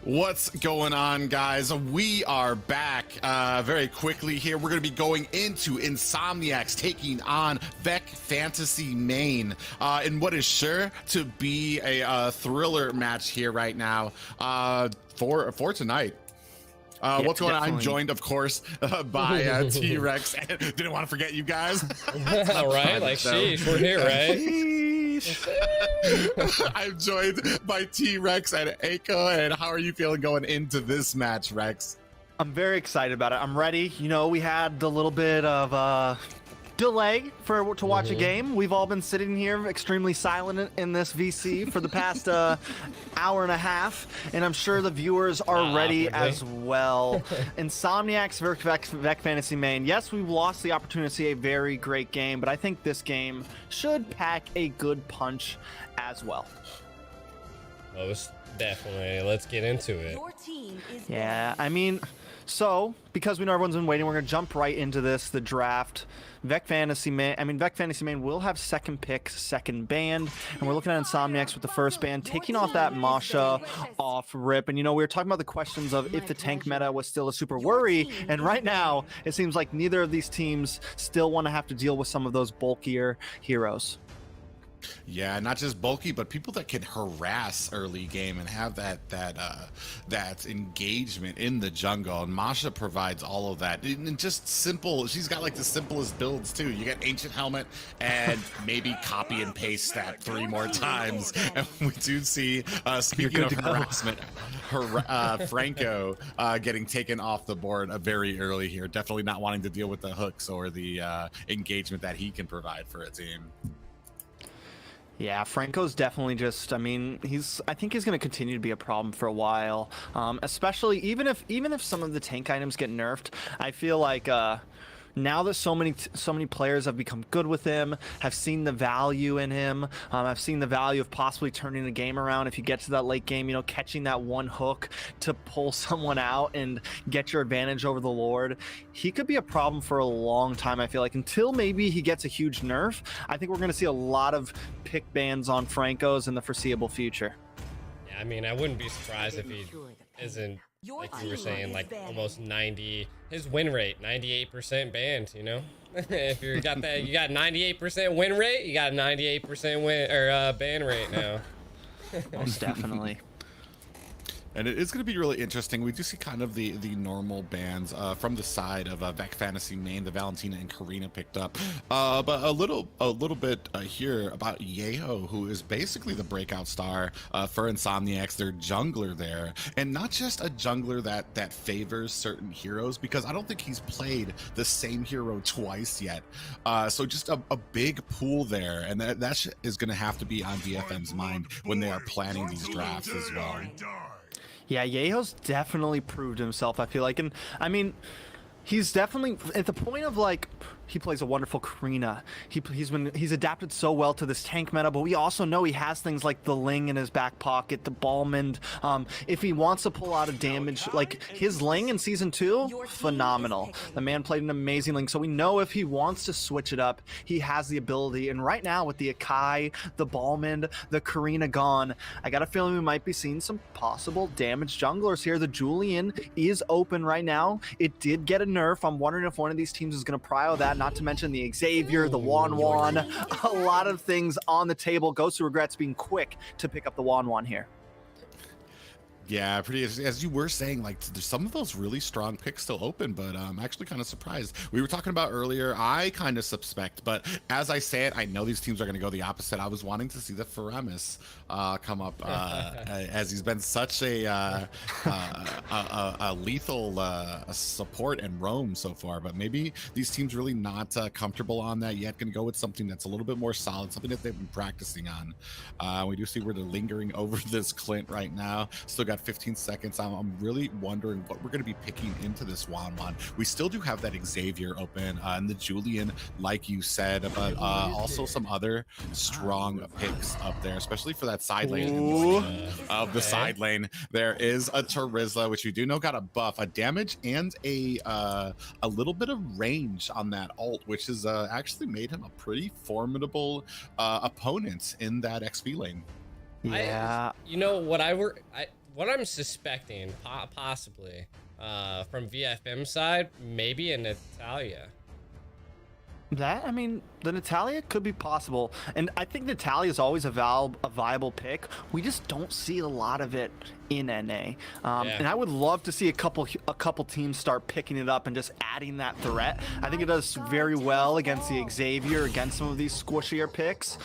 What's going on, guys? We are back very quickly here. We're going to be going into Insomniacs taking on Vec Fantasy Main in what is sure to be a thriller match here right now for tonight. What's going on? I'm joined, of course, by T-Rex. Didn't want to forget you guys. All right, like, sheesh, we're here, right? I'm joined by T-Rex and Aiko. And how are you feeling going into this match, Rex? I'm very excited about it. I'm ready. You know, we had a little bit of delay to watch a game. We've all been sitting here extremely silent in this VC for the past hour and a half, and I'm sure the viewers are ready as well. Insomniacs versus Vec Fantasy Main. Yes, we've lost the opportunity to see a very great game, but I think this game should pack a good punch as well. Most definitely. Let's get into it. Yeah, I mean, so because we know everyone's been waiting, we're gonna jump right into this. The draft. Vec Fantasy Main will have second pick, second band, and we're looking at Insomniacs with the first band, taking off that Masha off rip. And you know, we were talking about the questions of if the tank meta was still a super worry, and right now it seems like neither of these teams still want to have to deal with some of those bulkier heroes. Yeah, not just bulky, but people that can harass early game and have that engagement in the jungle. And Masha provides all of that. And just simple. She's got like the simplest builds too. You get Ancient Helmet and maybe copy and paste that 3 more times. And we do see, speaking of harassment, Franco getting taken off the board very early here. Definitely not wanting to deal with the hooks or the engagement that he can provide for a team. Yeah, Franco's definitely just, I mean, I think he's going to continue to be a problem for a while, especially even if some of the tank items get nerfed. I feel like now that so many players have become good with him, have seen the value in him, have seen the value of possibly turning the game around if you get to that late game, you know, catching that one hook to pull someone out and get your advantage over the Lord. He could be a problem for a long time, I feel like, until maybe he gets a huge nerf. I think we're going to see a lot of pick bans on Francos in the foreseeable future. Yeah, I mean, I wouldn't be surprised if he isn't, like you were saying, like almost 90, his win rate, 98% banned, you know? If you got that, you got 98% win rate, you got 98% win or ban rate now. Most definitely. And it's going to be really interesting. We do see kind of the normal bans from the side of Vec Fantasy Main, the Valentina and Karina picked up, but a little bit here about Yeho, who is basically the breakout star for Insomniacs, their jungler there, and not just a jungler that favors certain heroes, because I don't think he's played the same hero twice yet. So just a big pool there, and that is going to have to be on DFM's mind when they are planning these drafts as well. Yeah, Yeho's definitely proved himself, I feel like. And, I mean, he's definitely at the point of, like, he plays a wonderful Karina. He's adapted so well to this tank meta, but we also know he has things like the Ling in his back pocket, the Balmond. If he wants to pull out a damage, like his Ling in Season 2, phenomenal. The man played an amazing Ling, so we know if he wants to switch it up, he has the ability. And right now with the Akai, the Balmond, the Karina gone, I got a feeling we might be seeing some possible damaged junglers here. The Julian is open right now. It did get a nerf. I'm wondering if one of these teams is going to prio that. Not to mention the Xavier, the Wan, a lot of things on the table. Ghost who regrets being quick to pick up the Wan here. Yeah, pretty, as you were saying, like there's some of those really strong picks still open, but I'm actually kind of surprised. We were talking about earlier, I kind of suspect, but as I say it, I know these teams are going to go the opposite. I was wanting to see the Faramis come up as he's been such a lethal support and roam so far, but maybe these teams really not comfortable on that yet. Going to go with something that's a little bit more solid, something that they've been practicing on. We do see where they're lingering over this Clint right now. Still got 15 seconds. I'm really wondering what we're going to be picking into this Wan. We still do have that Xavier open and the Julian, like you said, but also some other strong picks up there, especially for that side lane. Of the side lane, there is a Terizla, which we do know got a buff, a damage, and a little bit of range on that ult, which has actually made him a pretty formidable opponent in that XP lane. Yeah, you know what what I'm suspecting, possibly, from VFM side, maybe a Natalia. That, I mean, the Natalia could be possible, and I think Natalia is always a viable pick. We just don't see a lot of it in NA, and I would love to see a couple teams start picking it up and just adding that threat. I think it does very well against the Xavier, against some of these squishier picks.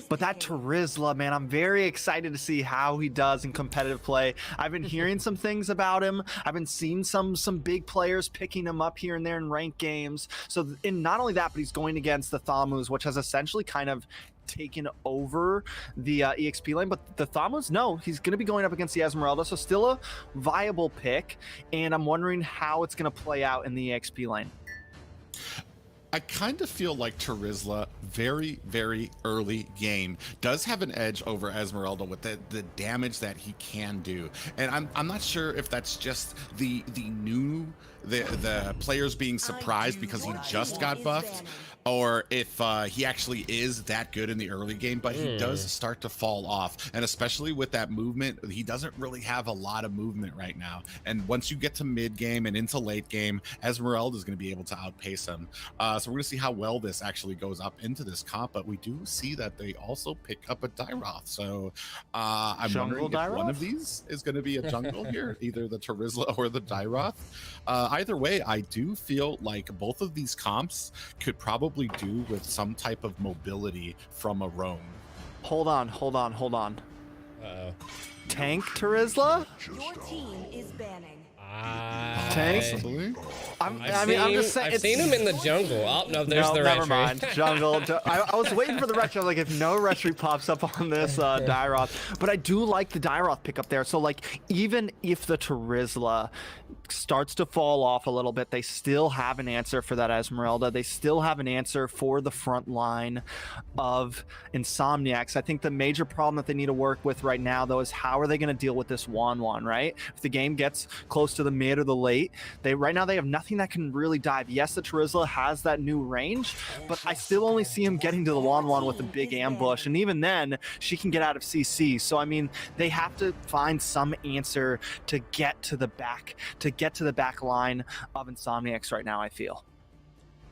But that Terizla, man, I'm very excited to see how he does in competitive play. I've been hearing some things about him. I've been seeing some big players picking him up here and there in ranked games. So, in not only that, but he's going against the Thamus, which has essentially kind of taken over the EXP lane. But the Thamus, no, he's going to be going up against the Esmeralda, so still a viable pick. And I'm wondering how it's going to play out in the EXP lane. I kind of feel like Terizla, very, very early game, does have an edge over Esmeralda with the damage that he can do. And I'm not sure if that's just the players being surprised because he just got buffed, or if he actually is that good in the early game, but he does start to fall off. And especially with that movement, he doesn't really have a lot of movement right now. And once you get to mid game and into late game, Esmeralda is going to be able to outpace him. So we're going to see how well this actually goes up into this comp, but we do see that they also pick up a Dyroth. So I'm wondering if one of these is going to be a jungle here, either the Terizla or the Dyroth. Either way, I do feel like both of these comps could probably do with some type of mobility from a roam. Hold on. Uh-oh. Tank Terizla? Your team is banning. Tanks? I'm just saying. I've seen him in the jungle. Oh no, there's the never retry. mind. Jungle. I was waiting for the retry. I was like, if no retry pops up on this Dyroth, but I do like the Dyroth pick up there. So like, even if the Terizla starts to fall off a little bit, they still have an answer for that Esmeralda. They still have an answer for the front line of Insomniacs. I think the major problem that they need to work with right now, though, is how are they going to deal with this 1-1, right? If the game gets close to the mid or the late, right now they have nothing that can really dive. Yes, the Terizla has that new range, but I still only see him getting to the 1-1 with a big ambush, and even then, she can get out of CC. So, I mean, they have to find some answer to get to the back line of Insomniacs right now, I feel.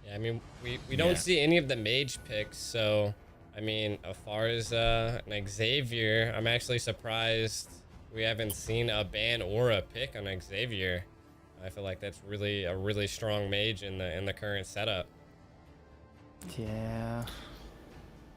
Yeah, I mean, we don't see any of the mage picks, so I mean, as far as an Xavier, I'm actually surprised we haven't seen a ban or a pick on Xavier. I feel like that's really a really strong mage in the current setup. Yeah.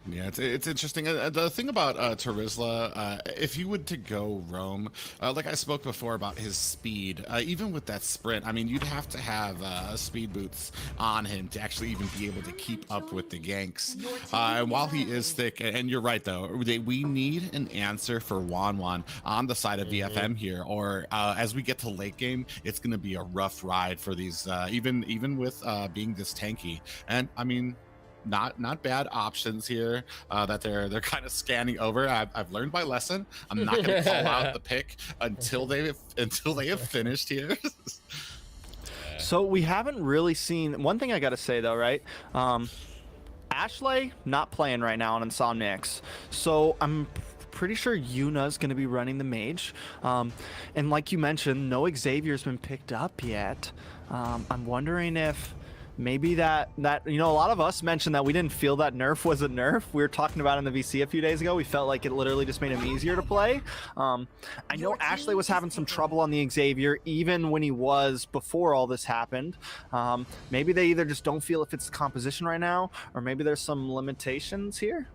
Yeah, it's interesting. The thing about Terizla, if you would to go roam, like I spoke before about his speed, even with that sprint, I mean, you'd have to have speed boots on him to actually even be able to keep up with the ganks. And while he is thick, and you're right though, we need an answer for Wanwan on the side of VFM here, or as we get to late game, it's going to be a rough ride for these, even with being this tanky. And I mean, not bad options here that they're kind of scanning over. I've learned my lesson. I'm not going to call out the pick until they have finished here. So we haven't really seen one thing I got to say though, right? Ashley not playing right now on Insomniacs, so I'm pretty sure Yuna's going to be running the mage, and like you mentioned, no Xavier's been picked up yet. I'm wondering if maybe that you know, a lot of us mentioned that we didn't feel that nerf was a nerf. We were talking about it in the VC a few days ago. We felt like it literally just made him easier to play. I know Ashley was having some trouble on the Xavier even when he was before all this happened. Maybe they either just don't feel if it's the composition right now, or maybe there's some limitations here.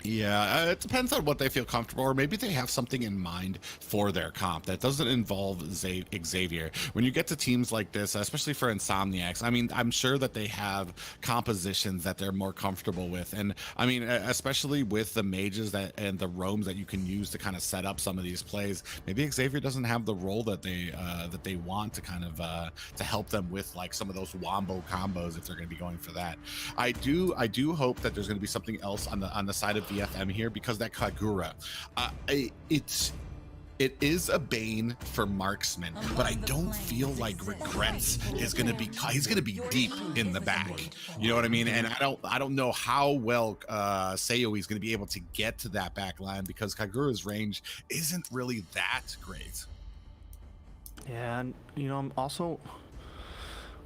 Yeah, it depends on what they feel comfortable, or maybe they have something in mind for their comp that doesn't involve Xavier. When you get to teams like this, especially for Insomniacs, I mean, I'm sure that they have compositions that they're more comfortable with. And I mean, especially with the mages and the roams that you can use to kind of set up some of these plays, maybe Xavier doesn't have the role that they want to kind of to help them with like some of those wombo combos if they're going to be going for that. I do hope that there's going to be something else on the side of VFM here, because that Kagura, It is a bane for marksman, but I don't feel like Regrets is gonna be. He's gonna be deep in the back. You know what I mean? And I don't know how well Seo is gonna be able to get to that back line because Kagura's range isn't really that great. Yeah, and you know, I'm also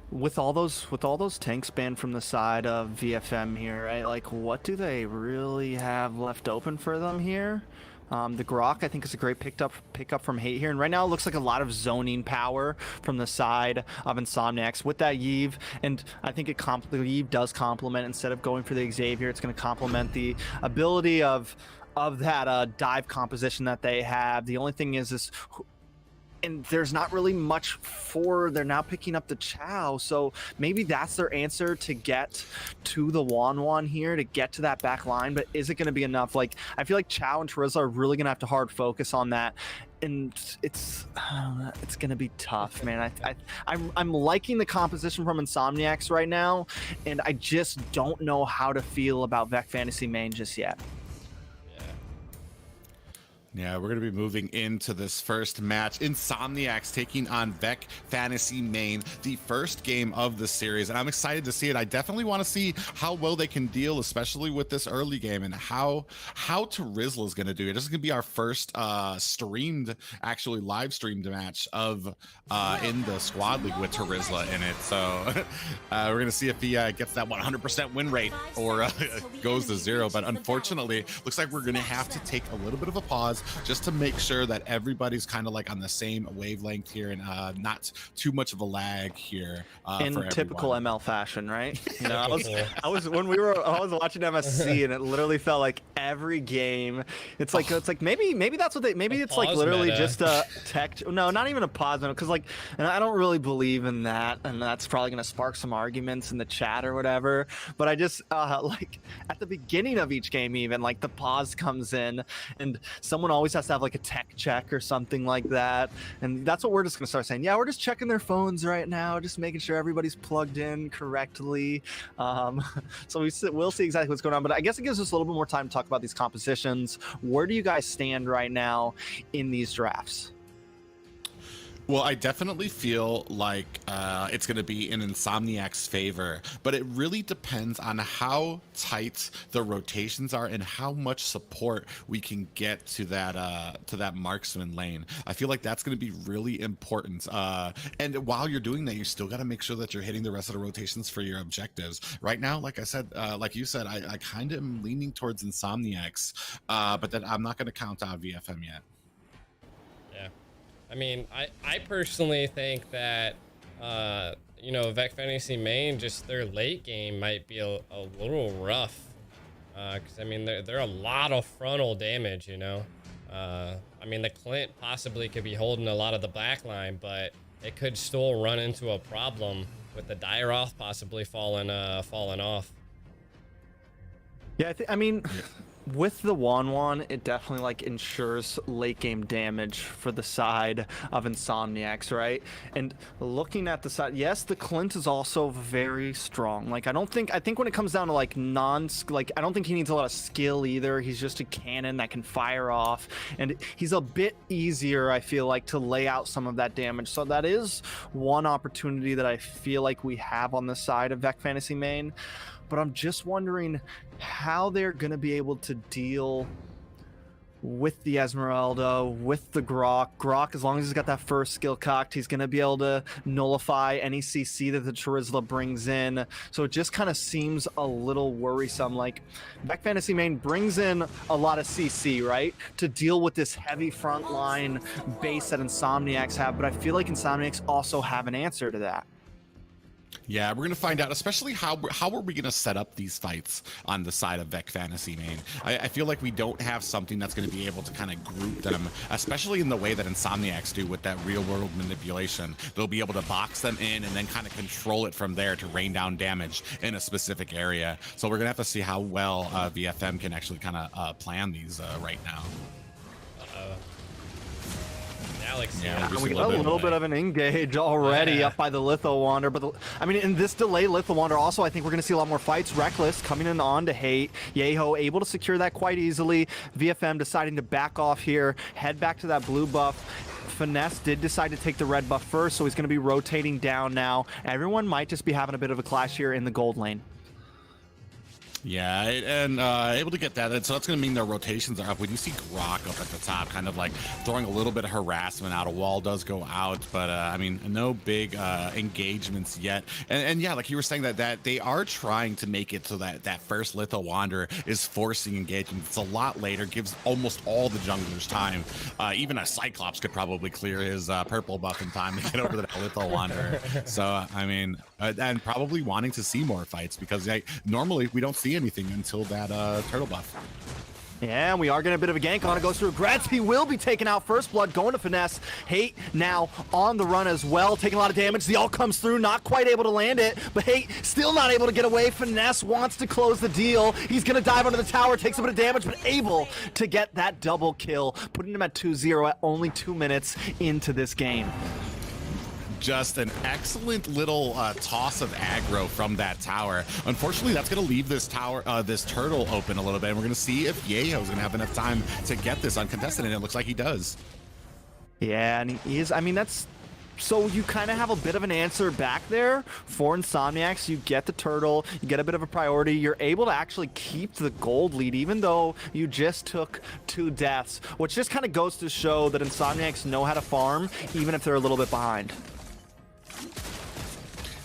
with all those tanks banned from the side of VFM here, right? Like, what do they really have left open for them here? The Grok, I think, is a great pickup from Hate here. And right now, it looks like a lot of zoning power from the side of Insomniacs with that Yve. And I think the Yve does complement, instead of going for the Xavier, it's going to complement the ability of that dive composition that they have. The only thing is and there's not really much they're now picking up the Chow, so maybe that's their answer to get to the Wan here, to get to that back line. But is it going to be enough? Like, I feel like Chow and Terizla are really going to have to hard focus on that, and it's going to be tough, man. I'm liking the composition from Insomniacs right now, and I just don't know how to feel about Vec Fantasy main just yet. Yeah, we're going to be moving into this first match. Insomniacs taking on Vec Fantasy main, the first game of the series. And I'm excited to see it. I definitely want to see how well they can deal, especially with this early game, and how Terizla is going to do it. This is going to be our first actually live streamed match of in the squad league with Terizla in it. So we're going to see if he gets that 100% win rate or goes to 0. But unfortunately, looks like we're going to have to take a little bit of a pause just to make sure that everybody's kind of like on the same wavelength here and not too much of a lag here. In for typical everyone. ML fashion, right? You know, I was I was watching MSC and it literally felt like every game. It's like maybe that's what maybe it's like literally meta. just a tech. No, not even a pause meta, because like, and I don't really believe in that, and that's probably gonna spark some arguments in the chat or whatever. But I just like at the beginning of each game, even like the pause comes in and someone always has to have like a tech check or something like that, and that's what we're just gonna start saying. Yeah, we're just checking their phones right now, just making sure everybody's plugged in correctly. So we'll see exactly what's going on, but I guess it gives us a little bit more time to talk about these compositions. Where do you guys stand right now in these drafts? Well, I definitely feel like it's going to be in Insomniac's favor, but it really depends on how tight the rotations are and how much support we can get to that marksman lane. I feel like that's going to be really important. And while you're doing that, you still got to make sure that you're hitting the rest of the rotations for your objectives. Right now, like I said, like you said, I kind of am leaning towards Insomniacs, but then I'm not going to count out VFM yet. I mean, I personally think that, you know, Vec Fantasy main, just their late game might be a little rough. Because, I mean, they're a lot of frontal damage, you know. I mean, the Clint possibly could be holding a lot of the back line, but it could still run into a problem with the Dairoth possibly falling off. Yeah, I mean, with the Wan, it definitely like ensures late game damage for the side of Insomniacs, right? And looking at the side, yes, the Clint is also very strong. Like, I think when it comes down to like I don't think he needs a lot of skill either. He's just a cannon that can fire off, and he's a bit easier, I feel like, to lay out some of that damage. So that is one opportunity that I feel like we have on the side of Vec Fantasy main. But I'm just wondering how they're going to be able to deal with the Esmeralda, with the Grok. Grok, as long as he's got that first skill cocked, he's going to be able to nullify any CC that the Terizla brings in. So it just kind of seems a little worrisome. Like, Vec Fantasy main brings in a lot of CC, right, to deal with this heavy frontline base that Insomniacs have. But I feel like Insomniacs also have an answer to that. Yeah, we're going to find out, especially how are we going to set up these fights on the side of Vec Fantasy main. I feel like we don't have something that's going to be able to kind of group them, especially in the way that Insomniacs do with that real-world manipulation. They'll be able to box them in and then kind of control it from there to rain down damage in a specific area. So we're going to have to see how well VFM can actually kind of plan these right now. Now Galaxy. Yeah, We get a little bit of an engage already up by the Litho Wander, but I mean, in this delay, Litho Wander also, I think we're going to see a lot more fights. Reckless coming in on to Hate. Yeho able to secure that quite easily. VFM deciding to back off here, head back to that blue buff. Finesse did decide to take the red buff first, so he's going to be rotating down now. Everyone might just be having a bit of a clash here in the gold lane. Yeah, and able to get that, and so that's going to mean their rotations are up. We do see Grok up at the top, kind of like throwing a little bit of harassment out. A wall does go out, but I mean, no big engagements yet. And yeah, like you were saying, that they are trying to make it so that first Litho Wanderer is forcing engagement. It's a lot later, gives almost all the junglers time. Even a Cyclops could probably clear his purple buff in time to get over the Litho Wanderer. So I mean, and probably wanting to see more fights, because normally we don't see anything until that turtle buff. Yeah, and we are getting a bit of a gank on it. Goes through Gretz. He will be taking out first blood, going to Finesse. Hate now on the run as well, taking a lot of damage. The ult comes through, not quite able to land it, but Hate still not able to get away. Finesse wants to close the deal. He's going to dive under the tower, takes a bit of damage, but able to get that double kill, putting him at 2-0 at only 2 minutes into this game. Just an excellent little toss of aggro from that tower. Unfortunately, that's going to leave this tower, this turtle open a little bit, and we're going to see if Yeho is going to have enough time to get this uncontested, and it looks like he does. Yeah, and he is. I mean, that's... So you kind of have a bit of an answer back there for Insomniacs. You get the turtle, you get a bit of a priority. You're able to actually keep the gold lead, even though you just took 2 deaths, which just kind of goes to show that Insomniacs know how to farm, even if they're a little bit behind.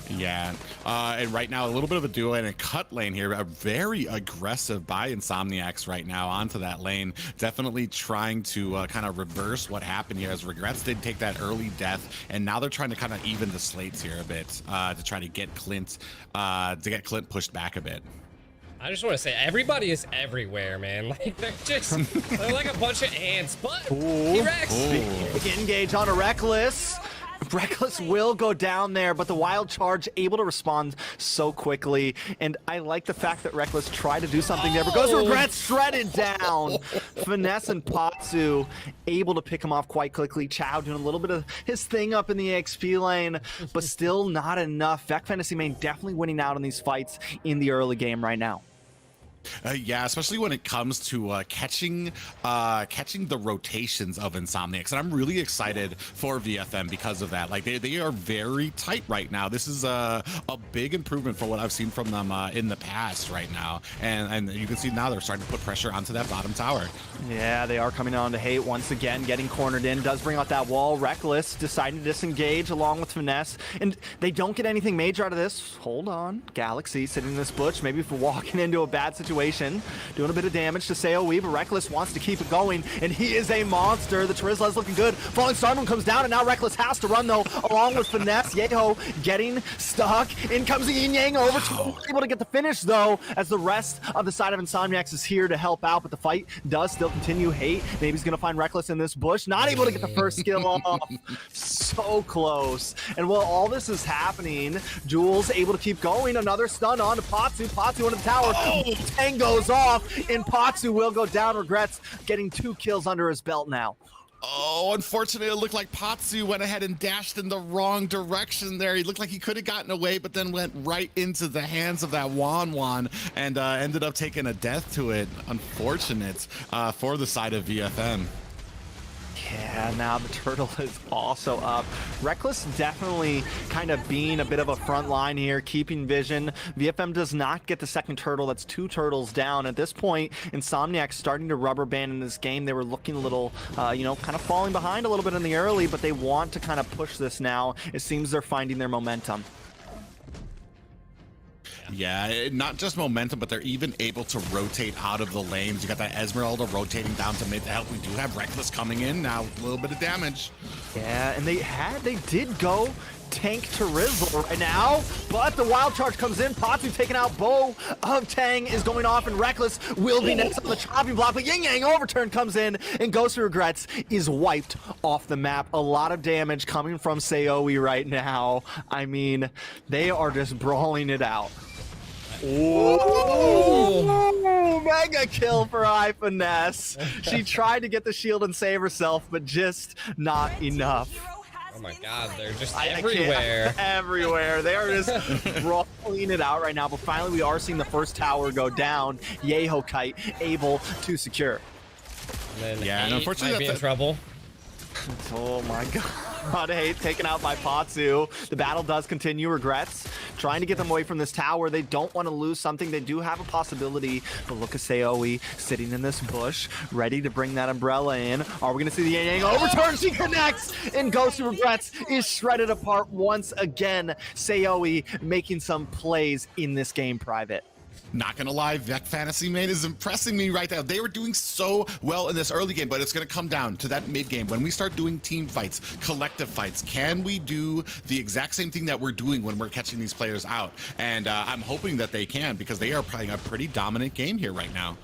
Yeah, and right now a little bit of a duo and a cut lane here. A very aggressive by Insomniacs right now onto that lane. Definitely trying to kind of reverse what happened here, as Regrets did take that early death, and now they're trying to kind of even the slates here a bit to try to get Clint pushed back a bit. I just want to say, everybody is everywhere, man. Like, they're like a bunch of ants, but T-Rex. Big engage on a Reckless. Reckless will go down there, but the wild charge able to respond so quickly. And I like the fact that Reckless tried to do something there, but goes to Regret, shredded down. Finesse and Patsu able to pick him off quite quickly. Chow doing a little bit of his thing up in the XP lane, but still not enough. Vec Fantasy Main definitely winning out on these fights in the early game right now. Yeah, especially when it comes to catching the rotations of Insomniacs, and I'm really excited for VFM because of that. Like they are very tight right now. This is a big improvement for what I've seen from them in the past right now, and you can see now they're starting to put pressure onto that bottom tower. Yeah, they are coming on to Hate once again, getting cornered in. Does bring out that wall. Reckless deciding to disengage along with Finesse, and they don't get anything major out of this. Hold on, Galaxy sitting in this bush, maybe for walking into a bad situation. Doing a bit of damage to Seoe, but Reckless wants to keep it going, and he is a monster. The Charizla is looking good. Falling Stormwind comes down, and now Reckless has to run, though, along with Finesse. Yeho getting stuck. In comes the Yin Yang over to able to get the finish, though, as the rest of the side of Insomniacs is here to help out, but the fight does still continue. Hate, maybe he's going to find Reckless in this bush. Not able to get the first skill off. So close. And while all this is happening, Jules able to keep going. Another stun on to Patsu. Patsu into the tower. Tang goes off, and Patsu will go down. Regrets getting 2 kills under his belt now. Oh, unfortunately, it looked like Patsu went ahead and dashed in the wrong direction there. He looked like he could have gotten away, but then went right into the hands of that Wan and ended up taking a death to it. Unfortunate for the side of VFM. Yeah, now the turtle is also up. Reckless definitely kind of being a bit of a front line here, keeping vision. VFM does not get the second turtle. That's 2 turtles down. At this point, Insomniac's starting to rubber band in this game. They were looking a little, you know, kind of falling behind a little bit in the early, but they want to kind of push this now. It seems they're finding their momentum. Yeah, not just momentum, but they're even able to rotate out of the lanes. You got that Esmeralda rotating down to mid to help. We do have Reckless coming in now, a little bit of damage. Yeah, and they did go tank to Rizzle right now, but the wild charge comes in. Patsu taking out Bow of Tang is going off, and Reckless will be next on the chopping block, but Yin Yang overturn comes in, and Ghost Regrets is wiped off the map. A lot of damage coming from Seoe right now. I mean, they are just brawling it out. Oh. Ooh, mega kill for High Finesse. She tried to get the shield and save herself, but just not enough. Oh my god, they're just I can't- everywhere. everywhere. They are just rolling it out right now, but finally we are seeing the first tower go down. Yeho Kite able to secure. And then Yeah, and Hate unfortunately might be in that's trouble. Oh my god, Hate taken out by Patsu. The battle does continue. Regrets trying to get them away from this tower. They don't want to lose something. They do have a possibility, but look at Saoi sitting in this bush, ready to bring that umbrella in. Are we going to see the Yang Yang overturn? She connects, and Ghost of Regrets is shredded apart once again. Saoi making some plays in this game, Private. Not gonna lie, Vec Fantasy Main is impressing me right now. They were doing so well in this early game, but it's gonna come down to that mid game. When we start doing team fights, collective fights, can we do the exact same thing that we're doing when we're catching these players out? And I'm hoping that they can, because they are playing a pretty dominant game here right now.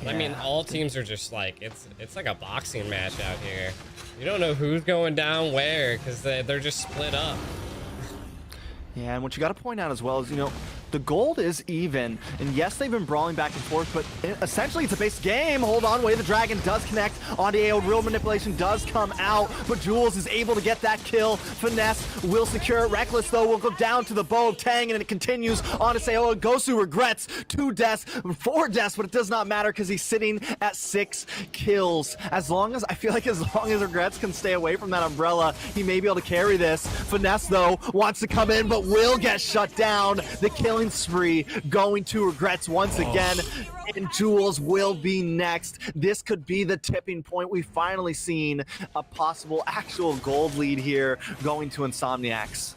I mean, all teams are just like, it's like a boxing match out here. You don't know who's going down where, because they're just split up. Yeah, and what you got to point out as well is, you know, the gold is even, and yes, they've been brawling back and forth, but essentially it's a base game. Hold on, Way of the Dragon does connect onto AO. Real manipulation does come out, but Jules is able to get that kill. Finesse will secure it. Reckless, though, will go down to the bow of Tang, and it continues on to Sao. Gosu regrets 2 deaths, 4 deaths, but it does not matter because he's sitting at 6 kills. As long as Regrets can stay away from that umbrella, he may be able to carry this. Finesse, though, wants to come in, but will get shut down. The killing spree going to Regrets once again, and Jules will be next. This could be the tipping point. We've finally seen a possible actual gold lead here going to Insomniacs.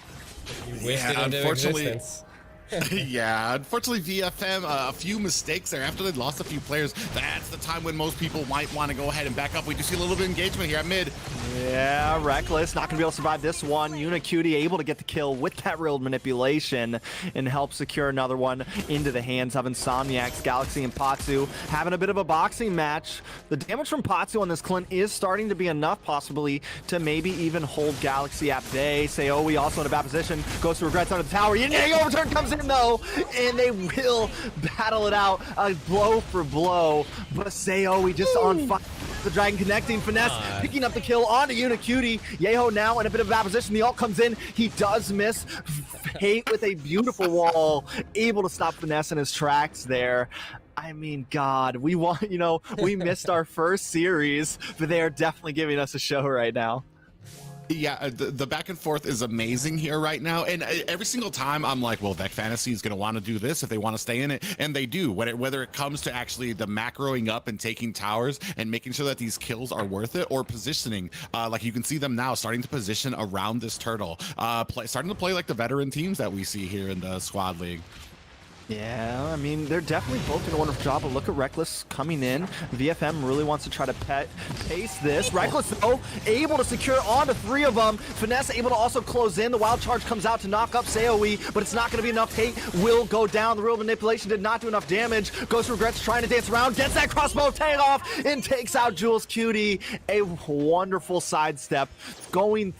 You wished it into existence. Yeah, unfortunately, VFM, a few mistakes there after they lost a few players. That's the time when most people might want to go ahead and back up. We do see a little bit of engagement here at mid. Yeah, Reckless not going to be able to survive this one. Unicutie able to get the kill with that real manipulation and help secure another one into the hands of Insomniacs. Galaxy and Patsu having a bit of a boxing match. The damage from Patsu on this Clint is starting to be enough, possibly, to maybe even hold Galaxy at bay. Saoi also in a bad position. Goes to Regrets under the tower. Yin Yang overturn comes in, though, and they will battle it out blow for blow. But Saoi just on fire. The Dragon connecting, Finesse picking up the kill onto Unicutie. Yeho now in a bit of a bad position. The ult comes in. He does miss. Hate with a beautiful wall, able to stop Finesse in his tracks there. I mean, God, we missed our first series, but they are definitely giving us a show right now. Yeah, the back and forth is amazing here right now, and every single time I'm like, well, Vec Fantasy is going to want to do this if they want to stay in it, and they do. Whether it comes to actually the macroing up and taking towers and making sure that these kills are worth it, or positioning, like you can see them now starting to position around this turtle, starting to play like the veteran teams that we see here in the squad league. Yeah, I mean, they're definitely both doing a wonderful job, but look at Reckless coming in. VFM really wants to try to pace this. Reckless, though, able to secure onto 3 of them. Finesse able to also close in. The wild charge comes out to knock up Saoi, but it's not going to be enough. Hate will go down. The real manipulation did not do enough damage. Ghost Regrets trying to dance around, gets that crossbow tag off, and takes out Jules Cutie. A wonderful sidestep,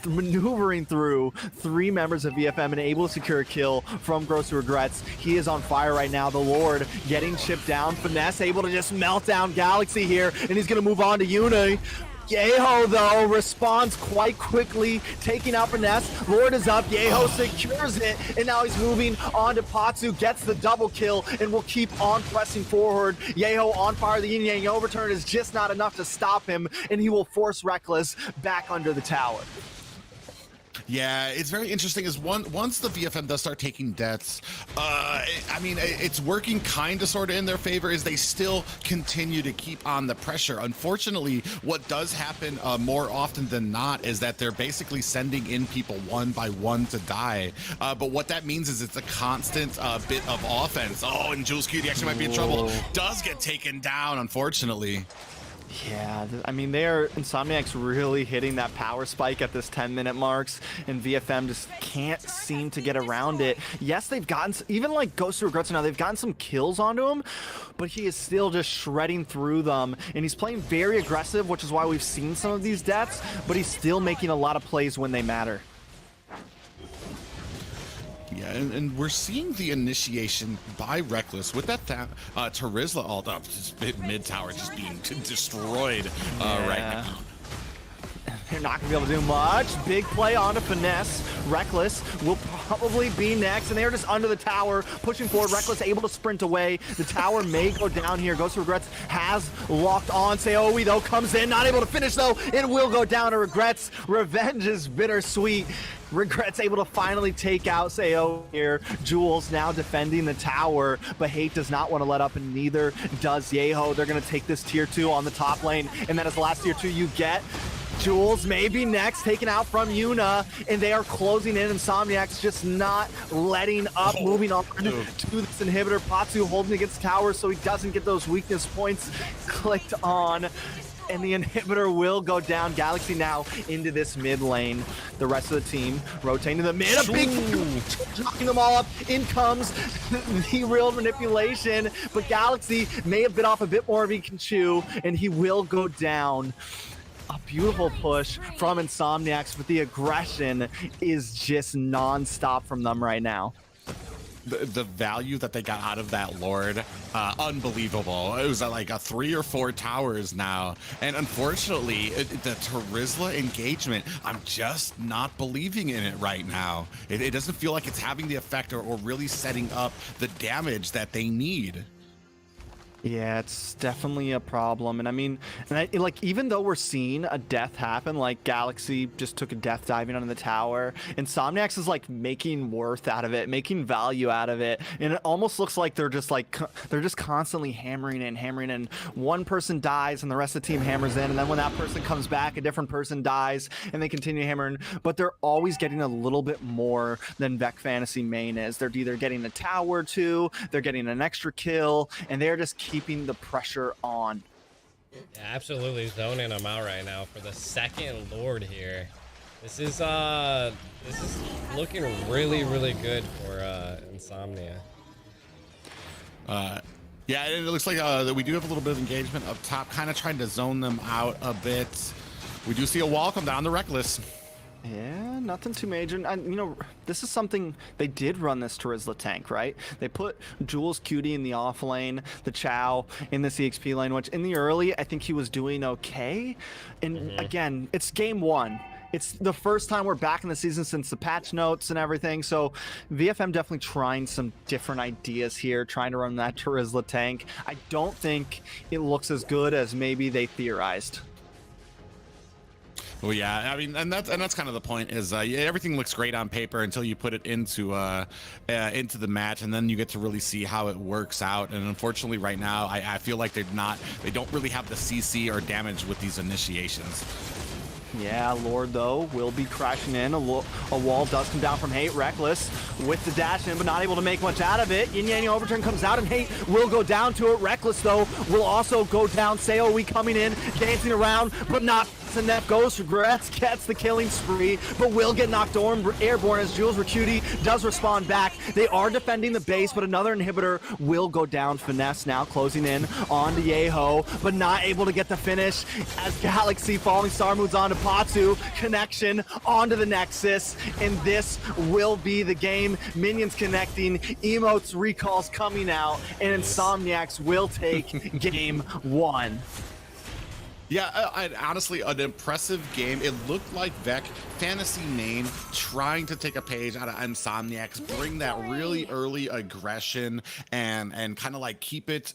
maneuvering through 3 members of VFM and able to secure a kill from Ghost Regrets. He is on fire right now. The Lord getting chipped down. Finesse able to just melt down Galaxy here, and he's going to move on to Uni. Yeho, though, responds quite quickly, taking out Finesse. Lord is up. Yeho secures it, and now he's moving on to Patsu, gets the double kill, and will keep on pressing forward. Yeho on fire. The Yin Yang overturn is just not enough to stop him, and he will force Reckless back under the tower. Yeah, it's very interesting is once the VFM does start taking deaths, I mean, it's working kind of sort of in their favor is they still continue to keep on the pressure. Unfortunately, what does happen more often than not is that they're basically sending in people one by one to die. But what that means is it's a constant bit of offense. Oh, and Jules Cutie actually might be in trouble. Does get taken down, unfortunately. Yeah, I mean, Insomniac's really hitting that power spike at this 10-minute marks, and VFM just can't seem to get around it. Yes, they've gotten, even like Ghost of Regrets now, they've gotten some kills onto him, but he is still just shredding through them, and he's playing very aggressive, which is why we've seen some of these deaths, but he's still making a lot of plays when they matter. Yeah, and we're seeing the initiation by Reckless with that Terizla ult up, mid tower just being destroyed right now. They're not going to be able to do much. Big play onto Finesse. Reckless will probably be next, and they're just under the tower, pushing forward. Reckless able to sprint away. The tower may go down here. Ghost of Regrets has locked on. Seowi, though, comes in. Not able to finish, though. It will go down to Regrets. Revenge is bittersweet. Regrets able to finally take out Seo here. Jules now defending the tower, but Hate does not want to let up, and neither does Yeho. They're going to take this tier 2 on the top lane, and then as the last tier 2 you get, Jules maybe next, taken out from Yuna, and they are closing in. Insomniac's just not letting up, moving on to this inhibitor. Patsu holding against tower so he doesn't get those weakness points clicked on. And the inhibitor will go down. Galaxy now into this mid lane. The rest of the team rotating to the mid. A big knocking them all up. In comes the real manipulation. But Galaxy may have bit off a bit more of he can chew, and he will go down. A beautiful push from Insomniacs, but the aggression is just non-stop from them right now. The value that they got out of that Lord, unbelievable. It was like a 3 or 4 towers now, and unfortunately the Terizla engagement, I'm just not believing in it right now. It doesn't feel like it's having the effect or really setting up the damage that they need. Yeah, it's definitely a problem. And I mean, like, even though we're seeing a death happen, like Galaxy just took a death diving onto the tower, Insomniacs is like making worth out of it, making value out of it. And it almost looks like they're just constantly hammering in. One person dies and the rest of the team hammers in. And then when that person comes back, a different person dies and they continue hammering. But they're always getting a little bit more than Vec Fantasy main is. They're either getting a tower or 2, they're getting an extra kill, and they're just keeping the pressure on. Yeah, absolutely zoning them out right now for the second Lord here. This is looking really, really good for Insomnia. Yeah, it looks like that we do have a little bit of engagement up top, kind of trying to zone them out a bit. We do see a wall come down the Reckless. Yeah, nothing too major. And, you know, this is something they did run this Terizla tank, right? They put Jules Cutie in the off lane, the Chow in the CXP lane, which in the early, I think he was doing okay. And again, it's game 1. It's the first time we're back in the season since the patch notes and everything. So VFM definitely trying some different ideas here, trying to run that Terizla tank. I don't think it looks as good as maybe they theorized. Well, yeah, I mean, and that's kind of the point is everything looks great on paper until you put it into the match, and then you get to really see how it works out. And unfortunately, right now, I feel like they don't really have the CC or damage with these initiations. Yeah, Lord, though, will be crashing in. A wall does come down from Hate. Reckless with the dash in, but not able to make much out of it. Yin Yang overturn comes out, and Hate will go down to it. Reckless, though, will also go down. Seowi coming in, dancing around, but not. And that goes. Regrets gets the killing spree, but will get knocked airborne as Jules Recutie does respond back. They are defending the base, but another inhibitor will go down. Finesse now closing in onto Yeho, but not able to get the finish as Galaxy Falling Star moves on to Patsu. Connection onto the Nexus, and this will be the game. Minions connecting, emotes, recalls coming out, and Insomniacs will take game 1. Yeah, honestly, an impressive game. It looked like Vec Fantasy main trying to take a page out of Insomniacs, bring that really early aggression and kind of like keep it,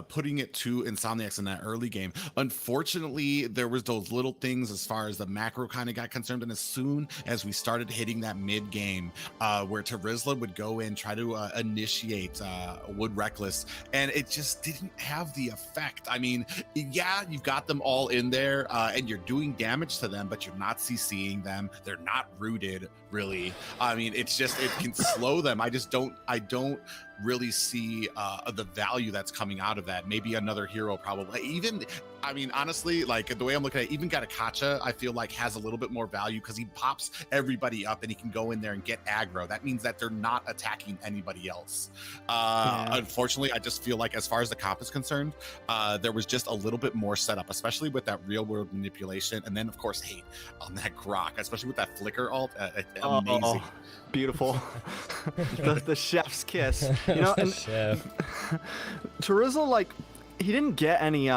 putting it to Insomniacs in that early game. Unfortunately, there was those little things as far as the macro kind of got concerned, and as soon as we started hitting that mid game, where Terizla would go in, try to initiate Wood Reckless, and it just didn't have the effect. I mean, yeah, you've got them all in there and you're doing damage to them, but you're not CCing them. They're not rooted, really. I mean, it's just, it can slow them. I don't really see the value that's coming out of that. Maybe another hero, probably. Even, I mean, honestly, like the way I'm looking at it, even Gatakacha, I feel like has a little bit more value because he pops everybody up and he can go in there and get aggro. That means that they're not attacking anybody else. Unfortunately, I just feel like as far as the comp is concerned, there was just a little bit more setup, especially with that real world manipulation. And then of course, Hate on that Grok, especially with that flicker ult. Amazing. Beautiful. the chef's kiss. You know, and Chef. Terizla, like, he didn't get any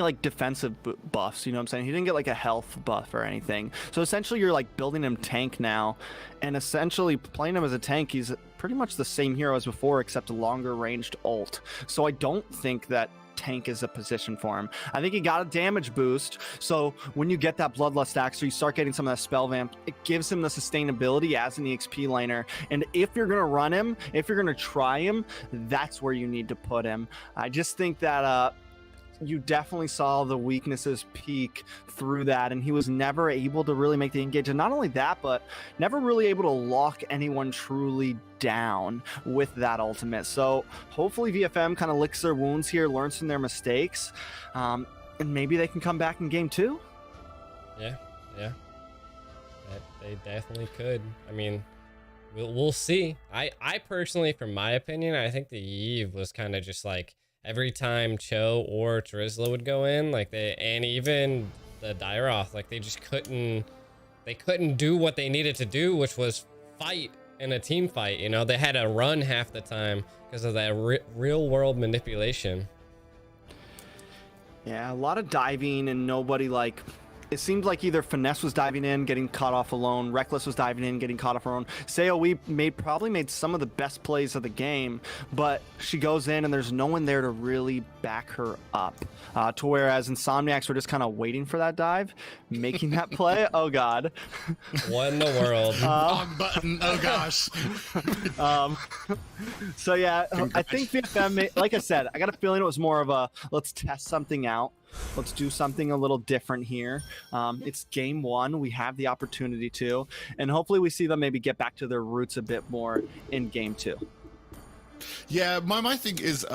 like defensive buffs, you know what I'm saying? He didn't get like a health buff or anything. So essentially you're like building him tank now, and essentially playing him as a tank, he's pretty much the same hero as before except a longer ranged ult. So I don't think that tank is a position for him. I think he got a damage boost, so when you get that Bloodlust Axe or you start getting some of that spell vamp, it gives him the sustainability as an EXP laner. And if you're gonna run him, if you're gonna try him, that's where you need to put him. I just think that you definitely saw the weaknesses peak through that, and he was never able to really make the engage. And not only that, but never really able to lock anyone truly down with that ultimate. So hopefully VFM kind of licks their wounds here, learns from their mistakes, and maybe they can come back in game 2. Yeah. They definitely could. I mean, we'll see. I personally, from my opinion, I think the Eve was kind of just like, every time Cho or Terizla would go in, like and even the Dairoth, like they just couldn't do what they needed to do, which was fight in a team fight. You know, they had to run half the time because of that real world manipulation. Yeah, a lot of diving and nobody like. It seemed like either Finesse was diving in, getting caught off alone. Reckless was diving in, getting caught off alone. Seoe probably made some of the best plays of the game, but she goes in and there's no one there to really back her up. To whereas Insomniacs were just kind of waiting for that dive, making that play. Oh God. What in the world? Wrong button. Oh gosh. So yeah, I think VFM, like I said, I got a feeling it was more of a let's test something out. Let's do something a little different here. It's game 1. We have the opportunity to, and hopefully we see them maybe get back to their roots a bit more in game 2. Yeah, my thing is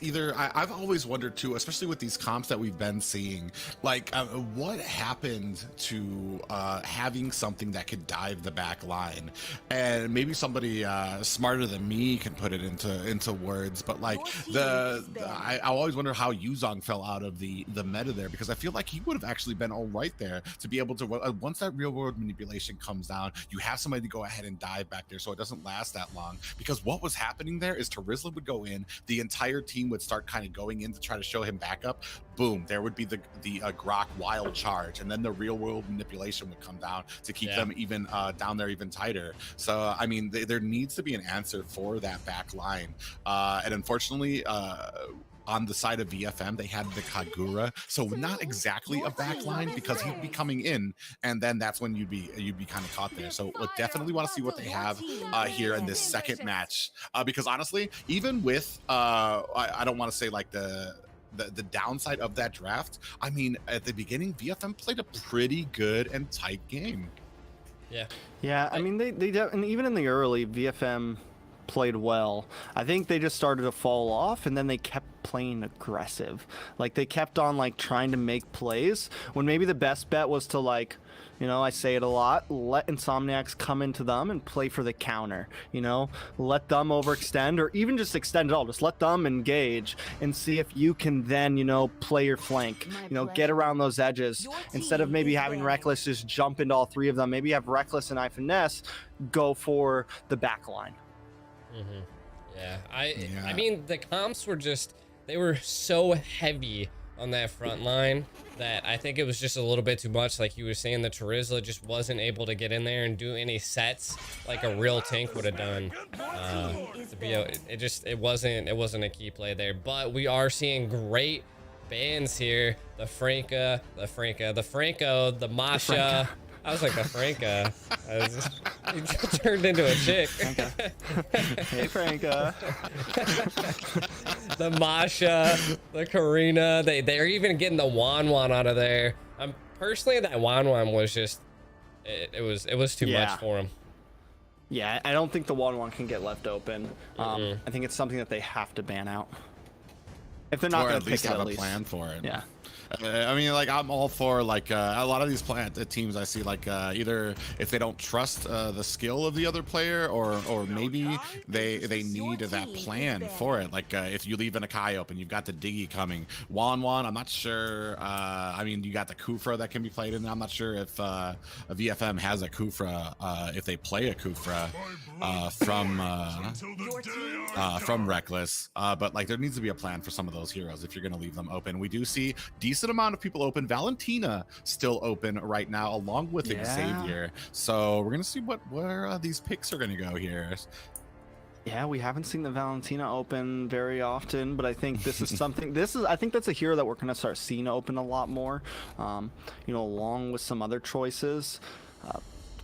either I've always wondered too, especially with these comps that we've been seeing, like what happened to having something that could dive the back line, and maybe somebody smarter than me can put it into words, but like I always wonder how Yuzong fell out of the meta there, because I feel like he would have actually been all right there to be able to once that real world manipulation comes down, you have somebody to go ahead and dive back there so it doesn't last that long. Because what was happening there is Terizla would go in, the entire team would start kind of going in to try to show him backup. Boom, there would be the Grok wild charge, and then the real world manipulation would come down to keep them even down there even tighter. So I mean, there needs to be an answer for that back line, and unfortunately on the side of VFM, they had the Kagura, so not exactly a back line, because he'd be coming in, and then that's when you'd be kind of caught there. So definitely want to see what they have here in this second match, because honestly, even with I don't want to say like the downside of that draft, I mean, at the beginning, VFM played a pretty good and tight game. Yeah. I mean, and even in the early, VFM played well. I think they just started to fall off, and then they kept playing aggressive. Like they kept on like trying to make plays when maybe the best bet was to, like, you know, I say it a lot, let Insomniacs come into them and play for the counter, you know, let them overextend, or even just extend it all. Just let them engage and see if you can then, you know, play your flank, you know, get around those edges instead of maybe having Reckless just jump into all three of them. Maybe have Reckless and Finesse go for the back line. Yeah, I mean, the comps were just, they were so heavy on that front line that I think it was just a little bit too much. Like you were saying, the Terizla just wasn't able to get in there and do any sets like a real tank would have done. It wasn't a key play there. But we are seeing great bans here. The Franco, the Masha. I was like, the Franca. You just turned into a chick. Hey, Franca. The Masha, the Karina. They're even getting the Wanwan out of there. Personally, that Wanwan was just, it was too much for him. Yeah, I don't think the Wanwan can get left open. I think it's something that they have to ban out. If they're not going to pick it, have a plan for it. Yeah. I mean, like, I'm all for like a lot of these teams I see, like either if they don't trust the skill of the other player, or maybe they need that plan for it. Like if you leave an Akai open, you've got the Diggy coming. Wan, I'm not sure. I mean, you got the Kufra that can be played in there. I'm not sure if a VFM has a Kufra, if they play a Kufra from Reckless. But like there needs to be a plan for some of those heroes if you're going to leave them open. We do see decent amount of people open. Valentina still open right now, along with Xavier. So we're gonna see where these picks are gonna go here. Yeah, we haven't seen the Valentina open very often, but I think this is something. I think that's a hero that we're gonna start seeing open a lot more. You know, along with some other choices.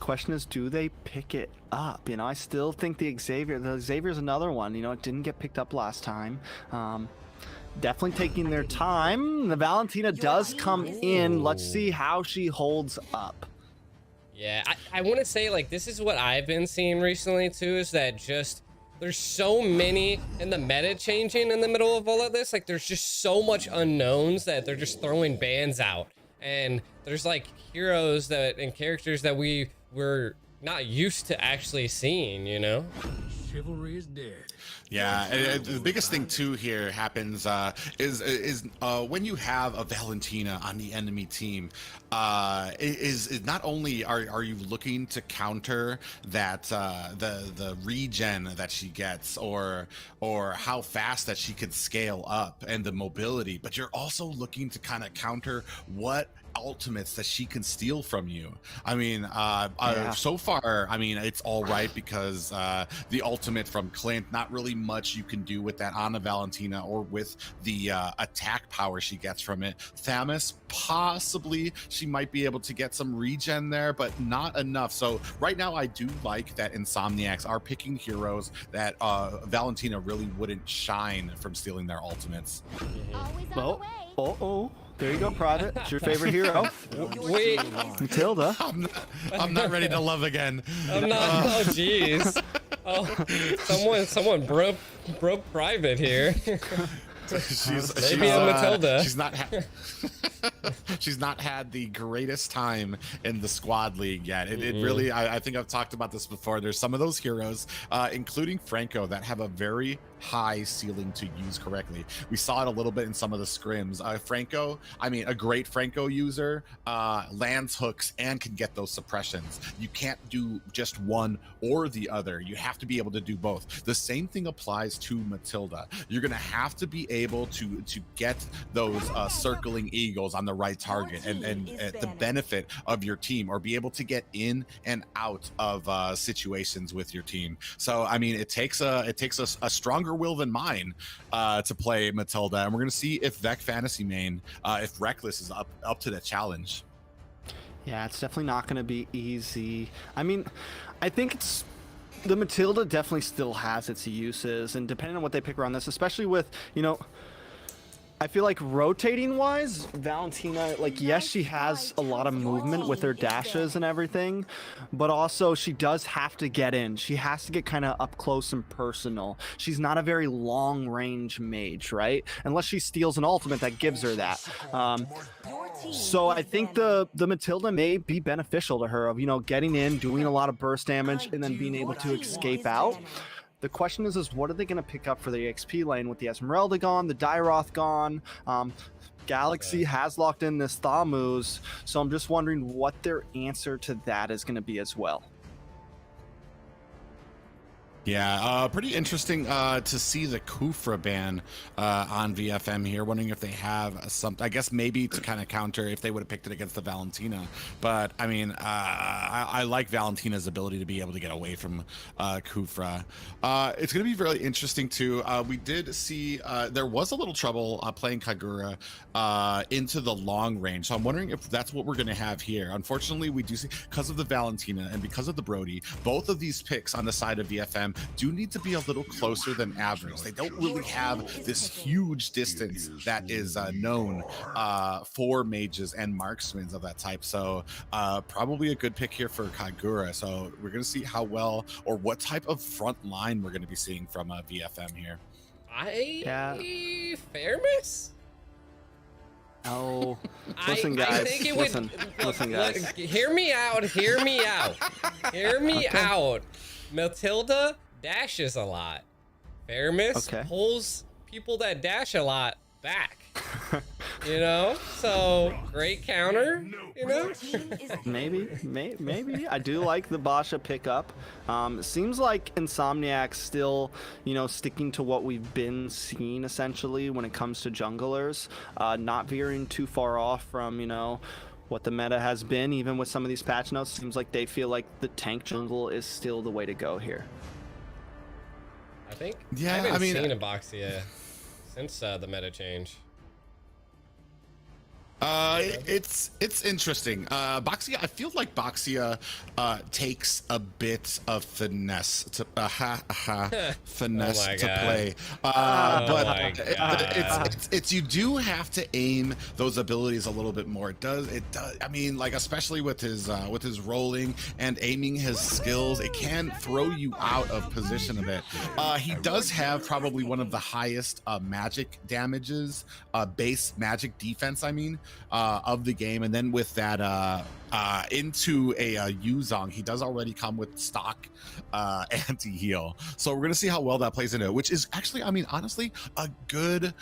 Question is, do they pick it up? You know, I still think the Xavier's another one. You know, it didn't get picked up last time. Definitely taking their time. The Valentina does come in. Let's see how she holds up. Yeah, I want to say, like, this is what I've been seeing recently too, is that just there's so many, and the meta changing in the middle of all of this, like there's just so much unknowns that they're just throwing bans out, and there's like heroes and characters that we were not used to actually seeing, you know? Chivalry is dead. Yeah, and the biggest thing too here happens is when you have a Valentina on the enemy team, is not only are you looking to counter that the regen that she gets, or how fast that she could scale up and the mobility, but you're also looking to kind of counter what ultimates that she can steal from you. I mean, so far, I mean, it's all right because the ultimate from Clint, not really much you can do with that on a Valentina or with the attack power she gets from it. Thamus, possibly she might be able to get some regen there, but not enough. So right now I do like that Insomniacs are picking heroes that Valentina really wouldn't shine from stealing their ultimates. Oh, there you go, Private. It's your favorite hero. Wait, Matilda. I'm not ready to love again. I'm not. Oh, jeez. Oh, someone broke Private here. Maybe I'm Matilda. She's not had the greatest time in the squad league yet. It really, I think I've talked about this before. There's some of those heroes, including Franco, that have a very high ceiling to use correctly. We saw it a little bit in some of the scrims. Franco, I mean, a great Franco user lands hooks and can get those suppressions. You can't do just one or the other. You have to be able to do both. The same thing applies to Matilda. You're gonna have to be able to get those circling eagles on the right target and the benefit of your team, or be able to get in and out of situations with your team. So I mean, it takes a stronger will than mine to play Matilda, and we're gonna see if Vec Fantasy main, if Reckless is up to the challenge. Yeah, it's definitely not going to be easy. I mean, I think the Matilda definitely still has its uses, and depending on what they pick around this, especially with, you know, I feel like rotating wise, Valentina, like, yes, she has a lot of movement with her dashes and everything, but also she does have to get in. She has to get kind of up close and personal. She's not a very long range mage, right? Unless she steals an ultimate that gives her that. So I think the Matilda may be beneficial to her of, you know, getting in, doing a lot of burst damage, and then being able to escape out. The question is what are they going to pick up for the XP lane with the Esmeralda gone, the Dyroth gone? Galaxy has locked in this Thamuz, so I'm just wondering what their answer to that is going to be as well. Yeah, pretty interesting to see the Kufra ban on VFM here. Wondering if they have something, I guess maybe to kind of counter if they would have picked it against the Valentina. But I mean, I like Valentina's ability to be able to get away from Kufra. It's going to be really interesting too. We did see there was a little trouble playing Kagura into the long range. So I'm wondering if that's what we're going to have here. Unfortunately, we do see, because of the Valentina and because of the Brody, both of these picks on the side of VFM do need to be a little closer than average. They don't really have this huge distance that is known for mages and marksmen of that type. So probably a good pick here for Kagura. So we're going to see how well or what type of front line we're going to be seeing from VFM here. Fairness? Oh, listen, guys. I think it would. Listen, guys. Hear me out. Hear me out. Hear me out. Matilda dashes a lot. Fairness pulls people that dash a lot back. You know, so great counter. You know, maybe I do like the Basha pickup. It seems like Insomniac's still, you know, sticking to what we've been seeing essentially when it comes to junglers, not veering too far off from, you know, what the meta has been. Even with some of these patch notes, seems like they feel like the tank jungle is still the way to go here. I think. Yeah, I haven't mean, seen a Boxia since the meta change. It's interesting. Boxia, I feel like Boxia takes a bit of finesse to finesse to play. But it's you do have to aim those abilities a little bit more. It does. I mean, like especially with his rolling and aiming his skills, it can throw you out of position a bit. He does have probably one of the highest magic damages, base magic defense. I mean. Of the game, and then with that into a Yuzong, he does already come with stock anti-heal, so we're gonna see how well that plays into it, which is actually, I mean, honestly, a good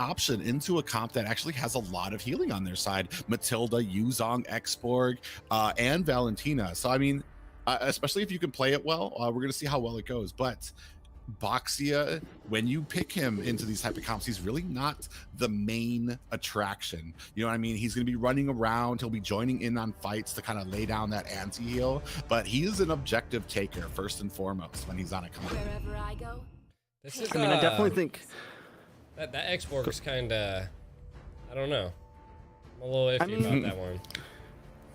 option into a comp that actually has a lot of healing on their side. Matilda, Yuzong, Xborg, and Valentina. So I mean, especially if you can play it well, we're gonna see how well it goes. But Boxia, when you pick him into these type of comps, he's really not the main attraction. You know what I mean? He's going to be running around. He'll be joining in on fights to kind of lay down that anti-heal, but he is an objective taker first and foremost when he's on a comp. Wherever I go. This is, I mean, I definitely think that Xborg is kind of, I don't know. I'm a little iffy about that one.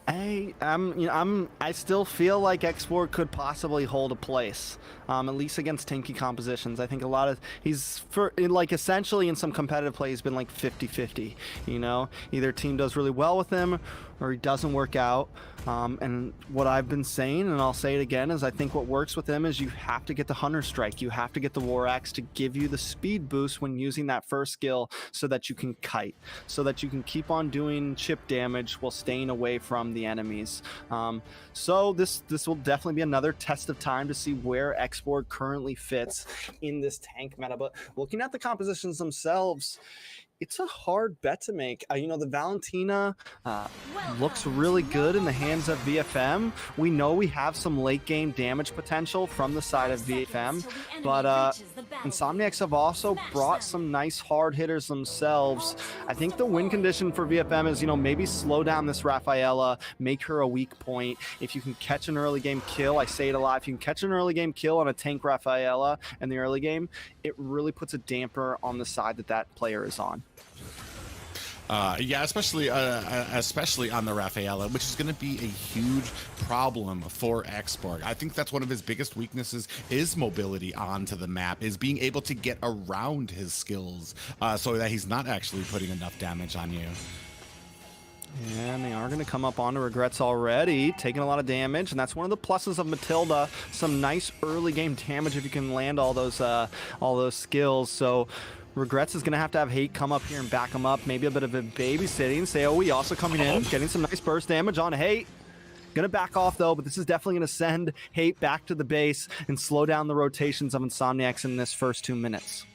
I still feel like Xborg could possibly hold a place, at least against tanky compositions. I think a lot of essentially in some competitive play, he's been like 50-50. You know, either team does really well with him, or he doesn't work out. And what I've been saying, and I'll say it again, is I think what works with him is you have to get the Hunter Strike. You have to get the War Axe to give you the speed boost when using that first skill, so that you can kite, so that you can keep on doing chip damage while staying away from the enemies. So this will definitely be another test of time to see where Xborg currently fits in this tank meta. But looking at the compositions themselves, it's a hard bet to make. You know, the Valentina looks really good in the hands of VFM. We know we have some late game damage potential from the side of VFM, but Insomniacs have also brought some nice hard hitters themselves. I think the win condition for VFM is, you know, maybe slow down this Rafaela, make her a weak point. If you can catch an early game kill, I say it a lot, if you can catch an early game kill on a tank Rafaela in the early game, it really puts a damper on the side that player is on. Yeah, especially on the Rafaela, which is going to be a huge problem for Xborg. I think that's one of his biggest weaknesses is mobility onto the map, is being able to get around his skills so that he's not actually putting enough damage on you. And they are going to come up onto Regrets already, taking a lot of damage, and that's one of the pluses of Matilda. Some nice early game damage if you can land all those skills. So Regrets is going to have Hate come up here and back him up. Maybe a bit of a babysitting. Saoe also coming in, getting some nice burst damage on Hate. Gonna back off though, but this is definitely gonna send Hate back to the base and slow down the rotations of Insomniacs in this first 2 minutes.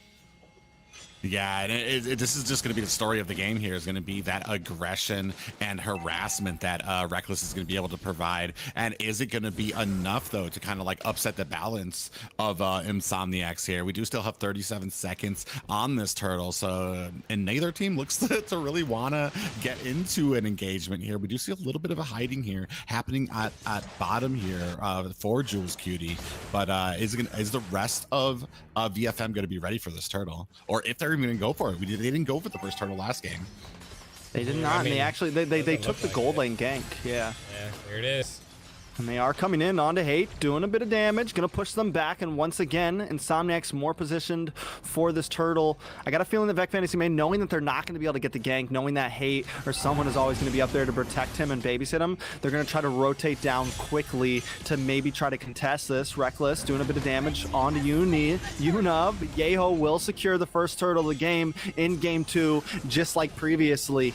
Yeah, and this is just going to be the story of the game here, is going to be that aggression and harassment that Reckless is going to be able to provide. And is it going to be enough, though, to kind of like upset the balance of Insomniacs here? We do still have 37 seconds on this turtle, so and neither team looks to really want to get into an engagement here. We do see a little bit of a hiding here happening at bottom here for Jules Cutie, but is the rest of VFM going to be ready for this turtle? Or if they're even going to go for it? They didn't go for the first turtle last game. They did not, and they actually they took the gold lane gank. Yeah. Yeah, here it is. And they are coming in onto Hate, doing a bit of damage, gonna push them back, and once again, Insomniac's more positioned for this turtle. I got a feeling that Vec Fantasy Main, knowing that they're not gonna be able to get the gank, knowing that Hate or someone is always gonna be up there to protect him and babysit him, they're gonna try to rotate down quickly to maybe try to contest this. Reckless doing a bit of damage onto Yuna. Yeho will secure the first turtle of the game in game 2, just like previously.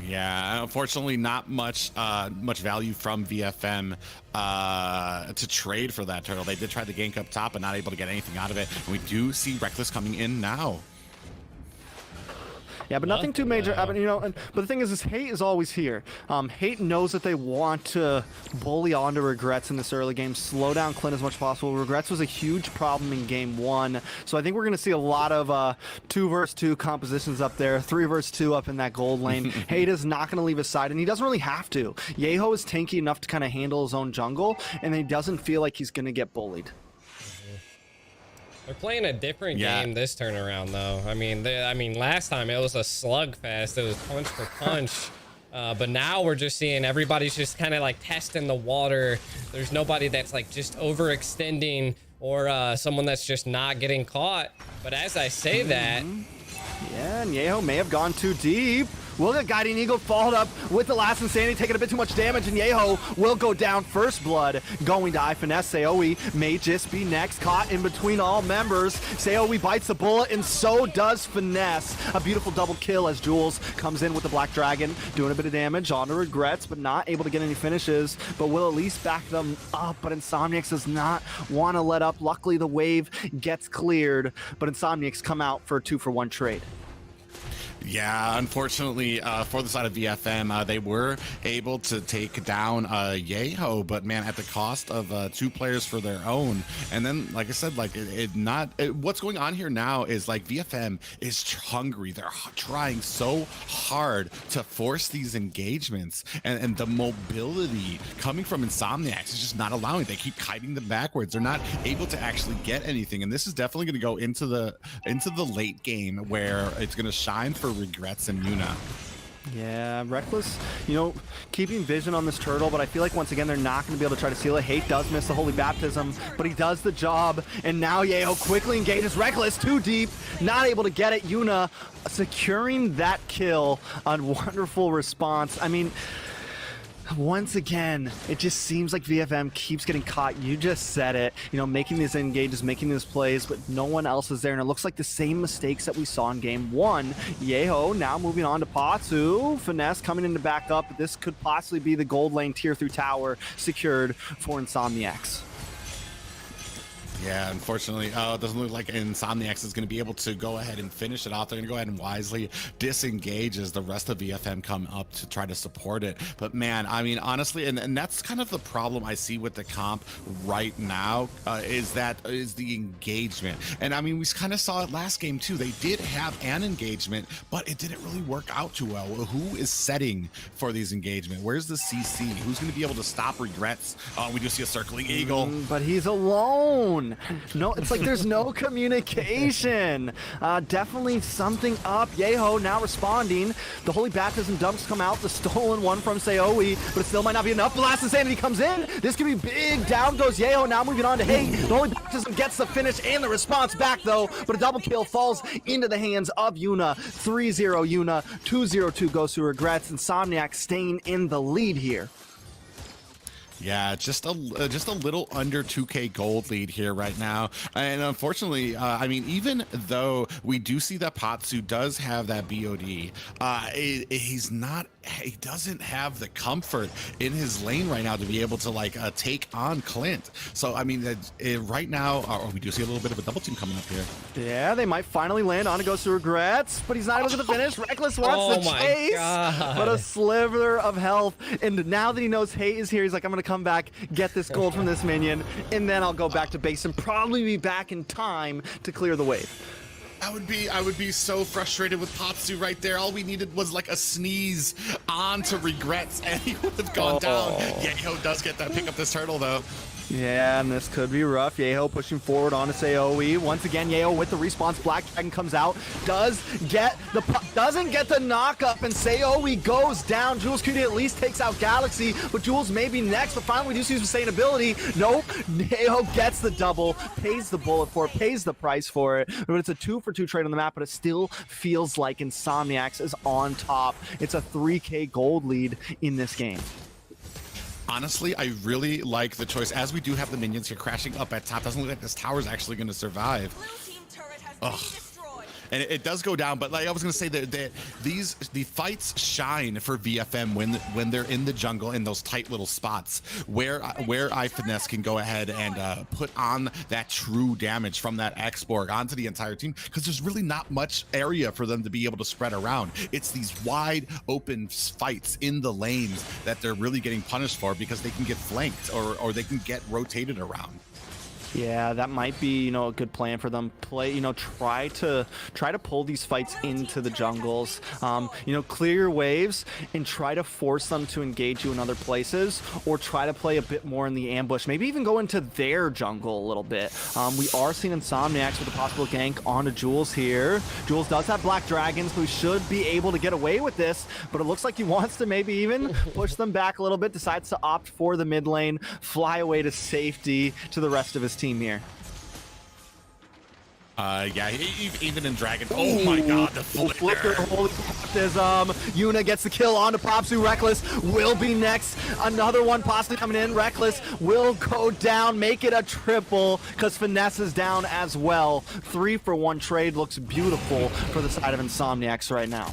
Yeah, unfortunately, not much value from VFM to trade for that turtle. They did try to gank up top, but not able to get anything out of it. And we do see Reckless coming in now. Yeah, but nothing too major. I mean, you know, but the thing is Hate is always here. Hate knows that they want to bully onto Regrets in this early game, slow down Clint as much as possible. Regrets was a huge problem in game 1, so I think we're going to see a lot of 2 versus 2 compositions up there, 3 versus 2 up in that gold lane. Hate is not going to leave his side, and he doesn't really have to. Yeho is tanky enough to kind of handle his own jungle, and he doesn't feel like he's going to get bullied. They're playing a different game this turn around, though. I mean, last time it was a slugfest. It was punch for punch. But now we're just seeing everybody's just kind of like testing the water. There's nobody that's like just overextending or someone that's just not getting caught. But as I say that... Yeah, and Yeho may have gone too deep. Will the Guiding Eagle followed up with the last Insanity, taking a bit too much damage, and Yeho will go down first blood. Going to iFinesse, Seoi may just be next, caught in between all members. Seoi bites the bullet, and so does Finesse. A beautiful double kill as Jules comes in with the Black Dragon, doing a bit of damage onto Regrets, but not able to get any finishes, but will at least back them up. But Insomniacs does not want to let up. Luckily, the wave gets cleared, but Insomniacs come out for a 2-for-1 trade. Yeah, unfortunately, for the side of VFM, they were able to take down Yeho, but man, at the cost of 2 players for their own. And then, like I said, like what's going on here now is like VFM is hungry. They're trying so hard to force these engagements, and the mobility coming from Insomniacs is just not allowing. They keep kiting them backwards. They're not able to actually get anything, and this is definitely going to go into the late game where it's going to shine for Regrets and Yuna. Yeah, Reckless, you know, keeping vision on this turtle, but I feel like once again they're not going to be able to try to seal it. Hate does miss the Holy Baptism, but he does the job, and now Yeho quickly engages Reckless too deep, not able to get it. Yuna securing that kill on wonderful response. I mean, once again, it just seems like VFM keeps getting caught. You just said it, you know, making these engages, making these plays, but no one else is there. And it looks like the same mistakes that we saw in game 1. Yeho now moving on to Patsu. Finesse coming in to back up. This could possibly be the gold lane tier through tower secured for Insomniacs. Yeah, unfortunately, it doesn't look like Insomniacs is going to be able to go ahead and finish it off. They're going to go ahead and wisely disengage as the rest of VFM come up to try to support it. But man, I mean, honestly, and that's kind of the problem I see with the comp right now, is the engagement. And I mean, we kind of saw it last game too. They did have an engagement, but it didn't really work out too well. Who is setting for these engagement? Where's the CC? Who's going to be able to stop Regrets? We do see a circling eagle. But he's alone. No, it's like there's no communication. Definitely something up. Yeho now responding. The Holy Baptism dumps come out. The stolen one from Seoi, but it still might not be enough. The last Insanity comes in. This could be big. Down goes Yeho. Now moving on to Hate. The Holy Baptism gets the finish and the response back, though, but a double kill falls into the hands of Yuna. 3-0 Yuna. 2-0-2 goes to Regrets. Insomniac staying in the lead here. Yeah, just a little under 2K gold lead here right now. And unfortunately, I mean, even though we do see that Patsu does have that BOD, he doesn't have the comfort in his lane right now to be able to like take on Clint. So, I mean, right now, we do see a little bit of a double team coming up here. Yeah, they might finally land. On it goes to Regrets, but he's not able to get the finish. Reckless wants the chase, but a sliver of health. And now that he knows Hate is here, he's like, I'm going to come back, get this gold from this minion, and then I'll go back to base and probably be back in time to clear the wave. I would be so frustrated with Patsu right there. All we needed was like a sneeze onto Regrets and he would have gone down. Yeho does get that pick up this turtle though. Yeah, and this could be rough. Yeho pushing forward on his AoE. Once again, Yeho with the response. Black Dragon comes out, doesn't get the knock up, and Saoe goes down. Jules Cutie at least takes out Galaxy, but Jules may be next, but finally we do see sustainability. Nope, Yeho gets the double, pays the bullet for it, pays the price for it, but it's a 2-for-2 trade on the map, but it still feels like Insomniacs is on top. It's a 3K gold lead in this game. Honestly, I really like the choice, as we do have the minions here crashing up at top. Doesn't look like this tower is actually going to survive. Ugh. And it does go down, but like I was going to say, that the fights shine for VFM when they're in the jungle in those tight little spots where iFinesse can go ahead and put on that true damage from that X-Borg onto the entire team, because there's really not much area for them to be able to spread around. It's these wide open fights in the lanes that they're really getting punished for, because they can get flanked or they can get rotated around. Yeah, that might be, a good plan for them. Try to pull these fights into the jungles. Clear your waves and try to force them to engage you in other places, or try to play a bit more in the ambush. Maybe even go into their jungle a little bit. We are seeing Insomniacs with a possible gank onto Jules here. Jules does have Black Dragons, who should be able to get away with this, but it looks like he wants to maybe even push them back a little bit, decides to opt for the mid lane, fly away to safety to the rest of his team here. Yeah, even in Dragon. Oh my god, the flicker. Holy baptism. Yuna gets the kill onto Popsu. Reckless will be next. Another one possibly coming in. Reckless will go down, make it a triple, because Finesse is down as well. 3-for-1 trade looks beautiful for the side of Insomniacs right now.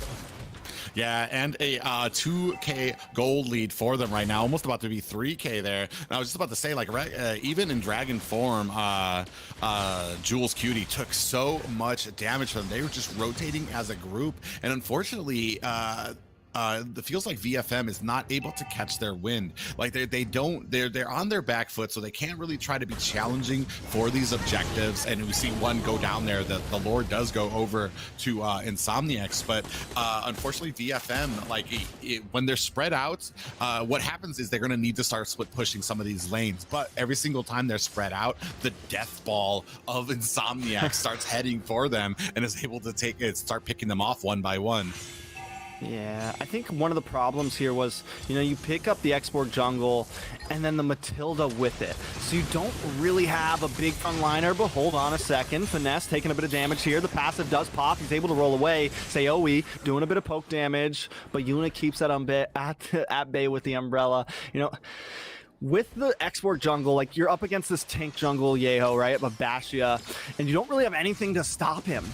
Yeah, and a 2K gold lead for them right now, almost about to be 3K there. And I was just about to say, like, even in Dragon form, Jules Cutie took so much damage from them. They were just rotating as a group, and unfortunately, it feels like VFM is not able to catch their wind. Like they're on their back foot, so they can't really try to be challenging for these objectives. And we see one go down there. The Lord does go over to Insomniacs, but unfortunately VFM, like when they're spread out, what happens is they're going to need to start split pushing some of these lanes. But every single time they're spread out, the death ball of Insomniacs starts heading for them and is able to start picking them off one by one. Yeah, I think one of the problems here was, you pick up the X-Borg jungle and then the Matilda with it. So you don't really have a big frontliner, but hold on a second. Finesse taking a bit of damage here. The passive does pop. He's able to roll away. Saoe doing a bit of poke damage, but Yuna keeps that at bay with the umbrella. With the X-Borg jungle, like, you're up against this tank jungle Yeho, right, Babashia, and you don't really have anything to stop him.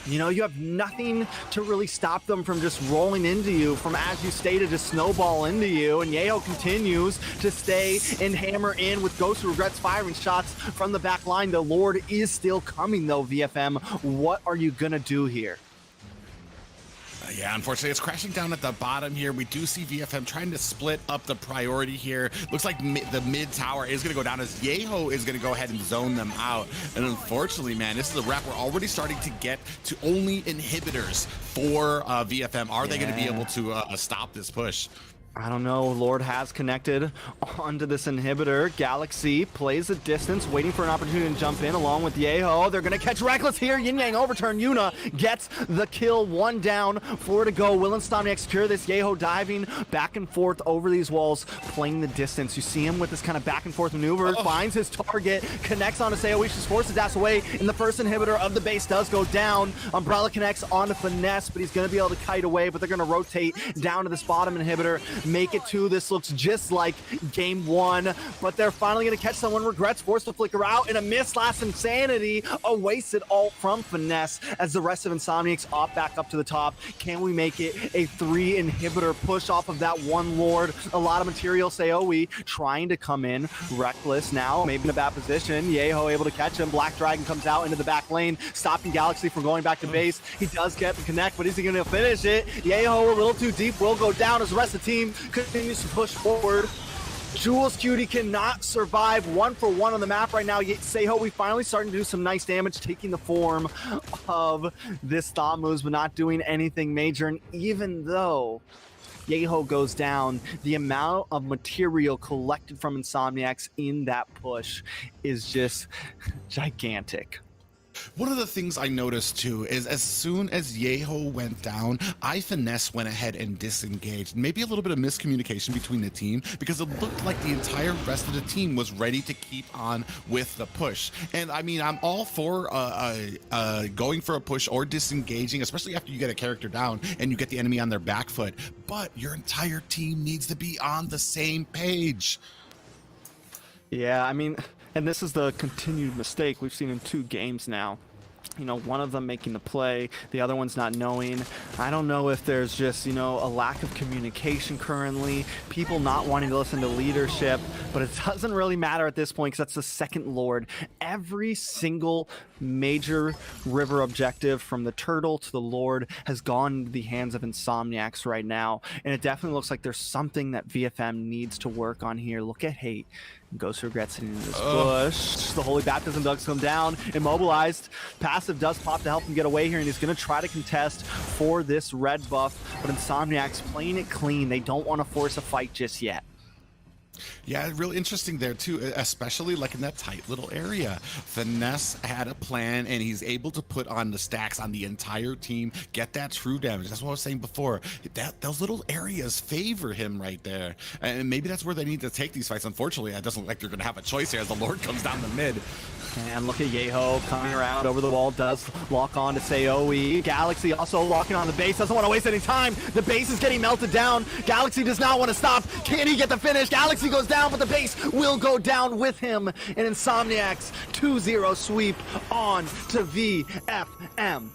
You have nothing to really stop them from just rolling into you, from, as you stated, to snowball into you. And Yeho continues to stay and hammer in with Ghost, who regrets firing shots from the back line. The Lord is still coming, though, VFM. What are you going to do here? Yeah, unfortunately, it's crashing down at the bottom here. We do see VFM trying to split up the priority here. Looks like the mid tower is going to go down, as Yeho is going to go ahead and zone them out. And unfortunately, man, this is a wrap. We're already starting to get to only inhibitors for VFM. Are they going to be able to stop this push? I don't know. Lord has connected onto this inhibitor. Galaxy plays a distance, waiting for an opportunity to jump in along with Yeho. They're going to catch Reckless here. Yin Yang overturn. Yuna gets the kill. 1 down, 4 to go. Will Insomniac secure this? Yeho diving back and forth over these walls, playing the distance. You see him with this kind of back and forth maneuver. Finds his target, connects onto Saoe. She's forced to dash away, and the first inhibitor of the base does go down. Umbrella connects onto Finesse, but he's going to be able to kite away, but they're going to rotate down to this bottom inhibitor. Make it 2. This looks just like game 1, but they're finally going to catch someone. Regrets forced to flicker out, and a miss last insanity. A wasted ult from Finesse as the rest of Insomniacs opt back up to the top. Can we make it a 3 inhibitor push off of that one Lord? A lot of material. Saoe trying to come in. Reckless now, maybe in a bad position. Yeho able to catch him. Black Dragon comes out into the back lane, stopping Galaxy from going back to base. He does get the connect, but is he going to finish it? Yeho a little too deep, will go down as the rest of the team continues to push forward. Jules Cutie cannot survive. 1-for-1 on the map right now. Seho, we finally starting to do some nice damage, taking the form of this thought moves, but not doing anything major. And even though Yeho goes down, the amount of material collected from Insomniacs in that push is just gigantic. One of the things I noticed too is as soon as Yeho went down, Finesse went ahead and disengaged. Maybe a little bit of miscommunication between the team because it looked like the entire rest of the team was ready to keep on with the push. And I mean, I'm all for going for a push or disengaging, especially after you get a character down and you get the enemy on their back foot. But your entire team needs to be on the same page. Yeah, I mean, and this is the continued mistake we've seen in 2 games now. You know, one of them making the play, the other one's not knowing. I don't know if there's just, you know, a lack of communication currently, people not wanting to listen to leadership, but it doesn't really matter at this point because that's the second Lord. Every single major river objective from the Turtle to the Lord has gone into the hands of Insomniacs right now, and it definitely looks like there's something that VFM needs to work on here. Look at Hate. Ghost regrets it into this bush. The Holy Baptism does come down, immobilized. Passive does pop to help him get away here, and he's going to try to contest for this red buff, but Insomniac's playing it clean. They don't want to force a fight just yet. Yeah, really interesting there too, especially like in that tight little area. Finesse had a plan and he's able to put on the stacks on the entire team, get that true damage. That's what I was saying before. Those little areas favor him right there. And maybe that's where they need to take these fights. Unfortunately, it doesn't look like they're going to have a choice here as the Lord comes down the mid. And look at Yeho coming around over the wall, does lock on to say OE. Galaxy also locking on the base, doesn't want to waste any time. The base is getting melted down. Galaxy does not want to stop. Can he get the finish? Galaxy goes down, but the base will go down with him. And Insomniacs 2-0 sweep on to VFM.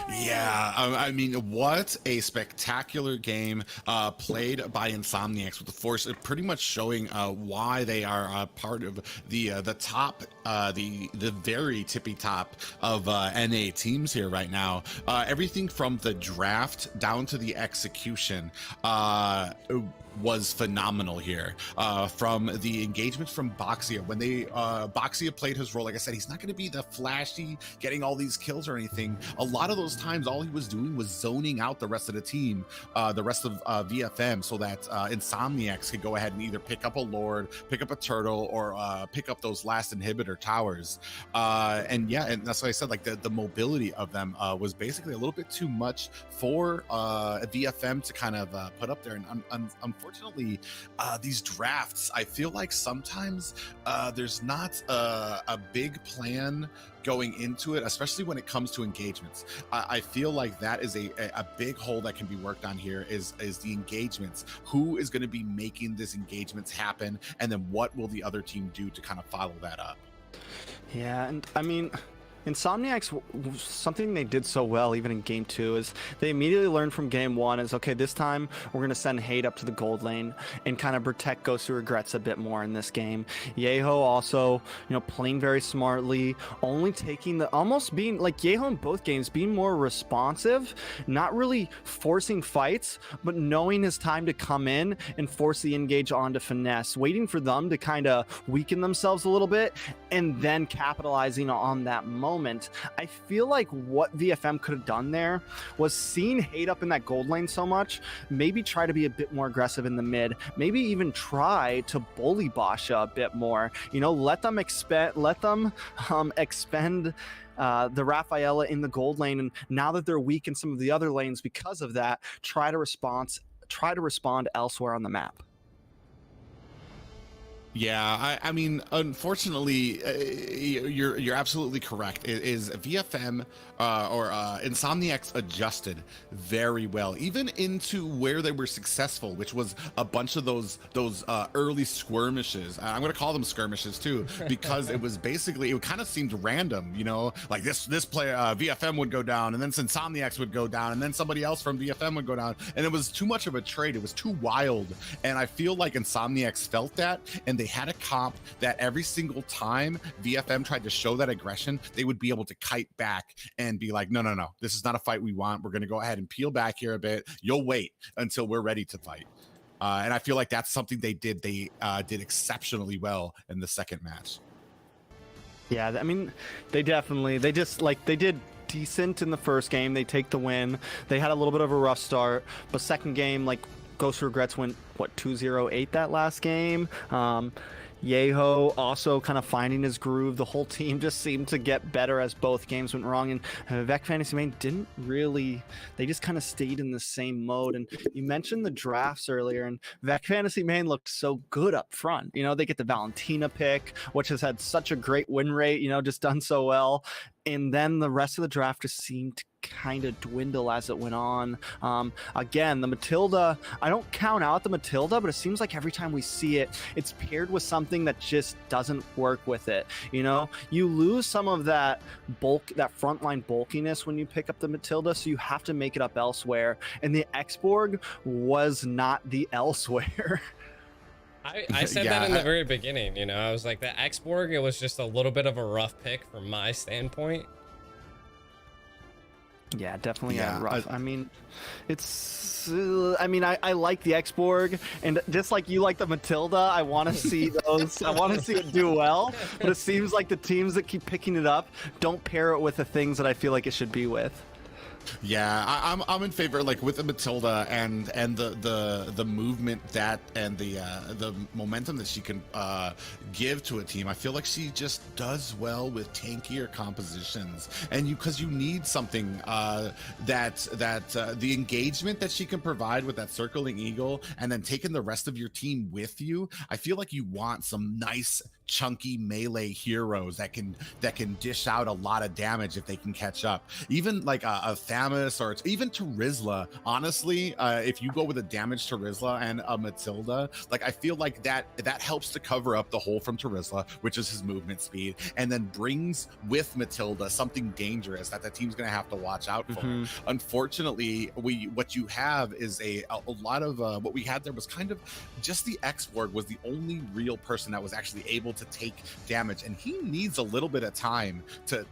Yeah, I mean, what a spectacular game played by Insomniacs with the Force, pretty much showing why they are part of the top, the very tippy top of NA teams here right now. Everything from the draft down to the execution was phenomenal here. From the engagement from Boxia, when they Boxia played his role, like I said, he's not going to be the flashy getting all these kills or anything. A lot of those times all he was doing was zoning out the rest of the team, the rest of VFM, so that Insomniacs could go ahead and either pick up a Lord, pick up a Turtle, or pick up those last inhibitor towers. And yeah, and that's why I said, like, the mobility of them was basically a little bit too much for VFM to kind of put up there. And unfortunately, these drafts, I feel like sometimes there's not a big plan going into it, especially when it comes to engagements. I feel like that is a big hole that can be worked on here is the engagements. Who is going to be making these engagements happen, and then what will the other team do to kind of follow that up? Yeah, and I mean, Insomniacs, something they did so well even in game 2 is they immediately learned from game 1 is, okay, this time we're going to send Hate up to the gold lane and kind of protect Ghost Who Regrets a bit more in this game. Yeho also, you know, playing very smartly, only taking the, almost being like Yeho in both games, being more responsive, not really forcing fights, but knowing his time to come in and force the engage onto Finesse, waiting for them to kind of weaken themselves a little bit and then capitalizing on that moment. I feel like what VFM could have done there was seeing Hate up in that gold lane so much, maybe try to be a bit more aggressive in the mid, maybe even try to bully Basha a bit more, you know, let them expend the Rafaela in the gold lane, and now that they're weak in some of the other lanes because of that, try to respond elsewhere on the map. Yeah, I mean, unfortunately, you're absolutely correct. It is VFM or Insomniacs adjusted very well, even into where they were successful, which was a bunch of those early skirmishes. I'm going to call them skirmishes too, because it was basically, it kind of seemed random, you know, like this player VFM would go down, and then Insomniacs would go down, and then somebody else from VFM would go down, and it was too much of a trade. It was too wild, and I feel like Insomniacs felt that, and they had a comp that every single time VFM tried to show that aggression, they would be able to kite back and be like, no, this is not a fight we want. We're going to go ahead and peel back here a bit. You'll wait until we're ready to fight. And I feel like that's something they did. They did exceptionally well in the second match. Yeah, I mean, they did decent in the first game. They take the win. They had a little bit of a rough start, but second game, like, Ghost Regrets went, what, 2-0-8 that last game? Yeho also kind of finding his groove. The whole team just seemed to get better as both games went wrong. And Vec Fantasy Main didn't really, they just kind of stayed in the same mode. And you mentioned the drafts earlier, and Vec Fantasy Main looked so good up front. You know, they get the Valentina pick, which has had such a great win rate, you know, just done so well. And then the rest of the draft just seemed to kind of dwindle as it went on. Again, the Matilda, I don't count out the Matilda, but it seems like every time we see it, it's paired with something that just doesn't work with it. You know, you lose some of that bulk, that frontline bulkiness when you pick up the Matilda, so you have to make it up elsewhere. And the Xborg was not the elsewhere. I said that in the very beginning, you know, I was like, the Xborg, it was just a little bit of a rough pick from my standpoint. Yeah, definitely rough. I mean, it's, I mean, I like the Xborg, and just like you like the Matilda, I want to see those, I want to see it do well, but it seems like the teams that keep picking it up don't pair it with the things that I feel like it should be with. Yeah, I'm in favor, like, with the Matilda and the movement that and the momentum that she can give to a team. I feel like she just does well with tankier compositions, and because you need something that the engagement that she can provide with that circling eagle, and then taking the rest of your team with you. I feel like you want some nice chunky melee heroes that can dish out a lot of damage if they can catch up. Even like a Thamus, or even Terizla. Honestly, if you go with a damage Terizla and a Matilda, like, I feel like that helps to cover up the hole from Terizla, which is his movement speed, and then brings with Matilda something dangerous that the team's gonna have to watch out for. Unfortunately, what you have is a lot of what we had there was kind of just the Xborg was the only real person that was actually able to take damage, and he needs a little bit of time to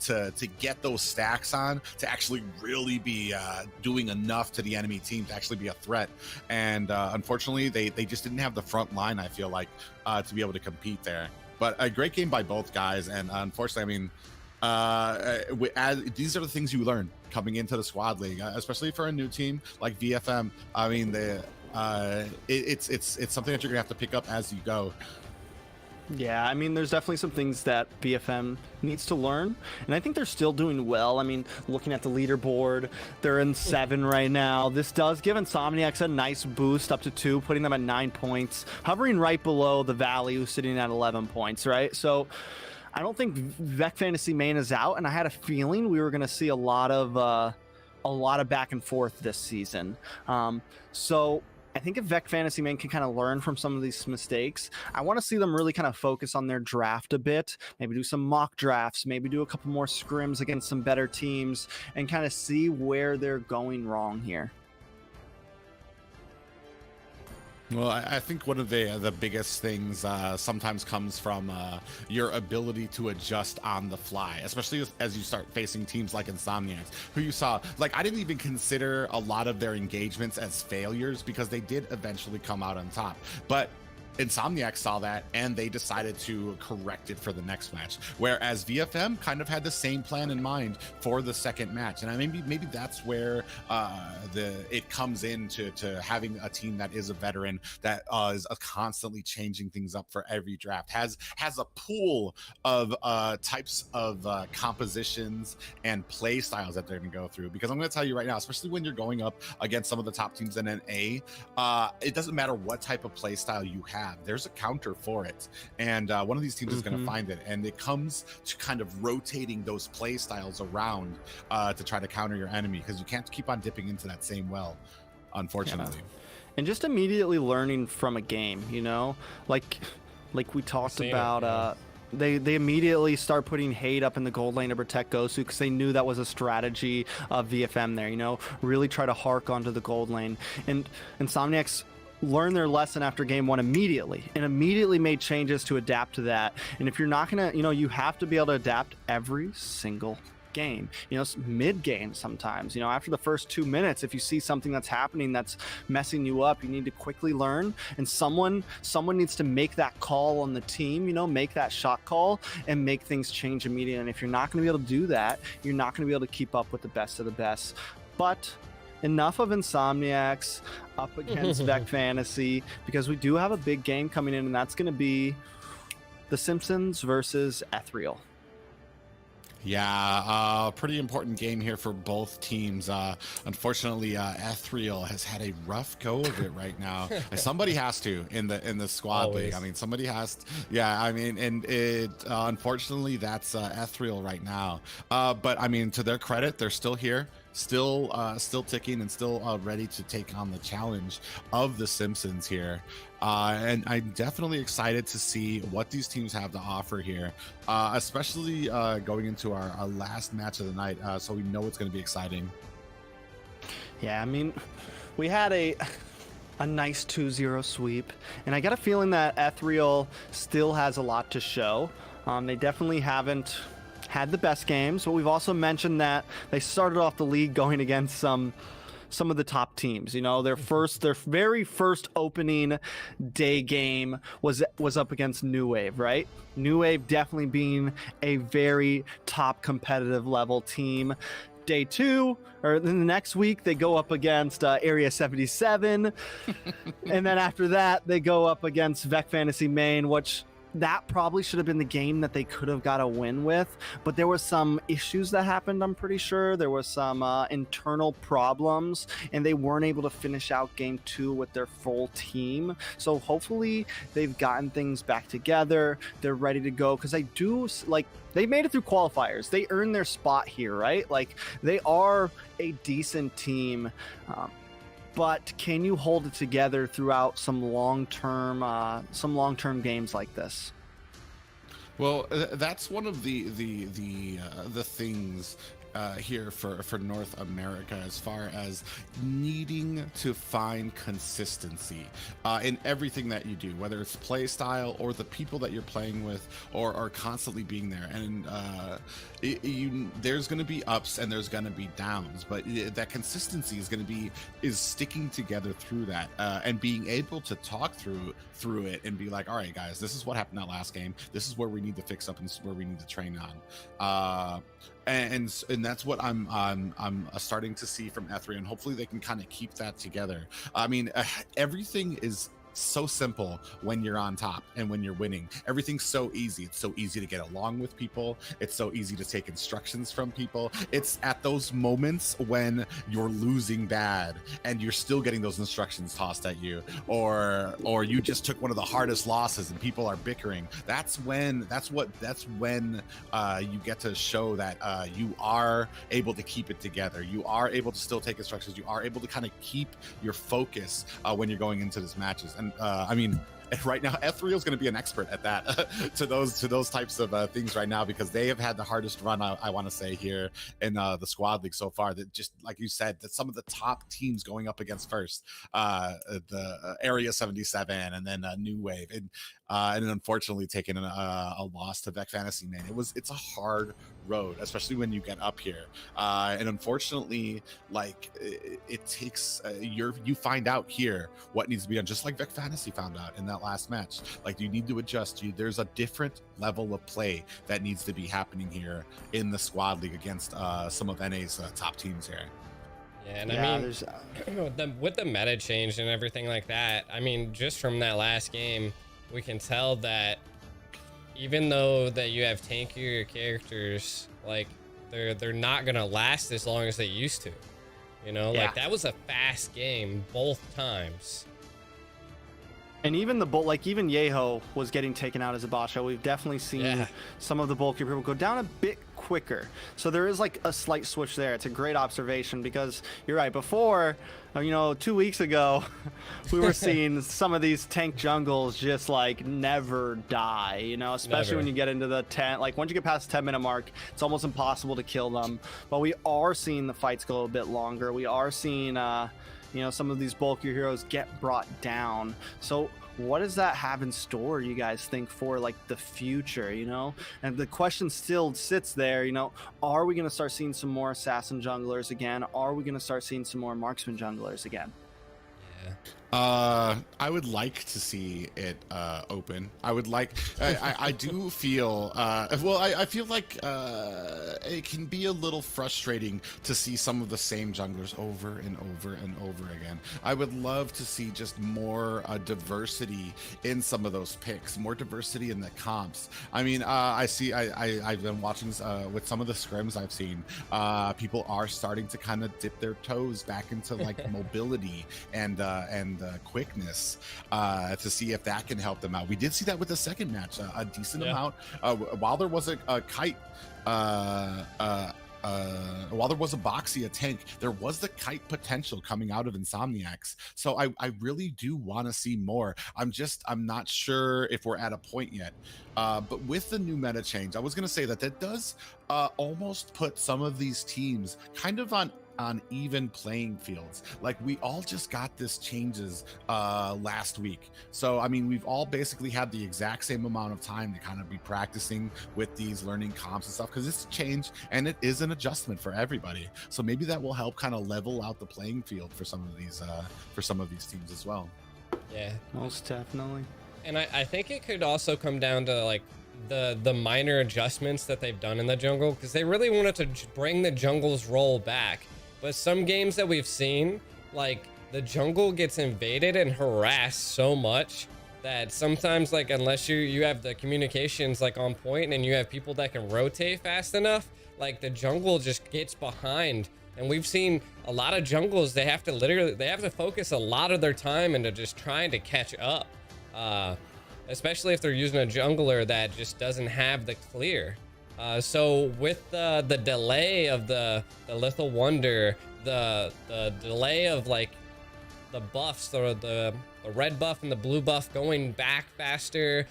get those stacks on to actually really be doing enough to the enemy team to actually be a threat. And unfortunately, they just didn't have the front line, I feel like, to be able to compete there. But a great game by both guys, and unfortunately, I mean, these are the things you learn coming into the squad league, especially for a new team like VFM. I mean, it's something that you're gonna have to pick up as you go. Yeah, I mean, there's definitely some things that BFM needs to learn, and I think they're still doing well. I mean, looking at the leaderboard, they're in 7 right now. This does give Insomniacs a nice boost up to 2, putting them at 9 points, hovering right below the Valley, who's sitting at 11 points, right? So I don't think Vec Fantasy Main is out, and I had a feeling we were going to see a lot of back and forth this season. So I think if Vec Fantasy Main can kind of learn from some of these mistakes, I want to see them really kind of focus on their draft a bit, maybe do some mock drafts, maybe do a couple more scrims against some better teams, and kind of see where they're going wrong here. Well, I think one of the biggest things sometimes comes from your ability to adjust on the fly, especially as you start facing teams like Insomniacs, who you saw, like, I didn't even consider a lot of their engagements as failures because they did eventually come out on top. But Insomniacs saw that and they decided to correct it for the next match, whereas VFM kind of had the same plan in mind for the second match. And maybe that's where it comes into having a team that is a veteran, that is constantly changing things up for every draft, has a pool of types of compositions and play styles that they're going to go through. Because I'm going to tell you right now, especially when you're going up against some of the top teams in NA, it doesn't matter what type of play style you have, there's a counter for it, and one of these teams is going to find it, and it comes to kind of rotating those play styles around to try to counter your enemy, because you can't keep on dipping into that same well, unfortunately. Yeah. And just immediately learning from a game, you know, like we talked about. They immediately start putting hate up in the gold lane to protect Gosu, because they knew that was a strategy of VFM there, you know, really try to hark onto the gold lane. And Insomniacs learned their lesson after game 1 immediately, and immediately made changes to adapt to that. And if you're not gonna, you know, you have to be able to adapt every single game, mid game sometimes. After the first 2 minutes, if you see something that's happening that's messing you up, you need to quickly learn, and someone needs to make that call on the team, make that shot call and make things change immediately. And if you're not going to be able to do that, you're not going to be able to keep up with the best of the best. But enough of Insomniacs up against Vec Fantasy, because we do have a big game coming in, and that's going to be The Simpsons versus Ethereal. Yeah, pretty important game here for both teams. Unfortunately, Ethereal has had a rough go of it right now. Somebody has to in the squad Always. league. I mean, somebody has to, yeah, I mean, and it unfortunately that's Ethereal right now. But I mean, to their credit, they're still here, still ticking, and still ready to take on the challenge of the Simpsons here. And I'm definitely excited to see what these teams have to offer here, especially going into our last match of the night, so we know it's going to be exciting. Yeah, I mean, we had a nice 2-0 sweep, and I got a feeling that Ethereal still has a lot to show. They definitely haven't had the best games, but we've also mentioned that they started off the league going against some of the top teams. Their very first opening day game was up against New Wave, right? New Wave definitely being a very top competitive level team. Day 2, or then the next week, they go up against Area 77. And then after that, they go up against Vec Fantasy Main, which that probably should have been the game that they could have got a win with, but there was some issues that happened. I'm pretty sure there was some internal problems, and they weren't able to finish out game 2 with their full team. So hopefully they've gotten things back together. They're ready to go, because they made it through qualifiers. They earned their spot here, right? Like, they are a decent team. But can you hold it together throughout some long-term games like this? Well, that's one of the things here for North America, as far as needing to find consistency in everything that you do, whether it's play style or the people that you're playing with, or are constantly being there. And there's going to be ups and there's going to be downs, but that consistency is sticking together through that, and being able to talk through it and be like, all right, guys, this is what happened that last game. This is where we need to fix up, and this is where we need to train on. And that's what I'm starting to see from Ethereal, and hopefully they can kind of keep that together. I mean, everything is so simple when you're on top and when you're winning. Everything's so easy. It's so easy to get along with people. It's so easy to take instructions from people. It's at those moments when you're losing bad and you're still getting those instructions tossed at you, or you just took one of the hardest losses and people are bickering. That's when you get to show that you are able to keep it together. You are able to still take instructions. You are able to kind of keep your focus when you're going into these matches. And I mean, right now, Ethereal is going to be an expert at that, to those types of things right now, because they have had the hardest run, I want to say, here in the squad league so far. That, just like you said, that some of the top teams going up against first, the Area 77, and then New Wave, and unfortunately taking a loss to Vec Fantasy Main. It's a hard road, especially when you get up here, and unfortunately, like, it takes you find out here what needs to be done, just like Vec Fantasy found out in that last match. Like, you need to adjust. There's a different level of play that needs to be happening here in the squad league against some of NA's top teams here. Yeah, and I mean, with the meta change and everything like that, I mean, just from that last game, we can tell that even though that you have tankier characters, like, they're not gonna last as long as they used to. Like, that was a fast game both times. And even even Yeho was getting taken out as a Basha. We've definitely seen some of the bulkier people go down a bit quicker. So there is like a slight switch there. It's a great observation, because you're right. Before, 2 weeks ago, we were seeing some of these tank jungles just like never die, especially when you get into the 10, like once you get past the 10-minute mark, it's almost impossible to kill them. But we are seeing the fights go a bit longer. We are seeing, You know, some of these bulkier heroes get brought down. So what does that have in store, you guys think, for like the future, you know? And the question still sits there, you know, are we going to start seeing some more assassin junglers again? Are we going to start seeing some more marksman junglers again? Yeah. I would like to see it open. I would like. I do feel. Well, I feel like it can be a little frustrating to see some of the same junglers over and over and over again. I would love to see just more diversity in some of those picks, more diversity in the comps. I mean, I've been watching with some of the scrims I've seen. People are starting to kind of dip their toes back into like mobility and quickness to see if that can help them out. We did see that with the second match, a decent amount. While there was a kite, while there was a Boxy, a tank, there was the kite potential coming out of Insomniacs. So I really do want to see more. I'm not sure if we're at a point yet. But with the new meta change, I was going to say that does almost put some of these teams kind of on even playing fields. Like we all just got this changes last week, so I mean we've all basically had the exact same amount of time to kind of be practicing with these learning comps and stuff, because it's a change and it is an adjustment for everybody. So maybe that will help kind of level out the playing field for some of these teams as well. Yeah, most definitely. And I think it could also come down to like the minor adjustments that they've done in the jungle, because they really wanted to bring the jungle's role back. But some games that we've seen, like the jungle gets invaded and harassed so much that sometimes, like, unless you have the communications like on point and you have people that can rotate fast enough, like the jungle just gets behind. And we've seen a lot of jungles, they have to focus a lot of their time into just trying to catch up, especially if they're using a jungler that just doesn't have the clear. So with the delay of the Lethal Wonder, the delay of like the buffs, the red buff and the blue buff going back faster,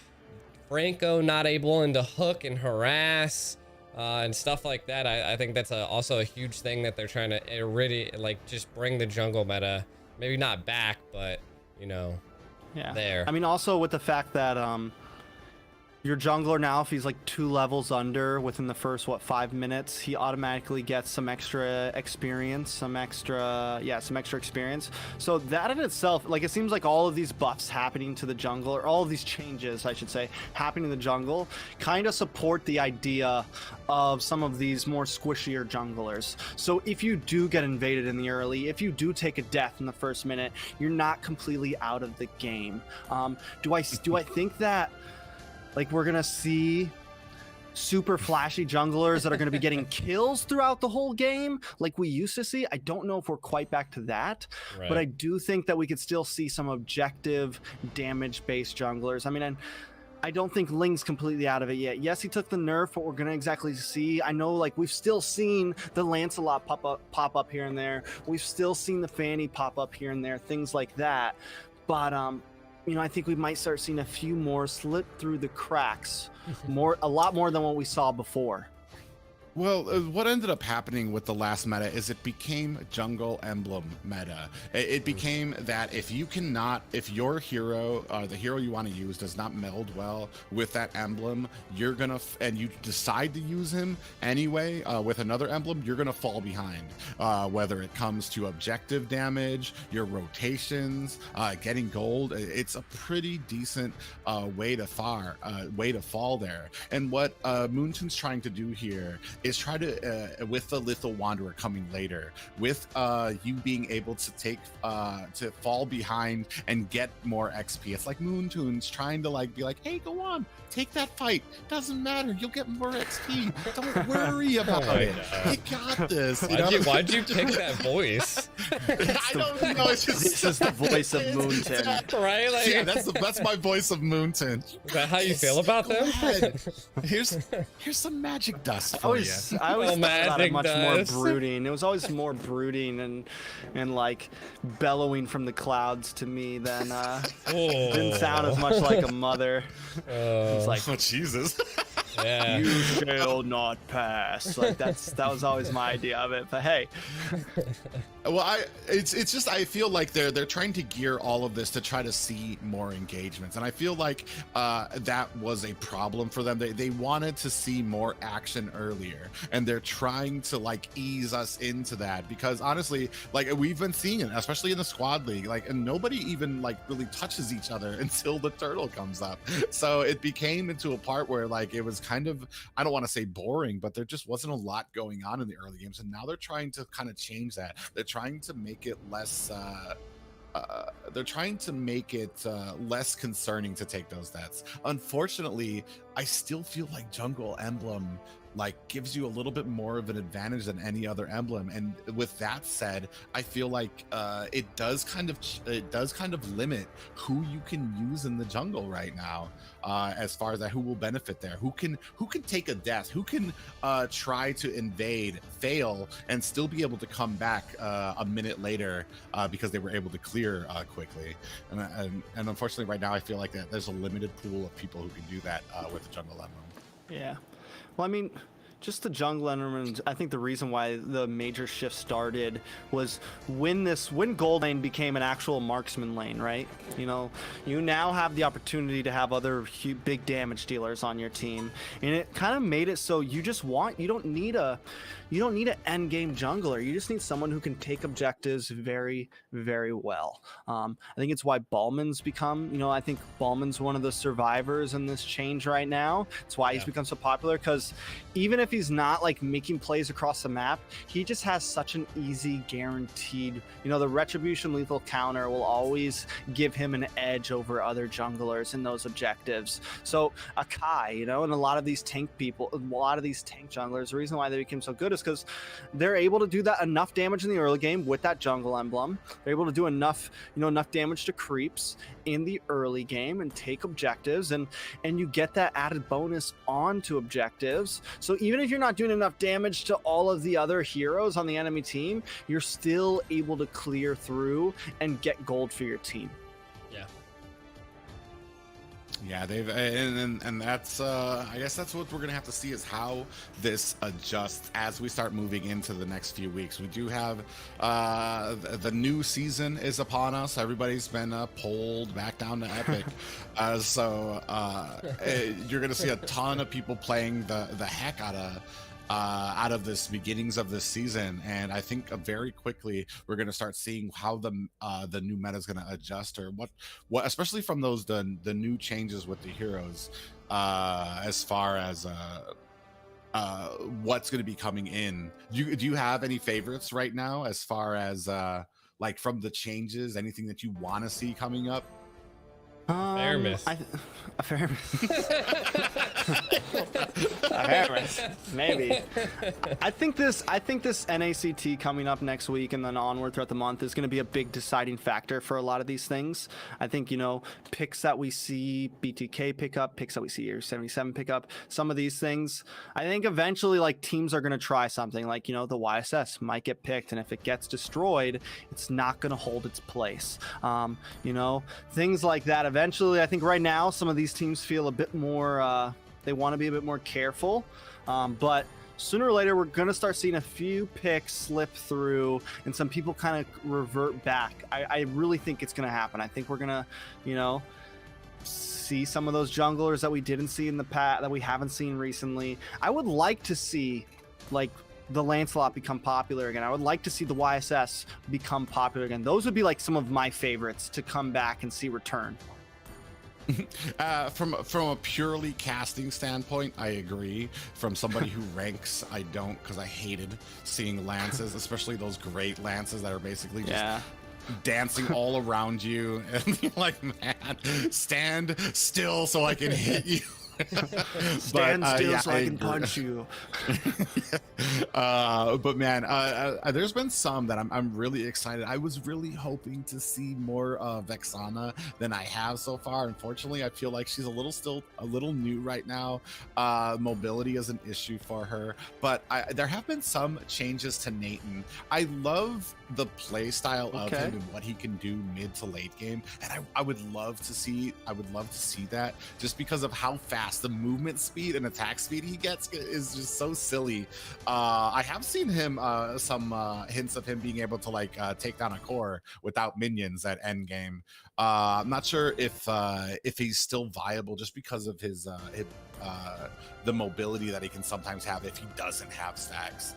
Franco not able to hook and harass, and stuff like that, I think that's also a huge thing that they're trying to really like just bring the jungle meta, maybe not back, but you know, there. I mean, also with the fact that your jungler now, if he's like 2 levels under within the first 5 minutes, he automatically gets some extra experience, some extra experience. So that in itself, like, it seems like all of these buffs happening to the jungle, or all of these changes, I should say, happening in the jungle, kind of support the idea of some of these more squishier junglers. So if you do get invaded in the early, if you do take a death in the first minute, you're not completely out of the game. Do I think that, like, we're gonna see super flashy junglers that are gonna be getting kills throughout the whole game like we used to see? I don't know if we're quite back to that, but I do think that we could still see some objective damage-based junglers. I mean, and I don't think Ling's completely out of it yet. Yes, he took the nerf, but we're gonna exactly see. I know, like, we've still seen the Lancelot pop up here and there. We've still seen the Fanny pop up here and there, things like that. But you know, I think we might start seeing a few more slip through the cracks, a lot more than what we saw before. Well, what ended up happening with the last meta is it became jungle emblem meta. It became that if your hero, the hero you want to use, does not meld well with that emblem, and you decide to use him anyway with another emblem, you're gonna fall behind. Whether it comes to objective damage, your rotations, getting gold, it's a pretty decent way to fall there. And what Moonton's trying to do here is try to, with the Lethal Wanderer coming later, with you being able to to fall behind and get more XP. It's like Moontoon's trying to like be like, hey, go on, take that fight. Doesn't matter, you'll get more XP. Don't worry about it. You got this. Why'd you pick that voice? I don't know. It's just, this is the voice of Moonton, right? Like, yeah, that's my voice of Moonton. Is that how you feel about them? Here's some magic dust for you. I always thought about it much dust. more brooding. It was always more brooding and like bellowing from the clouds to me than didn't sound as much like a mother. It's like, oh Jesus. Yeah. You shall not pass. Like that was always my idea of it. But hey, Well, it's just I feel like they're trying to gear all of this to try to see more engagements, and I feel like that was a problem for them. They wanted to see more action earlier, and they're trying to like ease us into that because honestly, like we've been seeing it, especially in the squad league, like and nobody even like really touches each other until the turtle comes up. So it became into a part where like it was kind of, I don't want to say boring, but there just wasn't a lot going on in the early games, and now they're trying to kind of change that. They're trying to make it less less concerning to take those deaths. Unfortunately, I still feel like jungle emblem like gives you a little bit more of an advantage than any other emblem, and with that said, I feel like it does kind of limit who you can use in the jungle right now, as far as that who will benefit there, who can take a death, who can try to invade, fail, and still be able to come back a minute later because they were able to clear quickly. And unfortunately right now I feel like that there's a limited pool of people who can do that with the jungle emblem. yeah. Well, I mean, just the jungle element, I think the reason why the major shift started was when gold lane became an actual marksman lane, right? You know, you now have the opportunity to have other big damage dealers on your team, and it kind of made it so you don't need an end game jungler. You just need someone who can take objectives very, very well. I think it's why Ballman's become, I think Ballman's one of the survivors in this change right now. It's why he's become so popular, because even if he's not like making plays across the map, he just has such an easy guaranteed, the retribution lethal counter will always give him an edge over other junglers in those objectives. So Akai, and a lot of these tank junglers, the reason why they became so good is because they're able to do that enough damage in the early game with that jungle emblem. They're able to do enough damage to creeps in the early game and take objectives, and you get that added bonus onto objectives. So even if you're not doing enough damage to all of the other heroes on the enemy team, you're still able to clear through and get gold for your team. Yeah, they've and that's I guess that's what we're gonna have to see, is how this adjusts as we start moving into the next few weeks. We do have the new season is upon us. Everybody's been pulled back down to Epic, so you're gonna see a ton of people playing the heck out of this beginnings of this season, and I think very quickly we're going to start seeing how the new meta is going to adjust, or what especially from those the new changes with the heroes, as far as what's going to be coming in. Do you have any favorites right now as far as like from the changes, anything that you want to see coming up? Fairness. Maybe. I think this NACT coming up next week and then onward throughout the month is going to be a big deciding factor for a lot of these things. I think, picks that we see BTK pick up, picks that we see Air 77 pick up, some of these things, I think eventually like teams are going to try something like, the YSS might get picked, and if it gets destroyed, it's not going to hold its place. Things like that. Eventually, I think right now some of these teams feel a bit more, they want to be a bit more careful, but sooner or later we're going to start seeing a few picks slip through and some people kind of revert back. I really think it's going to happen. I think we're going to, see some of those junglers that we didn't see in the past, that we haven't seen recently. I would like to see like the Lancelot become popular again. I would like to see the YSS become popular again. Those would be like some of my favorites to come back and see return. From a purely casting standpoint, I agree. From somebody who ranks, I don't, because I hated seeing lances, especially those great lances that are basically just dancing all around you, and you're like, man, stand still so I can hit you. Stand still so I can punch you. But man, there's been some that I'm really excited. I was really hoping to see more Vexana than I have so far. Unfortunately, I feel like she's still a little new right now. Mobility is an issue for her, but there have been some changes to Nathan. I love the play style of Okay. him and what he can do mid to late game, and I would love to see that, just because of how fast the movement speed and attack speed he gets is just so silly. I have seen him some hints of him being able to like take down a core without minions at end game. I'm not sure if he's still viable just because of his the mobility that he can sometimes have if he doesn't have stacks.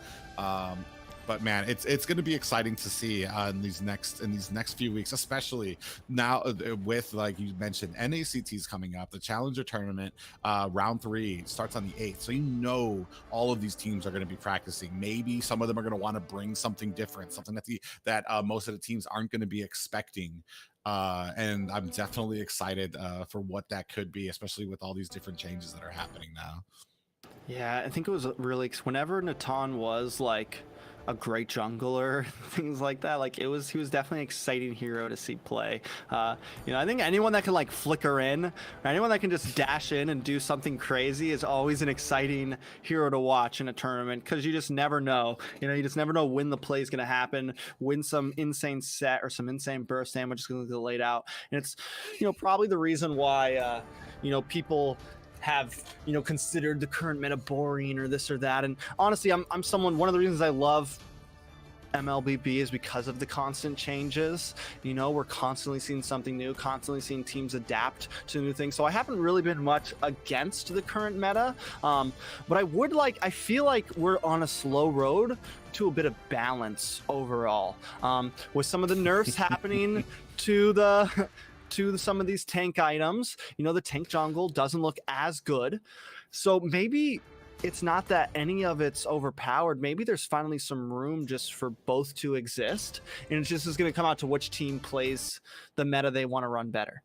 But man, it's going to be exciting to see in these next few weeks, especially now with, like you mentioned, NACT's coming up. The Challenger tournament round 3 starts on the 8th, so you know all of these teams are going to be practicing. Maybe some of them are going to want to bring something different, something that most of the teams aren't going to be expecting. And I'm definitely excited for what that could be, especially with all these different changes that are happening now. Yeah, I think it was really whenever Natan was like a great jungler, things like that. Like he was definitely an exciting hero to see play. I think anyone that can like flicker in, or anyone that can just dash in and do something crazy is always an exciting hero to watch in a tournament, because you just never know. You just never know when the play is going to happen, when some insane set or some insane burst damage is going to get laid out, and it's probably the reason why people have considered the current meta boring or this or that. And honestly, one of the reasons I love MLBB is because of the constant changes. We're constantly seeing something new, constantly seeing teams adapt to new things. So I haven't really been much against the current meta, but I feel like we're on a slow road to a bit of balance overall, with some of the nerfs happening to some of these tank items. The tank jungle doesn't look as good, so maybe it's not that any of it's overpowered. Maybe there's finally some room just for both to exist, and it just is going to come out to which team plays the meta they want to run better.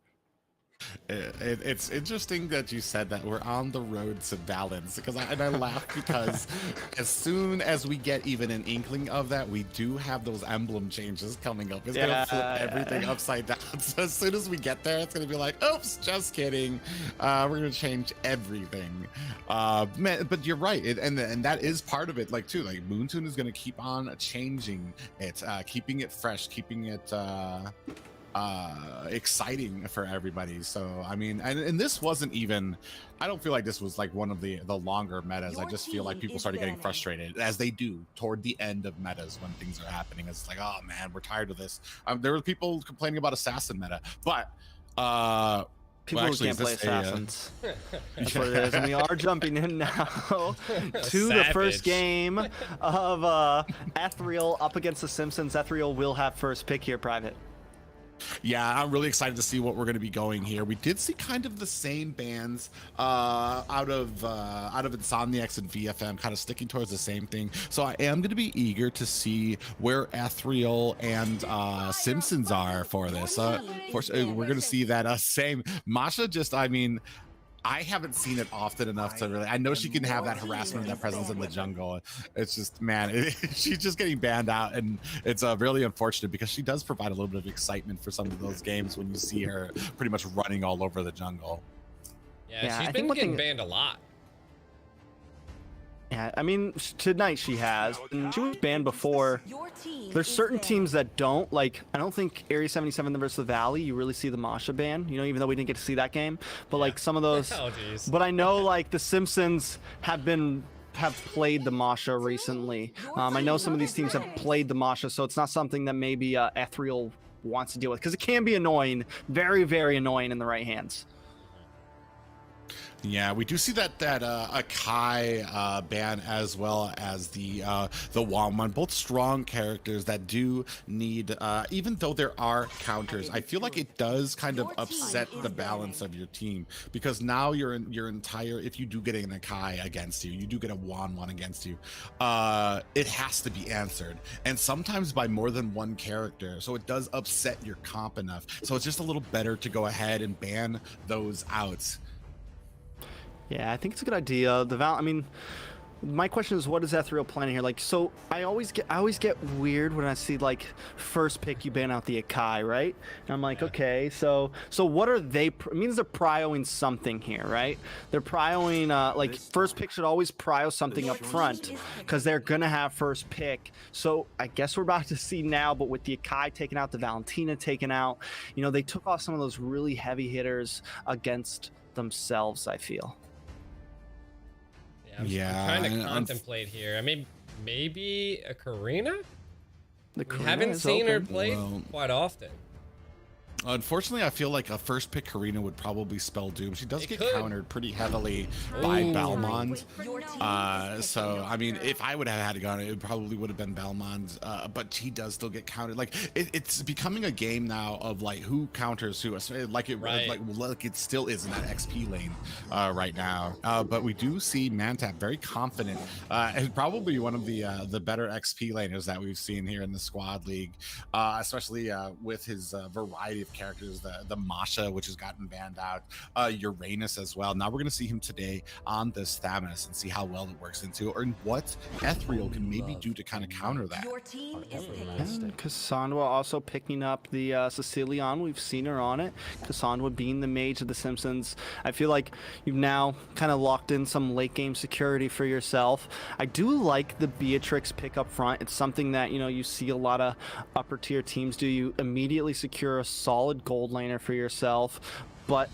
It's interesting that you said that we're on the road to balance, because I laugh because as soon as we get even an inkling of that, we do have those emblem changes coming up. It's gonna flip everything upside down. So as soon as we get there, it's gonna be like, oops, just kidding. We're gonna change everything. Man, but you're right, and that is part of it. Like too, like Moontune is gonna keep on changing it, keeping it fresh, keeping it exciting for everybody. So I mean, and this wasn't even, I don't feel like this was like one of the longer metas. I just feel like people started getting frustrated, as they do toward the end of metas when things are happening. It's like, oh man, we're tired of this. There were people complaining about assassin meta, but people who can't play assassins. That's what it is. And we are jumping in now to the first game of Ethereal up against the Simpsons. Ethereal will have first pick here, Private. Yeah, I'm really excited to see what we're going to be going here. We did see kind of the same bands out of Insomniacs and VFM, kind of sticking towards the same thing. So I am going to be eager to see where Ethereal and Simpsons are for this. We're going to see that same Masha. I haven't seen it often enough to really. I know she can have that harassment and that presence in the jungle. It's just, man, she's just getting banned out, and it's really unfortunate, because she does provide a little bit of excitement for some of those games when you see her pretty much running all over the jungle. Yeah, she's been getting banned a lot. Yeah, I mean, tonight she has. And she was banned before. There's certain teams that don't. Like, I don't think Area 77 versus the Valley, you really see the Masha ban, even though we didn't get to see that game. But like some of those. Oh, geez. But I know like the Simpsons have played the Masha recently. I know some of these teams have played the Masha, so it's not something that maybe Ethereal wants to deal with, because it can be annoying, very, very annoying in the right hands. Yeah, we do see that Akai ban, as well as the Walmart, both strong characters that do need, even though there are counters, I feel like it does kind of upset the balance of your team, because now your entire, if you do get an Akai against you, you do get a Wanwan against you, it has to be answered, and sometimes by more than one character, so it does upset your comp enough. So it's just a little better to go ahead and ban those out. Yeah, I think it's a good idea. my question is, what is Ethereal planning here? Like, so I always get weird when I see like first pick you ban out the Akai, right? And I'm like, okay, so what are they? It means they're prioing something here, right? They're prioing like first pick should always prio something up front because they're gonna have first pick. So I guess we're about to see now, but with the Akai taken out, the Valentina taken out, you know, they took off some of those really heavy hitters against themselves, I feel. I'm trying to contemplate here. I mean, maybe a Karina? We haven't seen her play quite often. Unfortunately, I feel like a first pick Karina would probably spell doom. She does get countered pretty heavily by Balmond. So, I mean, if I would have had to go, it probably would have been Balmond. But she does still get countered. Like, it's becoming a game now of like who counters who. Like it still is in that XP lane right now. But we do see Mantap very confident. And probably one of the better XP laners that we've seen here in the squad league, especially with his variety of characters, the Masha, which has gotten banned out, Uranus as well. Now we're going to see him today on this Thamus and see how well it works into, or what Ethereal can maybe do to kind of counter that. Your team is Cassandra also picking up the Cecilion. We've seen her on it. Cassandra being the mage of the Simpsons. I feel like you've now kind of locked in some late game security for yourself. I do like the Beatrix pick up front. It's something that, you know, you see a lot of upper tier teams do. You immediately secure a solid gold laner for yourself, but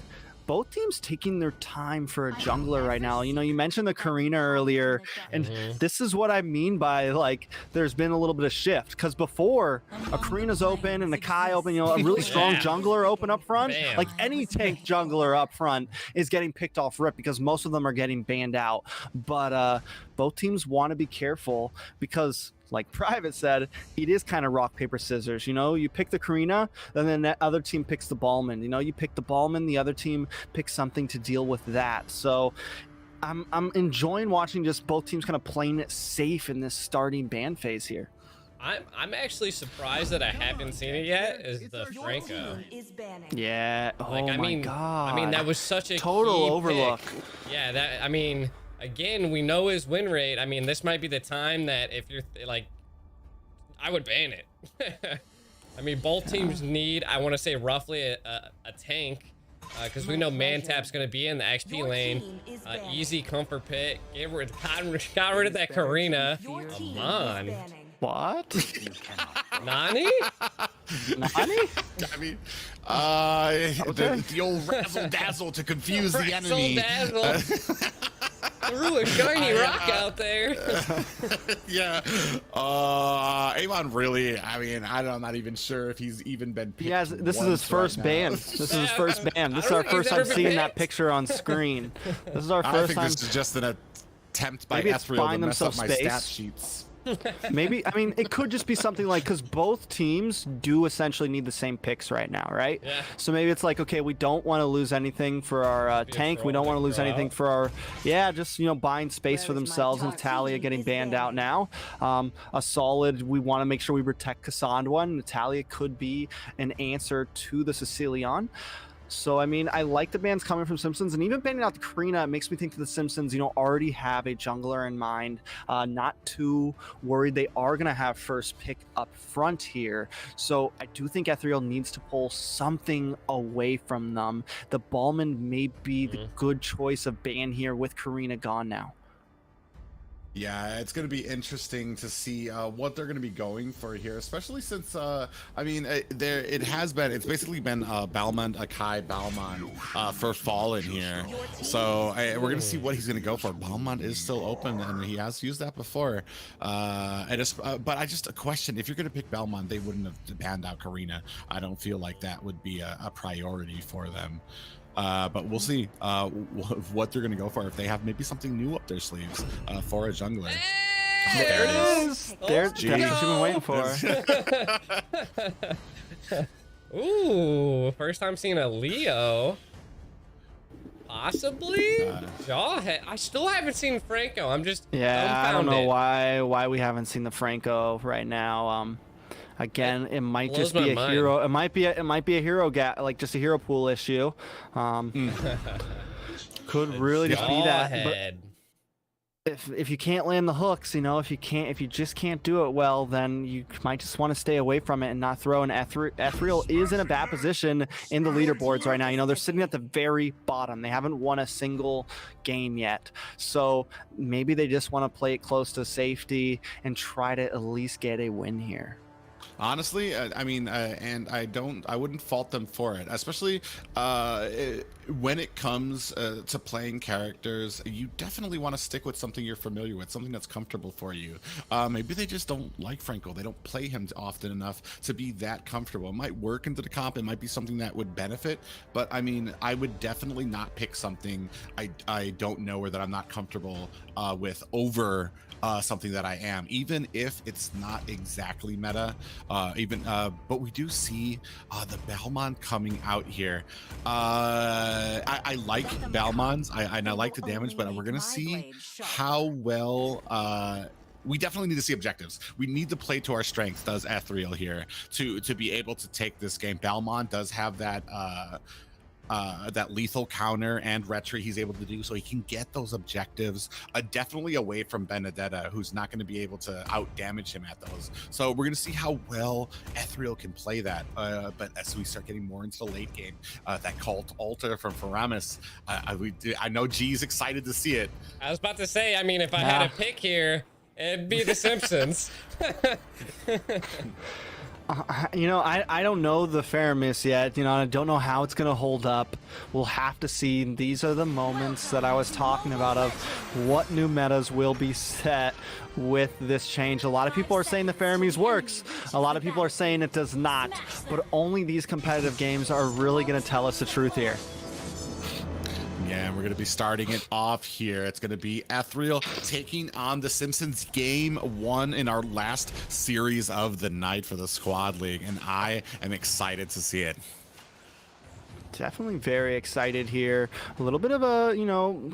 both teams taking their time for a jungler right now. You know, you mentioned the Karina earlier, and this is what I mean by, like, there's been a little bit of shift, because before a Karina's open and a Kai open, you know, a really strong jungler open up front, like any tank jungler up front is getting picked off rip because most of them are getting banned out. But both teams want to be careful because, like Private said, it is kind of rock, paper, scissors. You know, you pick the Karina, then the other team picks the Ballman. You know, you pick the Ballman, the other team picks something to deal with that. So I'm enjoying watching just both teams kind of playing it safe in this starting ban phase here. I'm actually surprised that I haven't seen it yet. Is the Franco? Yeah. Like, oh my god. I mean, that was such a total key overlook. Pick. Yeah. That. I mean. Again, we know his win rate. I mean, this might be the time that if you're like, I would ban it. I mean, both teams need, I want to say, roughly a tank, because we know Mantap's going to be in the XP lane. Easy comfort pick. Got rid of that Karina. Come on. What? Nani? Nani? I mean, the old razzle dazzle to confuse the enemy. Threw a shiny rock out there. Yeah. Amon really, I mean, I'm not even sure if he's even been picked. This is his first ban. This is his first ban. This is our first time seeing that picture on screen. This is our first time. I think this is just an attempt by Ethereal to mess up my stat sheets. Maybe, I mean, it could just be something like, because both teams do essentially need the same picks right now, right? Yeah. So maybe it's like, okay, we don't want to lose anything for our tank. We don't want to lose anything for our, just, you know, buying space for themselves. And Natalia getting banned out now. A solid, we want to make sure we protect Cassandra, and Natalia could be an answer to the Cecilion. So, I mean, I like the bans coming from Simpsons, and even banning out the Karina, it makes me think that the Simpsons, you know, already have a jungler in mind. Not too worried. They are going to have first pick up front here. So I do think Ethereal needs to pull something away from them. The Ballman may be the good choice of ban here with Karina gone now. Yeah, it's going to be interesting to see what they're going to be going for here, especially since, I mean, it's basically been Balmond, Akai, Balmond for Fallen here. So we're going to see what he's going to go for. Balmond is still open, and he has used that before. But I just a question, if you're going to pick Balmond, they wouldn't have banned out Karina. I don't feel like that would be a priority for them. But we'll see what they're going to go for, if they have maybe something new up their sleeves for a jungler. Hey! There it is. That's what you've been waiting for. Ooh, first time seeing a Leo. Possibly? Jawhead. I still haven't seen Franco. I'm just I don't know why we haven't seen the Franco right now. Again, it might just be a hero. It might be a hero like just a hero pool issue. Could really just be that. if you can't land the hooks, if you just can't do it well, then you might just want to stay away from it and not throw. And Ethereal is in a bad position in the leaderboards right now. They're sitting at the very bottom. They haven't won a single game yet. So maybe they just want to play it close to safety and try to at least get a win here. Honestly, and I wouldn't fault them for it, especially when it comes to playing characters. You definitely want to stick with something you're familiar with, something that's comfortable for you. Maybe they just don't like Franco. They don't play him often enough to be that comfortable. It might work into the comp. It might be something that would benefit, but I mean, I would definitely not pick something I don't know or that I'm not comfortable with over something that I am, even if it's not exactly meta. But we do see the Balmond coming out here. I like Balmonds, and I like the damage, but we're gonna see how well. We definitely need to see objectives. We need to play to our strengths, does Ethereal here, to be able to take this game. Balmond does have that that lethal counter and retry he's able to do, so he can get those objectives definitely away from Benedetta, who's not going to be able to out damage him at those. So we're going to see how well Ethereal can play that, but as we start getting more into the late game, that cult altar from Faramis, I know G's excited to see it. I was about to say, I mean, if I had a pick here, it'd be the Simpsons. I don't know the Faramis yet. I don't know how it's going to hold up. We'll have to see. These are the moments that I was talking about of what new metas will be set with this change. A lot of people are saying the Faramis works. A lot of people are saying it does not. But only these competitive games are really going to tell us the truth here. Yeah, and we're going to be starting it off here. It's going to be Ethereal taking on the Simpsons, game 1 in our last series of the night for the Squad League, and I am excited to see it. Definitely very excited here. A little bit of a,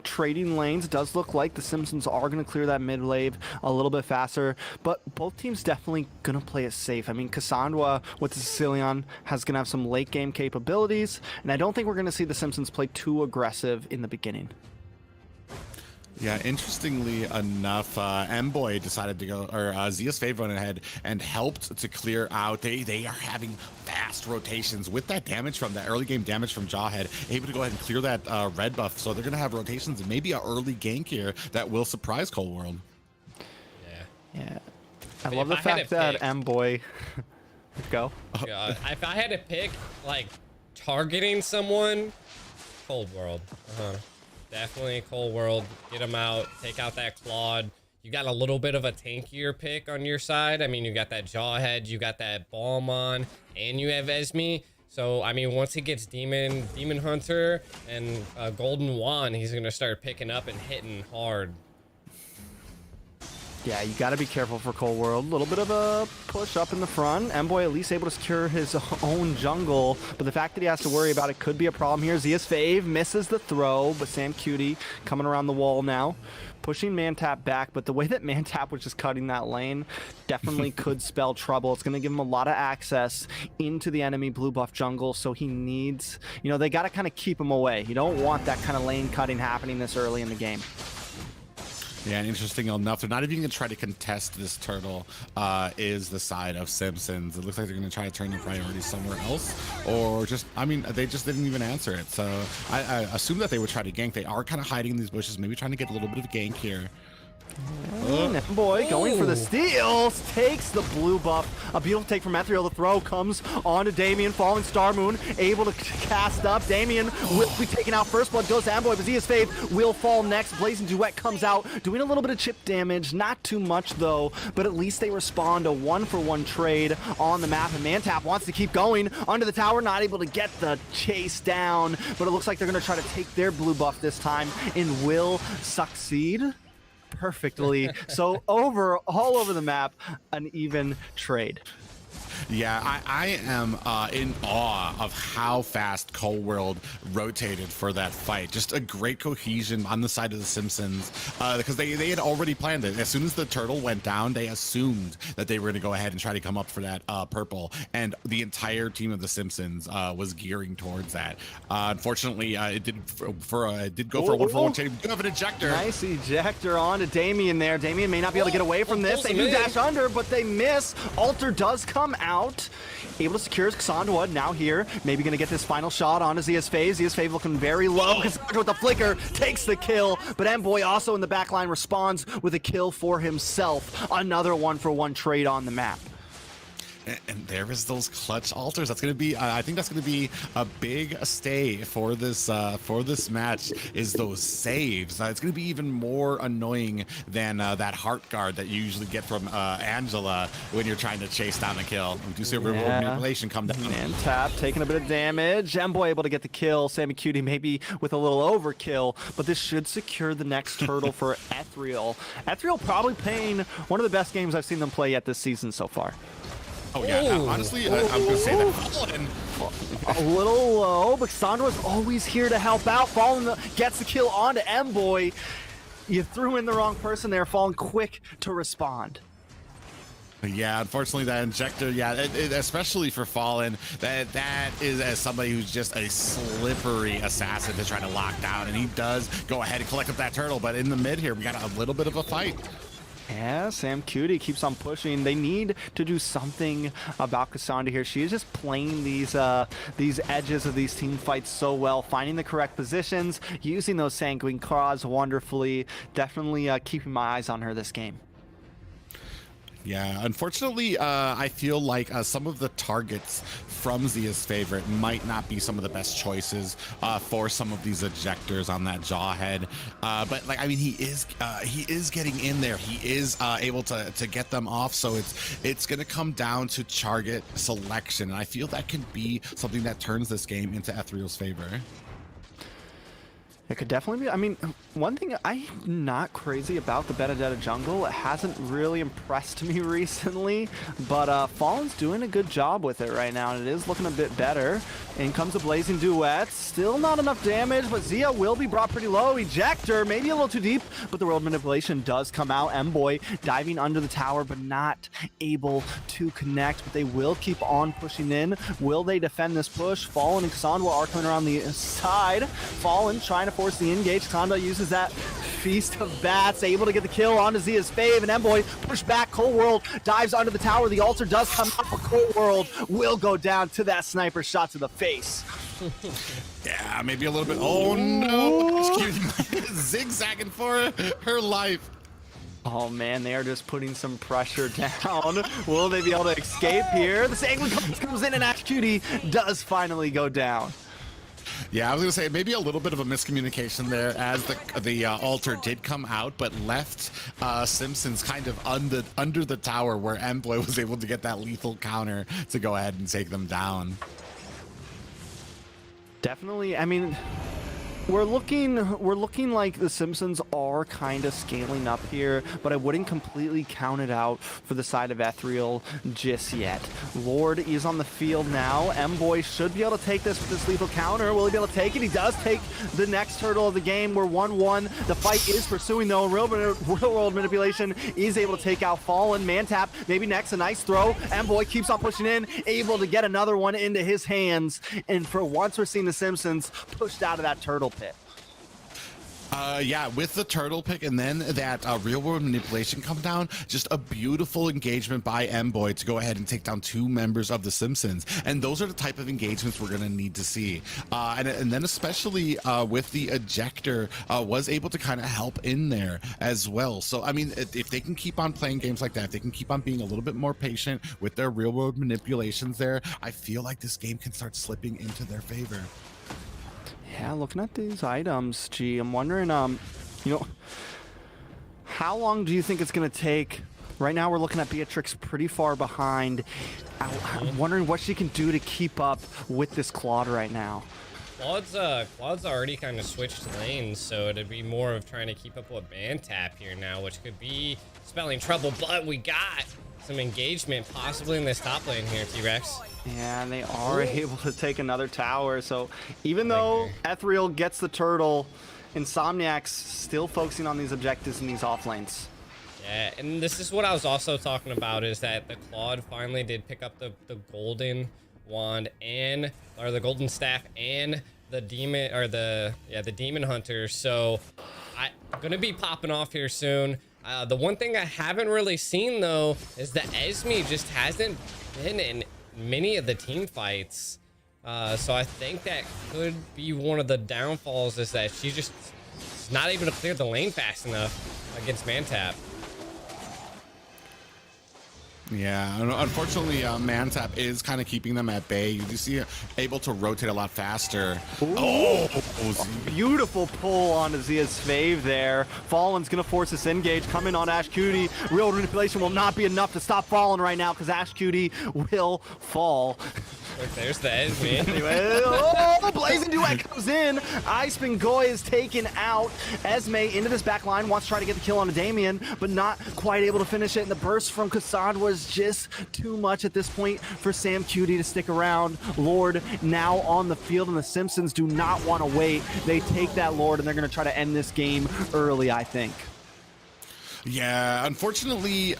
trading lanes. Does look like the Simpsons are going to clear that mid wave a little bit faster, but both teams definitely going to play it safe. I mean, Cassandra with the Sicilian has going to have some late game capabilities, and I don't think we're going to see the Simpsons play too aggressive in the beginning. Yeah, interestingly enough, M-Boy decided to go, or Zia's Fave went ahead and helped to clear out. They are having fast rotations with that damage from that early game damage from Jawhead, able to go ahead and clear that red buff. So they're going to have rotations and maybe an early gank here that will surprise Cold World. Yeah. I love the fact that M-Boy... Go. If I had to pick, like, targeting someone, Cold World. Definitely Cold World. Get him out. Take out that Claude. You got a little bit of a tankier pick on your side. I mean, you got that Jawhead, you got that Balmon, and you have Esme. So, I mean, once he gets Demon Hunter and Golden Wand, he's going to start picking up and hitting hard. Yeah, you got to be careful for Cold World. A little bit of a push up in the front. M-Boy at least able to secure his own jungle, but the fact that he has to worry about it could be a problem here. Zia's Fave misses the throw, but Sam Cutie coming around the wall now, pushing Mantap back, but the way that Mantap was just cutting that lane definitely could spell trouble. It's going to give him a lot of access into the enemy blue buff jungle, so he needs, they got to kind of keep him away. You don't want that kind of lane cutting happening this early in the game. Yeah, and interesting enough, they're not even going to try to contest this turtle, is the side of Simpsons. It looks like they're going to try to turn their priorities somewhere else, or just, they just didn't even answer it. So I assume that they would try to gank. They are kind of hiding in these bushes, maybe trying to get a little bit of a gank here. Boy going for the steals, takes the blue buff. A beautiful take from Ethereal. The throw comes onto Damien, falling Star Moon, able to cast up. Damien will be taken out. First blood goes to M-Boy, but Zia's Fave will fall next. Blazing Duet comes out, doing a little bit of chip damage, not too much though, but at least they respond to 1-for-1 trade on the map, and Mantap wants to keep going under the tower, not able to get the chase down, but it looks like they're going to try to take their blue buff this time and will succeed perfectly. So all over the map, an even trade. Yeah, I am in awe of how fast Cold World rotated for that fight. Just a great cohesion on the side of the Simpsons because they had already planned it. As soon as the turtle went down, they assumed that they were going to go ahead and try to come up for that purple, and the entire team of the Simpsons was gearing towards that. Unfortunately, it did go for a 1-for-1 chain. We do have an ejector. Nice ejector on to Damien there. Damien may not be able to get away from this. They do dash under, but they miss. Alter does come out. Able to secure Cassandra now here. Maybe going to get this final shot on to ZSFaze. ZSFaze looking very low. Cassandra with the flicker takes the kill, but M-Boy also in the backline responds with a kill for himself. Another 1-for-1 trade on the map. And there is those clutch alters. That's going to be, I think that's going to be a big stay for this match. Is those saves? It's going to be even more annoying than that heart guard that you usually get from Angela when you're trying to chase down a kill. We do see a real manipulation come down. And Tap taking a bit of damage. M-Boy able to get the kill. Sammy Cutie maybe with a little overkill, but this should secure the next turtle for Ethereal. Ethereal probably playing one of the best games I've seen them play yet this season so far. Oh yeah, honestly, I'm gonna say that Fallen. A little low, but Sandra's always here to help out. Fallen gets the kill onto M-Boy. You threw in the wrong person there. Fallen quick to respond. Yeah, unfortunately that injector, especially for Fallen, that is as somebody who's just a slippery assassin to try to lock down, and he does go ahead and collect up that turtle, but in the mid here, we got a little bit of a fight. Yeah, Sam Cutie keeps on pushing. They need to do something about Cassandra here. She is just playing these edges of these team fights so well, finding the correct positions, using those sanguine claws wonderfully. Definitely keeping my eyes on her this game. Yeah, unfortunately, I feel like some of the targets from Zia's favorite might not be some of the best choices for some of these ejectors on that Jawhead. But like, I mean, he is getting in there. He is able to get them off. So it's going to come down to target selection, and I feel that can be something that turns this game into Ethereal's favor. It could definitely be. I mean, one thing I'm not crazy about the Benedetta jungle. It hasn't really impressed me recently, but Fallen's doing a good job with it right now, and it is looking a bit better. In comes a Blazing Duet. Still not enough damage, but Zia will be brought pretty low. Ejector, maybe a little too deep, but the world manipulation does come out. M-Boy diving under the tower, but not able to connect, but they will keep on pushing in. Will they defend this push? Fallen and Cassandra are coming around the side. Fallen trying to force the engage. Cassandra uses that Feast of Bats, able to get the kill onto Zia's fave, and M-Boy push back. Cold World dives under the tower. The altar does come up, but Cold World will go down to that sniper shot to the face. Yeah, maybe a little bit. Oh no! Zigzagging for her life. Oh man, they are just putting some pressure down. Will they be able to escape here? The Sanguine comes in, and Ash Cutie does finally go down. Yeah, I was gonna say maybe a little bit of a miscommunication there, as the altar did come out, but left Simpsons kind of under the tower, where M-Boy was able to get that lethal counter to go ahead and take them down. Definitely. I mean, we're looking like the Simpsons are kind of scaling up here, but I wouldn't completely count it out for the side of Ethereal just yet. Lord is on the field now. M-Boy should be able to take this with this lethal counter. Will he be able to take it? He does take the next turtle of the game. We're 1-1. The fight is pursuing, though. Real world manipulation is able to take out Fallen. Man tap, maybe next. A nice throw. M-Boy keeps on pushing in, able to get another one into his hands. And for once, we're seeing the Simpsons pushed out of that turtle pit. Yeah, with the turtle pick and then that real world manipulation come down, just a beautiful engagement by M-Boy to go ahead and take down two members of the Simpsons. And those are the type of engagements we're going to need to see. And then especially with the ejector, was able to kind of help in there as well. So, I mean, if they can keep on playing games like that, if they can keep on being a little bit more patient with their real world manipulations there, I feel like this game can start slipping into their favor. Yeah, looking at these items, gee, I'm wondering, you know, how long do you think it's going to take? Right now, we're looking at Beatrix pretty far behind. I'm wondering what she can do to keep up with this Claude right now. Claude's already kind of switched lanes, so it'd be more of trying to keep up with Mantap here now, which could be spelling trouble, but we got some engagement possibly in this top lane here, T-Rex. Yeah, and they are able to take another tower. So even though Ethereal gets the turtle, Insomniac's still focusing on these objectives in these off lanes. Yeah, and this is what I was also talking about, is that the Claude finally did pick up the golden wand or the golden staff and the demon, or the demon hunter. So I'm gonna be popping off here soon. The one thing I haven't really seen though is that Esme just hasn't been in many of the team fights. So I think that could be one of the downfalls, is that she's just not able to clear the lane fast enough against Mantap. Yeah, unfortunately, Mantap is kind of keeping them at bay. You do see her able to rotate a lot faster. Ooh. Oh, Beautiful pull onto Zia's fave there. Fallen's gonna force this engage. Coming on Ash Cutie. Real manipulation will not be enough to stop Fallen right now, because Ash Cutie will fall. Look, there's the Esme. Anyway, oh, Blazing Duet comes in. Iceman Goy is taken out. Esme into this back line, wants to try to get the kill on a Damien, but not quite able to finish it. And the burst from Cassandra was just too much at this point for Sam Cutie to stick around. Lord now on the field, and the Simpsons do not want to wait. They take that Lord, and they're going to try to end this game early, I think. yeah, unfortunately,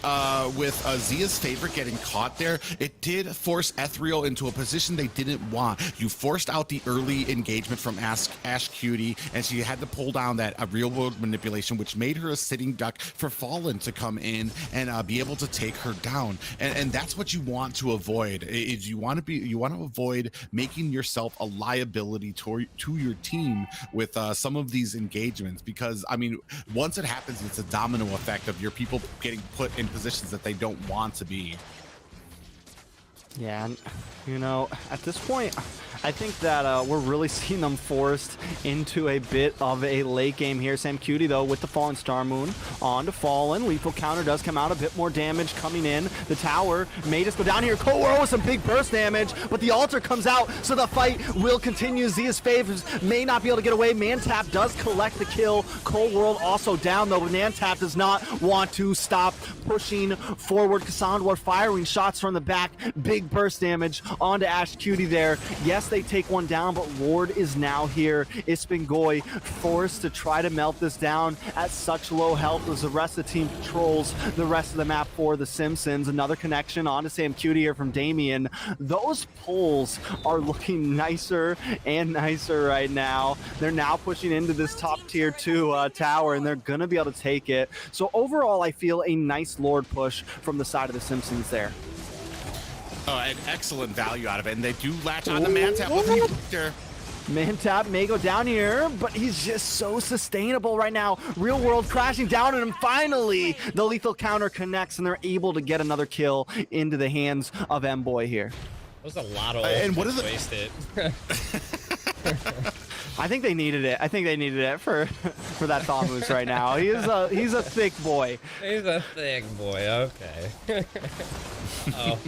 with Zia's favorite getting caught there, it did force Ethereal into a position they didn't want. You forced out the early engagement from Ash Cutie, and she had to pull down that real-world manipulation, which made her a sitting duck for Fallen to come in and be able to take her down. And that's what you want to avoid. Is you want to avoid making yourself a liability to your team with some of these engagements, because I mean, once it happens, it's a domino effect of your people getting put in positions that they don't want to be. Yeah, and, you know, at this point, I think that we're really seeing them forced into a bit of a late game here. Sam Cutie, though, with the Fallen Star Moon on to Fallen. Lethal counter does come out, a bit more damage coming in. The tower may just go down here. Cold World with some big burst damage, but the altar comes out, so the fight will continue. Zia's favors may not be able to get away. Mantap does collect the kill. Cold World also down, though, but Mantap does not want to stop pushing forward. Cassandra firing shots from the back. Big burst damage onto Ash Cutie there. Yes, they take one down, but Lord is now here. Ispingoy forced to try to melt this down at such low health as the rest of the team controls the rest of the map for the Simpsons. Another connection onto Sam Cutie here from Damien. Those pulls are looking nicer and nicer right now. They're now pushing into this top tier 2 tower, and they're gonna be able to take it. So overall, I feel a nice Lord push from the side of the Simpsons there. An excellent value out of it, and they do latch on to Mantap with the Victor. Mantap may go down here, but he's just so sustainable right now. Real World crashing down on him. Finally, the lethal counter connects, and they're able to get another kill into the hands of M-Boy here. That was a lot of and what is it? wasted. I think they needed it. I think they needed it for that Thamus right now. He's a thick boy. He's a thick boy. Okay. Oh.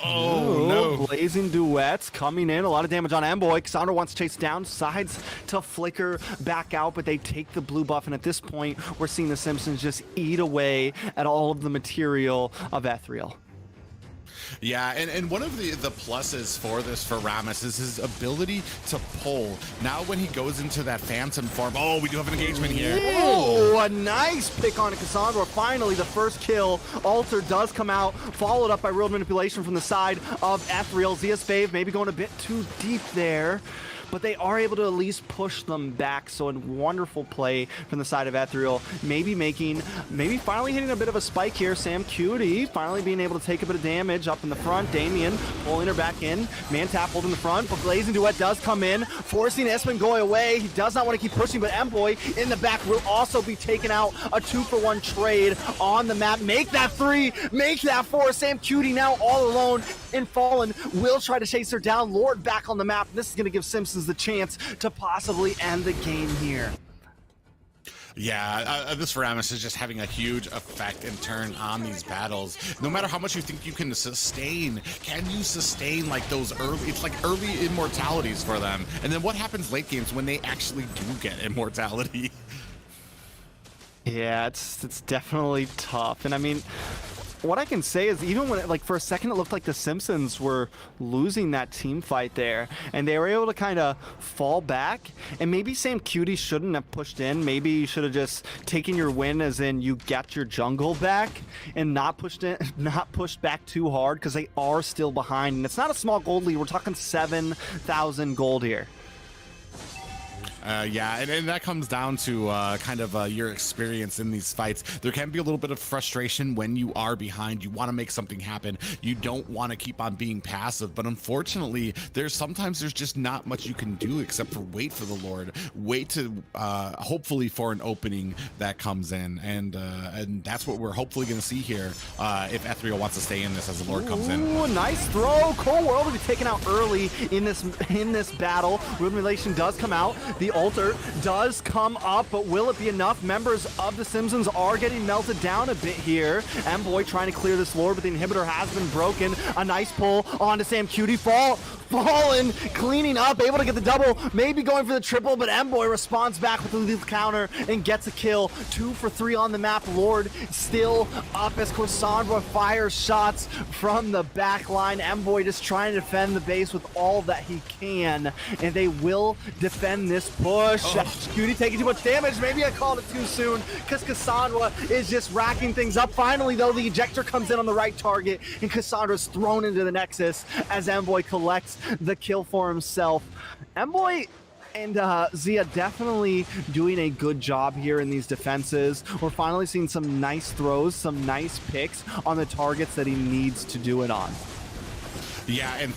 Oh, no. Blazing Duets coming in. A lot of damage on M-Boy. Cassandra wants to chase down, decides to flicker back out, but they take the blue buff. And at this point, we're seeing the Simpsons just eat away at all of the material of Ethereal. Yeah, and one of the pluses for this for Rammus is his ability to pull. Now when he goes into that phantom form, oh, we do have an engagement here. Oh, a nice pick on Cassandra. Finally, the first kill. Alter does come out, followed up by real manipulation from the side of Ethereal. Zia's fave maybe going a bit too deep there, but they are able to at least push them back. So a wonderful play from the side of Ethereal. Maybe finally hitting a bit of a spike here. Sam Cutie finally being able to take a bit of damage up in the front. Damien pulling her back in. Mantap holding the front, but Blazing Duet does come in, forcing Espengoy away. He does not want to keep pushing, but M-Boy in the back will also be taken out. A 2-for-1 trade on the map. Make that 3, make that 4. Sam Cutie now all alone in Fallen. Will try to chase her down. Lord back on the map. This is going to give Simpsons the chance to possibly end the game here. Yeah, this Faramis is just having a huge effect and turn on these battles. No matter how much you think you can sustain, can you sustain like those early, it's like early immortalities for them. And then what happens late games when they actually do get immortality? Yeah, it's definitely tough. And I mean, what I can say is even when like for a second it looked like the Simpsons were losing that team fight there, and they were able to kind of fall back, and maybe Sam Cutie shouldn't have pushed in. Maybe you should have just taken your win as in you got your jungle back and not pushed back too hard, because they are still behind, and it's not a small gold lead. We're talking 7,000 gold here. Yeah, and that comes down to kind of your experience in these fights. There can be a little bit of frustration when you are behind. You want to make something happen. You don't want to keep on being passive. But unfortunately, sometimes there's just not much you can do except for wait for the Lord. Wait to hopefully for an opening that comes in, and that's what we're hopefully going to see here if Ethereal wants to stay in this as the Lord comes in. Ooh, nice throw. Cold World will be taken out early in this battle. Ruin Relation does come out. The altar does come up, but will it be enough? Members of the Simpsons are getting melted down a bit here. Mboy trying to clear this Lord, but the inhibitor has been broken. A nice pull onto Sam Cutie. Fallen, cleaning up, able to get the double, maybe going for the triple, but Mboy responds back with the lethal counter and gets a kill. 2 for 3 on the map. Lord still up as Cassandra fires shots from the back line. Mboy just trying to defend the base with all that he can, and they will defend this push. Cutie taking too much damage. Maybe I called it too soon because Cassandra is just racking things up. Finally, though, the ejector comes in on the right target, and Cassandra's thrown into the Nexus as Mboy collects the kill for himself. Mboy and Zia definitely doing a good job here in these defenses. We're finally seeing some nice throws, some nice picks on the targets that he needs to do it on. Yeah, and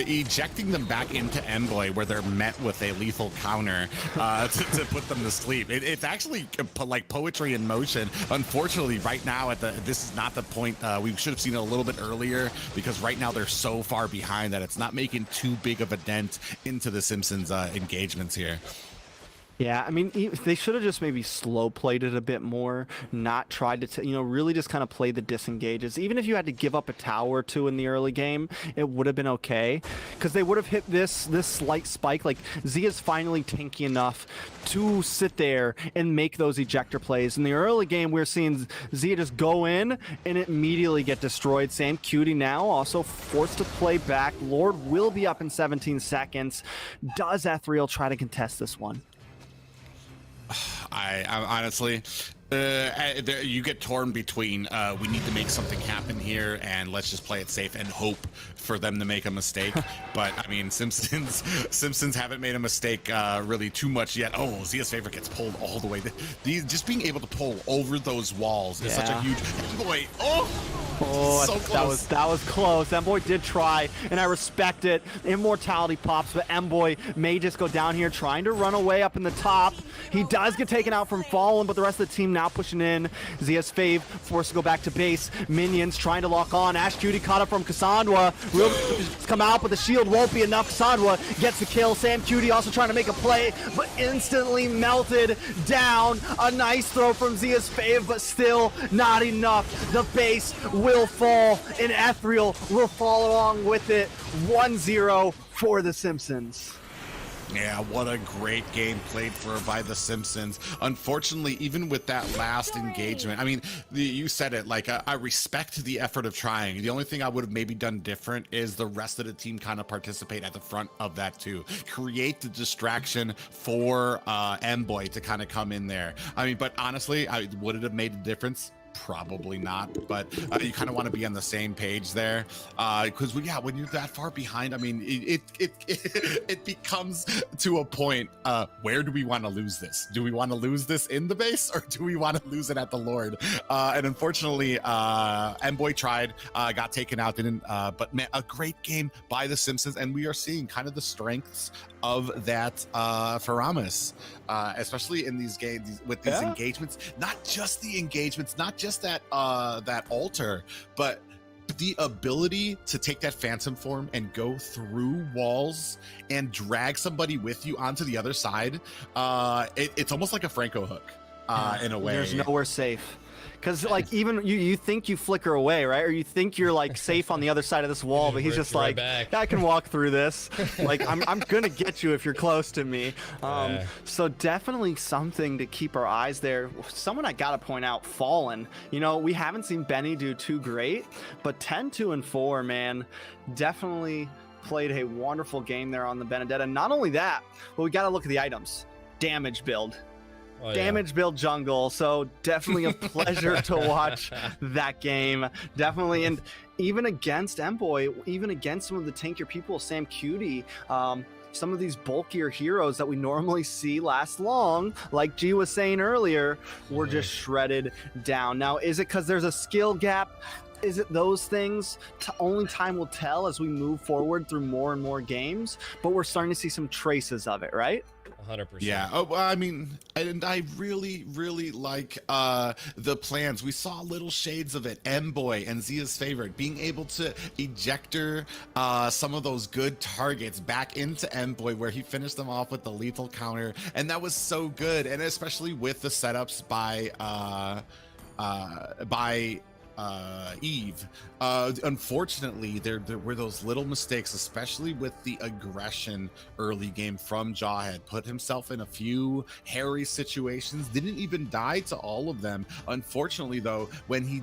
ejecting them back into Mboy where they're met with a lethal counter to put them to sleep. It's actually like poetry in motion. Unfortunately, right now this is not the point. We should have seen it a little bit earlier, because right now they're so far behind that it's not making too big of a dent into the Simpsons engagements here. Yeah, I mean, they should have just maybe slow played it a bit more, not tried to, really just kind of play the disengages. Even if you had to give up a tower or two in the early game, it would have been okay, because they would have hit this slight spike. Like, Zia's finally tanky enough to sit there and make those ejector plays. In the early game, we're seeing Zia just go in and immediately get destroyed. Sam Cutie now also forced to play back. Lord will be up in 17 seconds. Does Ethereal try to contest this one? I honestly, you get torn between we need to make something happen here and let's just play it safe and hope for them to make a mistake. But I mean, Simpsons haven't made a mistake really too much yet. Oh, Zia's favorite gets pulled all the way. Just being able to pull over those walls is such a huge boy. Oh, so close. That was close. Mboy did try, and I respect it. Immortality pops, but Mboy may just go down here trying to run away up in the top. He does get taken out from Fallen, but the rest of the team now pushing in. Zia's Fave forced to go back to base. Minions trying to lock on. Ash Cutie caught up from Cassandra. Real come out, but the shield won't be enough. Cassandra gets the kill. Sam Cutie also trying to make a play, but instantly melted down. A nice throw from Zia's Fave, but still not enough. The base will fall, and Ethereal will fall along with it. 1-0 for the Simpsons. Yeah, what a great game played by the Simpsons. Unfortunately, even with that last engagement, I mean, you said it, like, I respect the effort of trying. The only thing I would have maybe done different is the rest of the team kind of participate at the front of that too. Create the distraction for Mboy to kind of come in there. I mean, but honestly, would it have made a difference? Probably not, but you kind of want to be on the same page there, because when you're that far behind, I mean, it becomes to a point where do we want to lose this? Do we want to lose this in the base, or do we want to lose it at the Lord? And unfortunately, Mboy tried, got taken out, didn't. But man, a great game by the Simpsons, and we are seeing kind of the strengths of that Faramis, especially in these games with these engagements. Not just the engagements, not just that altar, but the ability to take that phantom form and go through walls and drag somebody with you onto the other side. It's almost like a Franco hook. in a way. There's nowhere safe. Because, like, even you think you flicker away, right? Or you think you're, like, safe on the other side of this wall, but he's just like, I can walk through this. Like, I'm going to get you if you're close to me. So definitely something to keep our eyes there. Someone I got to point out, Fallen. You know, we haven't seen Benny do too great, but 10-2-4, man, definitely played a wonderful game there on the Benedetta. Not only that, but we got to look at the items. Damage build. Damage build jungle, so definitely a pleasure to watch that game. Definitely, and even against Emboy, even against some of the tankier people, Sam Cutie, some of these bulkier heroes that we normally see last long, like G was saying earlier, were just shredded down. Now, is it because there's a skill gap? Is it those things? Only time will tell as we move forward through more and more games, but we're starting to see some traces of it, right? 100%. Yeah. Oh, well, I mean, and I really, really like the plans. We saw little shades of it. Mboy and Zia's favorite being able to ejector some of those good targets back into Mboy, where he finished them off with the lethal counter, and that was so good. And especially with the setups by Eve. Unfortunately, there were those little mistakes, especially with the aggression early game from Jawhead. Put himself in a few hairy situations, didn't even die to all of them. Unfortunately, though, when he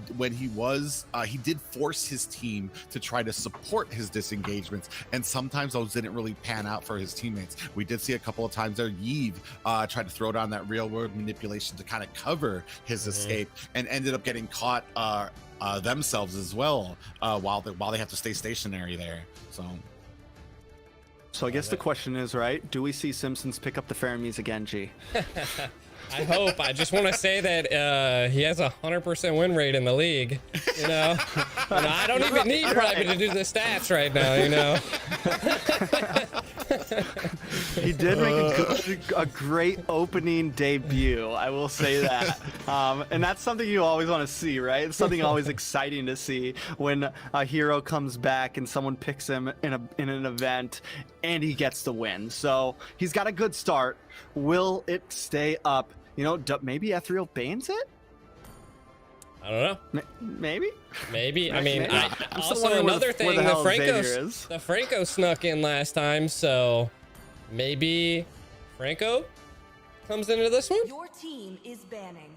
did force his team to try to support his disengagements, and sometimes those didn't really pan out for his teammates. We did see a couple of times there Eve tried to throw down that real world manipulation to kind of cover his escape, and ended up getting caught themselves as well while they have to stay stationary there. So I guess the question is, right, do we see Simpsons pick up the Pharaohs again, G? I hope. I just want to say that he has a 100% win rate in the league. You know, I don't even need Private to do the stats right now. You know, he did make a great opening debut. I will say that, and that's something you always want to see, right? It's something always exciting to see when a hero comes back and someone picks him in an event and he gets the win. So he's got a good start. Will it stay up? You know, maybe Ethereal bans it? I don't know. Maybe. I mean, also another thing, the Franco snuck in last time, so maybe Franco comes into this one? Your team is banning.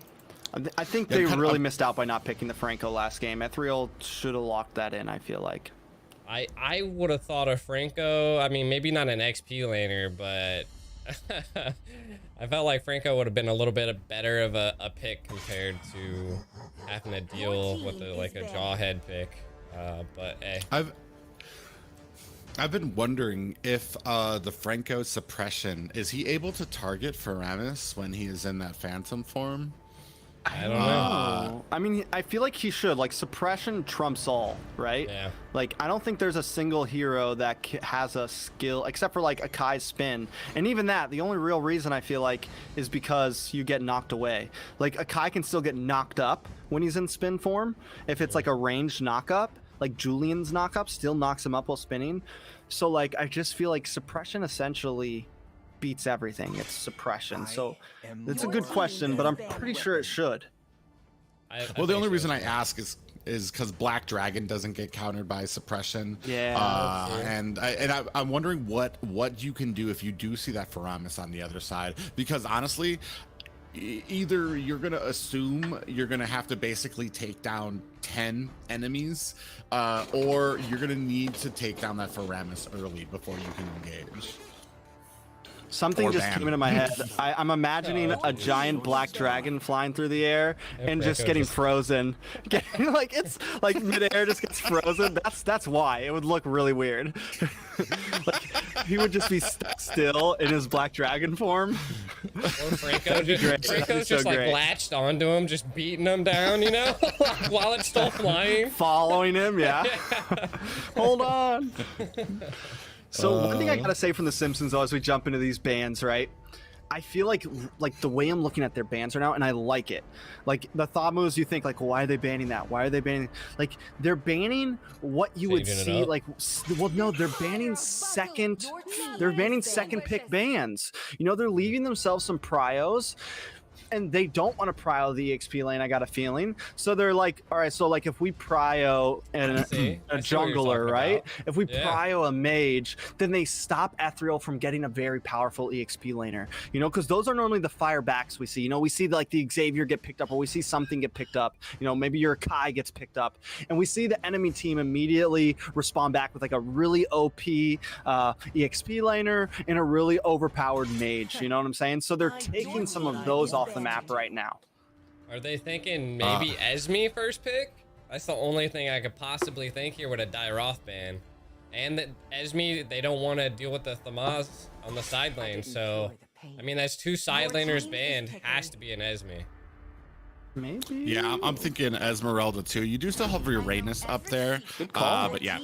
I think they really missed out by not picking the Franco last game. Ethereal should have locked that in, I feel like. I would have thought of Franco. I mean, maybe not an XP laner, but I felt like Franco would have been a little bit better of a pick compared to having to deal with a Jawhead pick. But hey. I've been wondering if the Franco suppression, is he able to target Faramis when he is in that phantom form? I don't know. I mean, I feel like he should. Like, suppression trumps all, right? Yeah. Like, I don't think there's a single hero that has a skill, except for, like, Akai's spin. And even that, the only real reason I feel like is because you get knocked away. Like, Akai can still get knocked up when he's in spin form. If it's, like, a ranged knock-up, like Julian's knock-up still knocks him up while spinning. So, like, I just feel like suppression essentially beats everything. It's suppression. So it's a good question, but I'm pretty sure it should. Well, the only reason I ask is because Black Dragon doesn't get countered by suppression. Yeah. And I'm wondering what you can do if you do see that Faramis on the other side, because honestly, either you're gonna assume you're gonna have to basically take down 10 enemies, or you're gonna need to take down that Faramis early before you can engage. Something just came into my head. I'm imagining a giant black dragon flying through the air and just getting frozen. It's like midair just gets frozen. That's why. It would look really weird. Like, he would just be stuck still in his black dragon form. Or Franco's just like latched onto him, just beating him down, you know, while it's still flying. Following him, yeah. Hold on. So one thing I gotta say from The Simpsons, though, as we jump into these bans, right? I feel like the way I'm looking at their bans right now, and I like it. Like, the thought moves, you think, like, why are they banning that? Why are they banning? Like, they're banning what you would see, like, well, no, they're banning second pick bans. You know, they're leaving themselves some prios. and they don't want to prio the EXP lane, I got a feeling. So they're like, all right, so like if we prio a jungler, right? About. If we prio a mage, then they stop Ethereal from getting a very powerful EXP laner, you know, because those are normally the fire backs we see. You know, we see like the Xavier get picked up, or we see something get picked up. You know, maybe your Kai gets picked up, and we see the enemy team immediately respond back with like a really OP EXP laner and a really overpowered mage. You know what I'm saying? So they're taking some of those off the map right now. Are they thinking maybe Esme first pick? That's the only thing I could possibly think here with a Dairoth ban. And that Esme, they don't want to deal with the Thamaz on the side lane. So, I mean, that's 2 side laners banned. Has to be an Esme. Maybe. Yeah, I'm thinking Esmeralda too. You do still have your Rhaenys up there. Good call. But yeah,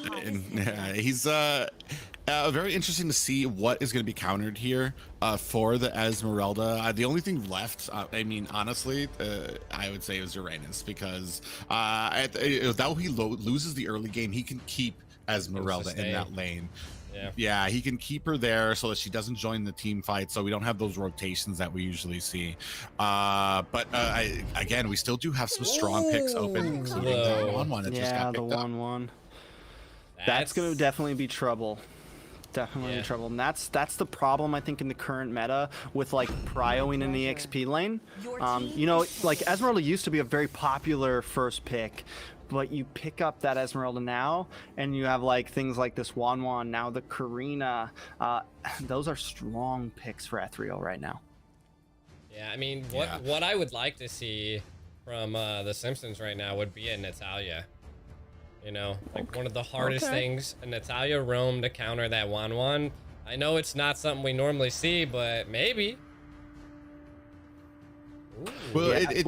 he's very interesting to see what is going to be countered here for the Esmeralda. The only thing left, I mean, honestly, I would say is Uranus, because though he loses the early game, he can keep Esmeralda in that lane. Yeah, he can keep her there so that she doesn't join the team fight, so we don't have those rotations that we usually see. But again, we still do have some strong picks open, including the 1-1 that just got picked up. 1-1. That's going to definitely be trouble. Definitely trouble. And that's the problem, I think, in the current meta with like prioing in the EXP lane. You know, like Esmeralda used to be a very popular first pick, but you pick up that Esmeralda now, and you have like things like this Wanwan, now the Karina. Those are strong picks for Ethereal right now. Yeah, I mean, what I would like to see from the Simpsons right now would be a Natalia. You know, like one of the hardest things, a Natalia roam to counter that Wanwan. I know it's not something we normally see, but maybe. Ooh. Well, it's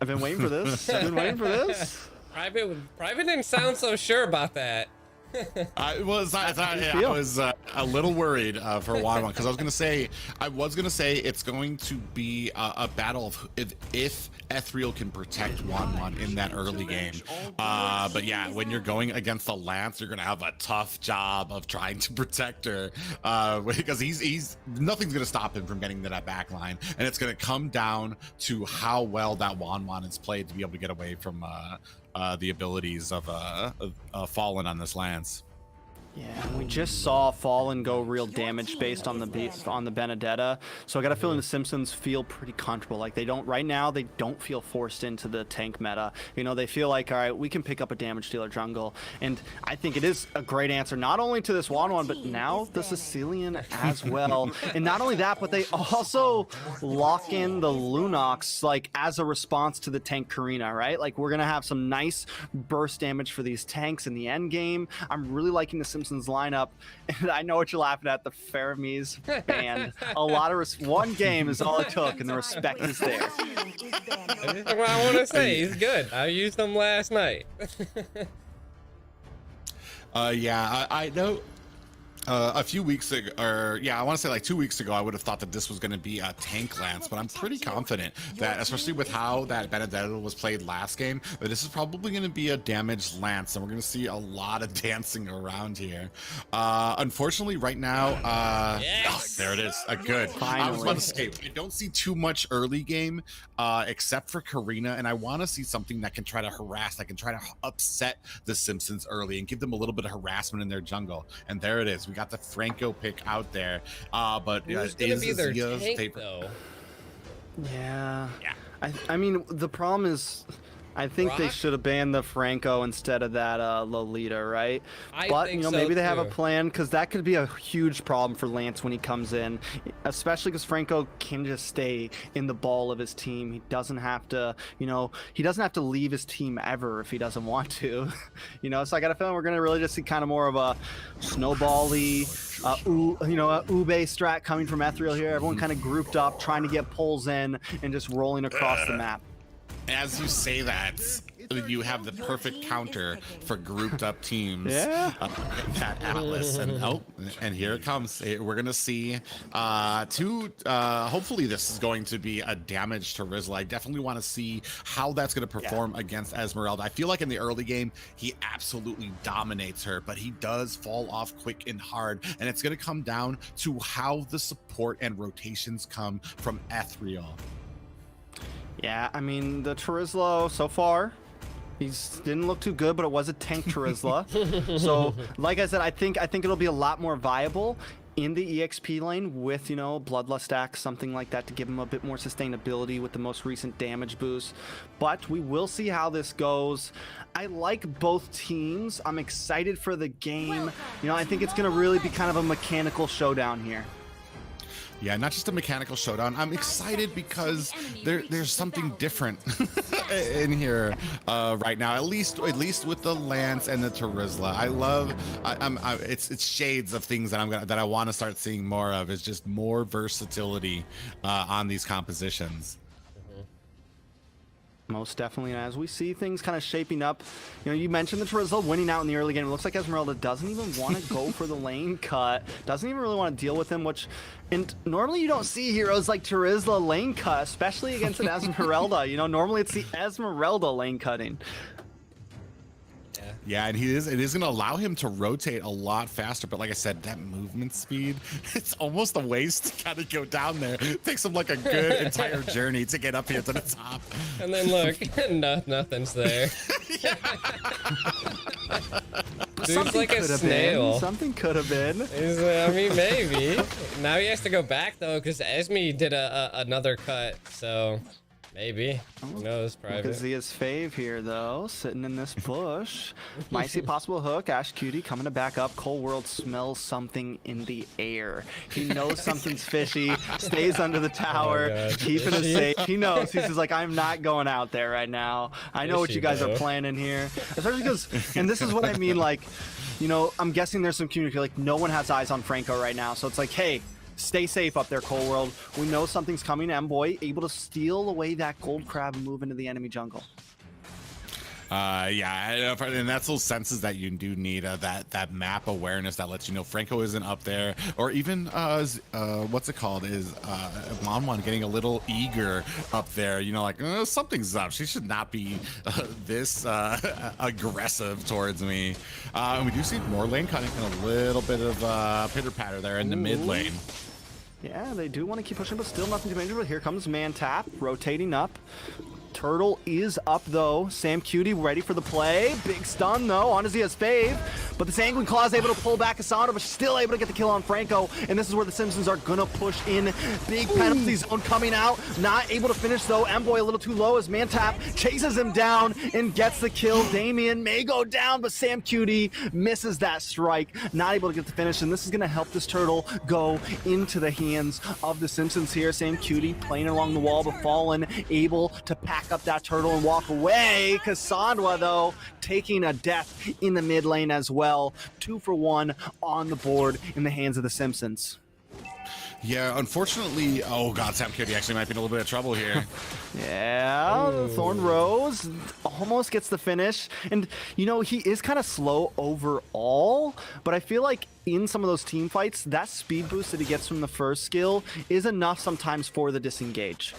I've been waiting for this. Private didn't sound so sure about that. I was a little worried for Wanwan, because I was gonna say it's going to be a battle of if Ethereal can protect Wanwan in that early game. But yeah, when you're going against the Lance, you're gonna have a tough job of trying to protect her, because he's nothing's gonna stop him from getting to that back line, and it's gonna come down to how well that Wanwan is played to be able to get away from the abilities of Fallen on this Lance. Yeah, we just saw Fallen go real damage based on the Benedetta, so I got a feeling the Simpsons feel pretty comfortable. Like they don't feel forced into the tank meta. You know, they feel like, all right, we can pick up a damage dealer jungle, and I think it is a great answer not only to this Wanwan, but now the Sicilian as well. And not only that, but they also lock in the Lunox like as a response to the tank Karina, right? Like we're gonna have some nice burst damage for these tanks in the end game. I'm really liking the Simpsons lineup, and I know what you're laughing at, the Faramis band. A lot of one game is all it took, and the respect is there. That's what I want to say. He's good. I used him last night. Yeah, I know. A few weeks ago, or yeah, I want to say like 2 weeks ago, I would have thought that this was going to be a tank Lance, but I'm pretty confident that, especially with how that Benedetta was played last game, that this is probably going to be a damaged Lance, and we're going to see a lot of dancing around here. Unfortunately, right now, there it is. Good. Finally. I was about to say, I don't see too much early game, except for Karina, and I want to see something that can try to harass, that can try to upset the Simpsons early and give them a little bit of harassment in their jungle. And there it is. We got the Franco pick out there, but who's gonna be their tank, though? Yeah. I mean, the problem is, I think they should have banned the Franco instead of that Lolita, right? But you know, maybe they have a plan, because that could be a huge problem for Lance when he comes in, especially because Franco can just stay in the ball of his team. He doesn't have to, you know, he doesn't have to leave his team ever if he doesn't want to. You know, so I got a feeling we're gonna really just see kind of more of a snowball-y, you know, a Ube strat coming from Ethereal here. Everyone kind of grouped up, trying to get pulls in and just rolling across the map. As you say that, you have the perfect counter for grouped up teams. Yeah. That Atlas, and here it comes. We're gonna see hopefully this is going to be a damage to Rizla. I definitely want to see how that's going to perform against Esmeralda. I feel like in the early game he absolutely dominates her, but he does fall off quick and hard, and it's going to come down to how the support and rotations come from Ethereal. Yeah, I mean, the Charizla so far, he didn't look too good, but it was a tank Charizla. So, like I said, I think it'll be a lot more viable in the EXP lane with, you know, Bloodlust Axe, something like that, to give him a bit more sustainability with the most recent damage boost. But we will see how this goes. I like both teams. I'm excited for the game. You know, I think it's going to really be kind of a mechanical showdown here. Yeah, not just a mechanical showdown. I'm excited because there's something different in here right now. At least with the Lance and the Charizla. I love. It's shades of things that I want to start seeing more of. Is just more versatility on these compositions. Most definitely, and as we see things kind of shaping up, you know, you mentioned the Charizla winning out in the early game. It looks like Esmeralda doesn't even want to go for the lane cut, doesn't even really want to deal with him, and normally you don't see heroes like Charizla lane cut, especially against an Esmeralda. You know, normally it's the Esmeralda lane cutting. Yeah, and it is going to allow him to rotate a lot faster. But like I said, that movement speed, it's almost a waste to kind of go down there. It takes him like a good entire journey to get up here to the top. And then look, nothing's there. Dude's like a snail. Something could have been. I mean, maybe. Now he has to go back though, because Esme did another cut, so. Maybe. Who knows? Private. Because he is fave here, though, sitting in this bush. Might see a possible hook. Ash Cutie coming to back up. Cole World smells something in the air. He knows something's fishy. Stays under the tower, keeping it safe. He knows. He's just like, I'm not going out there right now. I know what you guys are planning here. Especially because, and this is what I mean, like, you know, I'm guessing there's some community, like, no one has eyes on Franco right now. So it's like, hey, stay safe up there, Cole World. We know something's coming. M-Boy able to steal away that gold crab and move into the enemy jungle. Yeah, and that's those senses that you do need, that map awareness that lets you know Franco isn't up there, or even what's it called, is Monwan getting a little eager up there, you know, like something's up. She should not be this aggressive towards me. And we do see more lane cutting and a little bit of pitter patter there in the mid lane. Yeah, they do want to keep pushing, but still nothing too major. But here comes Man Tap, rotating up. Turtle is up, though. Sam Cutie ready for the play. Big stun, though, on Azia's fave. But the Sanguine Claw is able to pull back Cassandra, but still able to get the kill on Franco. And this is where the Simpsons are going to push in. Big penalty zone coming out. Not able to finish, though. M-Boy a little too low as Mantap chases him down and gets the kill. Damien may go down, but Sam Cutie misses that strike. Not able to get the finish, and this is going to help this Turtle go into the hands of the Simpsons here. Sam Cutie playing along the wall, but Fallen able to pack up that Turtle and walk away. Cassandra, though, taking a death in the mid lane as well. 2 for 1 on the board in the hands of the Simpsons. Yeah, unfortunately, oh god, Sam Cutie actually might be in a little bit of trouble here. Yeah, Thorn Rose almost gets the finish. And, you know, he is kind of slow overall, but I feel like in some of those team fights, that speed boost that he gets from the first skill is enough sometimes for the disengage.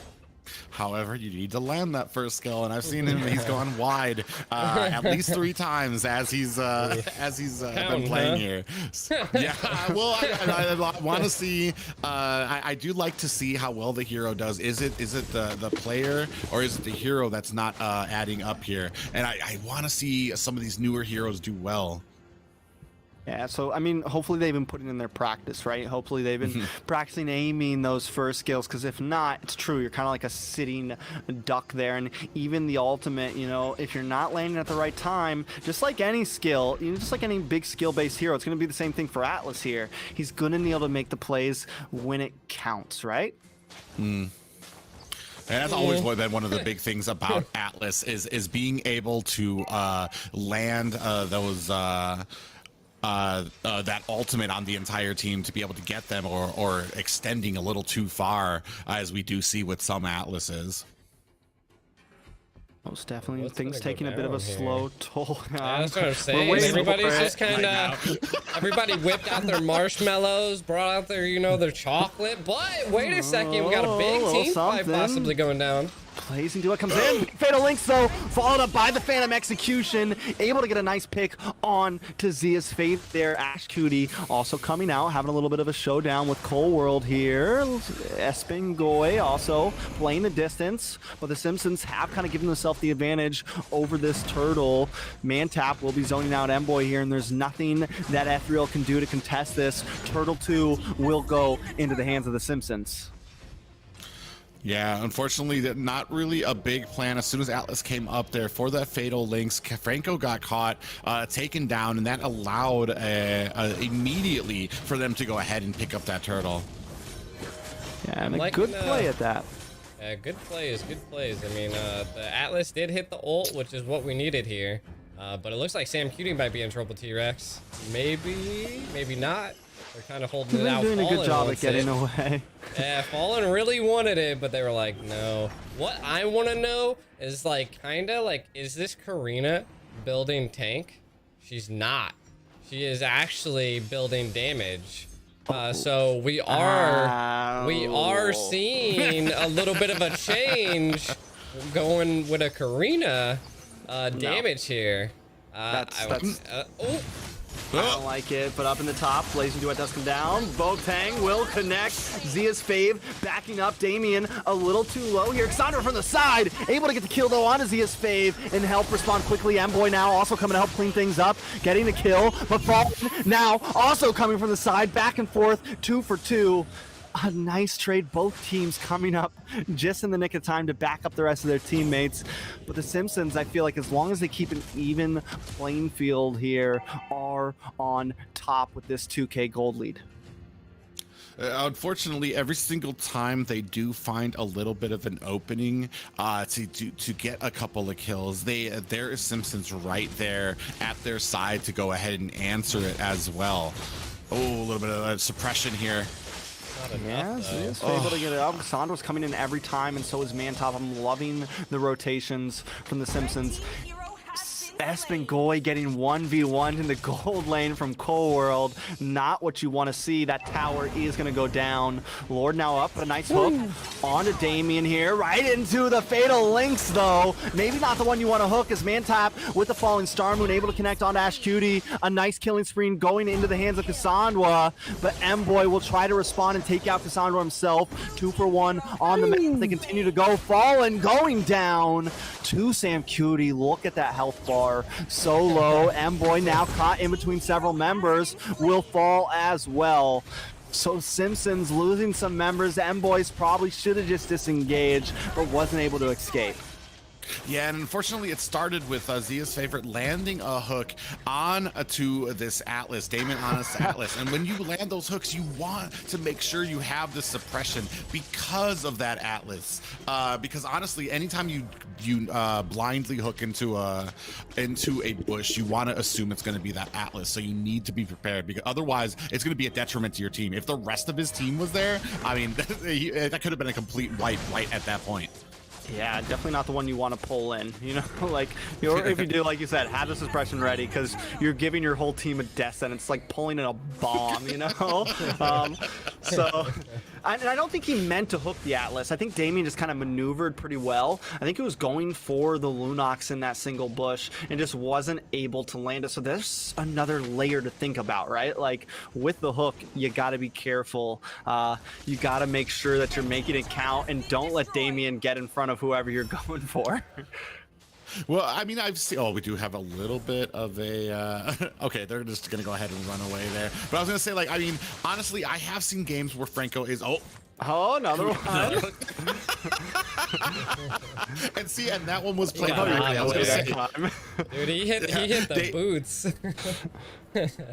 However, you need to land that first skill, and I've seen him. He's gone wide at least 3 times as he's been playing here. Yeah, well, I want to see. I do like to see how well the hero does. Is it the player, or is it the hero that's not adding up here? And I want to see some of these newer heroes do well. Yeah, so I mean, hopefully they've been putting in their practice, right? Hopefully they've been practicing aiming those first skills, because if not, it's true, you're kind of like a sitting duck there. And even the ultimate, you know, if you're not landing at the right time, just like any skill, you know, just like any big skill-based hero, it's going to be the same thing for Atlas here. He's going to need to make the plays when it counts, right? And that's always been one of the big things about Atlas is being able to land those that ultimate on the entire team, to be able to get them, or extending a little too far, as we do see with some Atlases. Most definitely. What's Things gonna go taking a bit of a down here? slow toll. That's what I'm We're saying. waiting Everybody's for just it. kind of, everybody whipped out their marshmallows, brought out their, their chocolate. But wait a second, we got a big little team fight something. possibly going down. Plays into it, comes in. Fatal Links, though, followed up by the Phantom Execution. Able to get a nice pick on to Zia's Fate there. Ash Cootie also coming out, having a little bit of a showdown with Cole World here. Espen Goy also playing the distance, but the Simpsons have kind of given themselves the advantage over this turtle. Mantap will be zoning out Mboy here, and there's nothing that Ethereal can do to contest this. Turtle 2 will go into the hands of the Simpsons. Yeah, unfortunately, not really a big plan. As soon as Atlas came up there for that Fatal Links, Franco got caught, taken down, and that allowed immediately for them to go ahead and pick up that turtle. Yeah, and a good play at that. Good plays, good plays. I mean, the Atlas did hit the ult, which is what we needed here. But it looks like Sam Cutie might be in trouble, T-Rex. Maybe, maybe not. They're kind of holding it out. They're doing a good Fallen job at wants getting it. away. Yeah, Fallen really wanted it, but they were like, no. What I want to know is is this Karina building tank? She's not. She is actually building damage. So we are seeing a little bit of a change going with a Karina damage here. I don't like it, but up in the top, Blazing Duet does come down. Boateng will connect. Zia's Fave backing up. Damien a little too low here. Cassandra from the side, able to get the kill though onto Zia's Fave and help respond quickly. Mboy now also coming to help clean things up, getting the kill, but Fallen now also coming from the side, back and forth, 2 for 2. A nice trade, both teams coming up just in the nick of time to back up the rest of their teammates. But the Simpsons, I feel like as long as they keep an even playing field here, are on top with this 2K gold lead. Unfortunately, every single time they do find a little bit of an opening to get a couple of kills, there is Simpsons right there at their side to go ahead and answer it as well. Oh, a little bit of suppression here. Yeah, Zia's able to get it up. Cassandra's coming in every time, and so is Mantop. I'm loving the rotations from the Simpsons. Espen Goy getting 1v1 in the gold lane from Cole World. Not what you want to see. That tower is going to go down. Lord now up. A nice hook onto Damien here. Right into the Fatal Links, though. Maybe not the one you want to hook, as Mantap with the Falling Star Moon able to connect on Ash Cutie. A nice killing spree going into the hands of Cassandra. But Mboy will try to respond and take out Cassandra himself. 2 for 1 on the map. They continue to go. Fallen going down to Sam Cutie. Look at that health bar. So low. Mboy now caught in between several members will fall as well. So Simpsons losing some members. Mboys probably should have just disengaged, but wasn't able to escape. Yeah, and unfortunately, it started with Zia's favorite landing a hook on to this Atlas, Damon on this Atlas. And when you land those hooks, you want to make sure you have the suppression because of that Atlas. Because honestly, anytime you blindly hook into a bush, you want to assume it's going to be that Atlas. So you need to be prepared, because otherwise, it's going to be a detriment to your team. If the rest of his team was there, I mean, that could have been a complete wipe right at that point. Yeah, definitely not the one you want to pull in, you know, like, or if you do, like you said, have the suppression ready, because you're giving your whole team a death sentence. It's like pulling in a bomb, you know. And I don't think he meant to hook the Atlas. I think Damien just kind of maneuvered pretty well. I think he was going for the Lunox in that single bush and just wasn't able to land it. So there's another layer to think about, right? Like with the hook, you got to be careful. You got to make sure that you're making it count and don't let Damien get in front of whoever you're going for. Well, I mean, I've seen. Oh, we do have a little bit of a. Okay, they're just gonna go ahead and run away there. But I was gonna say, like, I mean, honestly, I have seen games where Franco is. Oh, another one. And see, and that one was played. Dude, he hit the boots.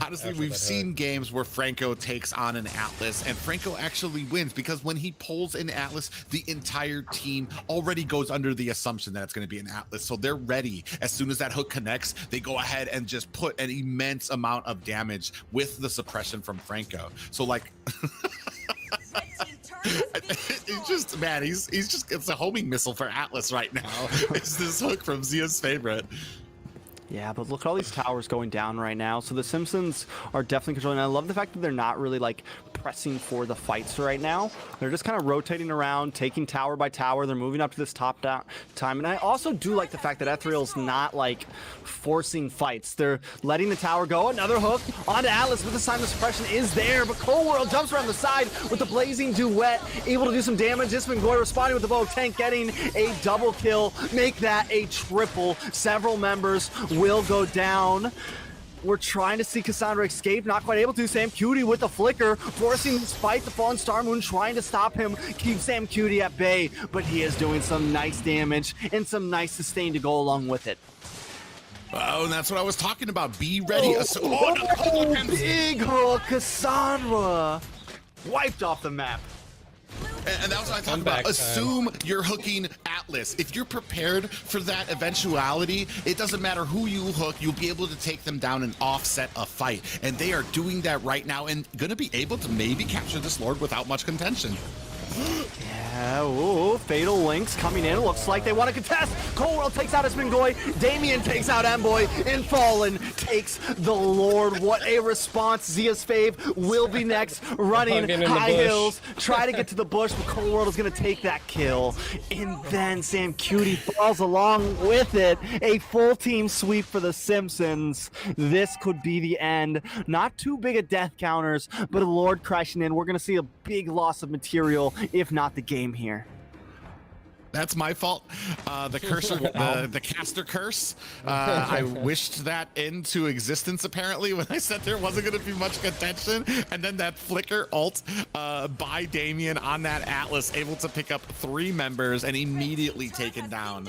Honestly, we've seen games where Franco takes on an Atlas, and Franco actually wins, because when he pulls an Atlas, the entire team already goes under the assumption that it's going to be an Atlas. So they're ready. As soon as that hook connects, they go ahead and just put an immense amount of damage with the suppression from Franco. So, like... He's just, man, he's just, it's a homing missile for Atlas right now. It's this hook from Zia's favorite. Yeah, but look at all these towers going down right now. So the Simpsons are definitely controlling. I love the fact that they're not really like pressing for the fights right now. They're just kind of rotating around, taking tower by tower. They're moving up to this top down time. And I also do like the fact that Ethereal's not like forcing fights. They're letting the tower go. Another hook onto Atlas, but this time the suppression is there. But Cold World jumps around the side with the blazing duet, able to do some damage. Ismangoy responding with the bow tank, getting a double kill, make that a triple. Several members will go down. We're trying to see Cassandra escape, not quite able to. Sam Cutie with the flicker, forcing this fight. The Fallen Star Moon trying to stop him, keep Sam Cutie at bay, but he is doing some nice damage and some nice sustain to go along with it. Oh, and that's what I was talking about. Be ready. Big hook, Cassandra wiped off the map. And that was what I talked about. Assume you're hooking Atlas. If you're prepared for that eventuality, it doesn't matter who you hook, you'll be able to take them down and offset a fight. And they are doing that right now and going to be able to maybe capture this Lord without much contention. Yeah, ooh, Fatal Links coming in. Looks like they want to contest. Cold World takes out Ismangoy. Damien takes out Emboy. And Fallen takes the Lord. What a response. Zia's fave will be next. Running high hills. Try to get to the bush, but Cold World is going to take that kill. And then Sam Cutie falls along with it. A full team sweep for the Simpsons. This could be the end. Not too big of death counters, but a Lord crashing in. We're going to see a big loss of material, if not the game here. That's my fault. The cursor, the caster curse. I wished that into existence apparently when I said there wasn't going to be much contention, and then that flicker ult by Damien on that Atlas, able to pick up 3 members and immediately taken down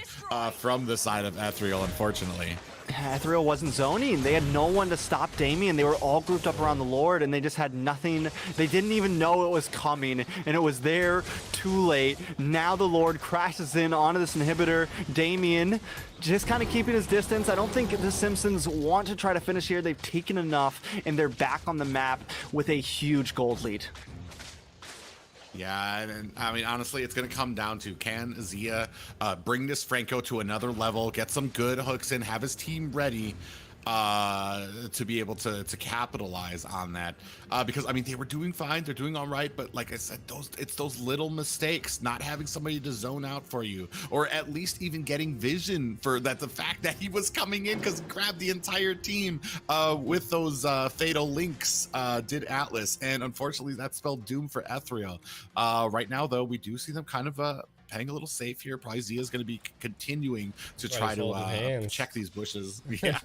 from the side of Ethereal, unfortunately. Ethereal wasn't zoning. They had no one to stop Damien. They were all grouped up around the Lord, and they just had nothing. They didn't even know it was coming, and it was there too late. Now the Lord crashes in onto this inhibitor. Damien just kind of keeping his distance. I don't think the Simpsons want to try to finish here. They've taken enough, and they're back on the map with a huge gold lead. Yeah, and I mean, honestly, it's going to come down to, can Zia bring this Franco to another level, get some good hooks in, have his team ready to be able to capitalize on that, because I mean, they were doing fine, they're doing all right, but like I said, it's those little mistakes, not having somebody to zone out for you, or at least even getting vision for that, the fact that he was coming in, because he grabbed the entire team with those fatal links, did Atlas, and unfortunately that spelled doom for Ethereal. Right now though, we do see them kind of playing a little safe here. Probably Zia's going to be continuing to try to check these bushes. Yeah.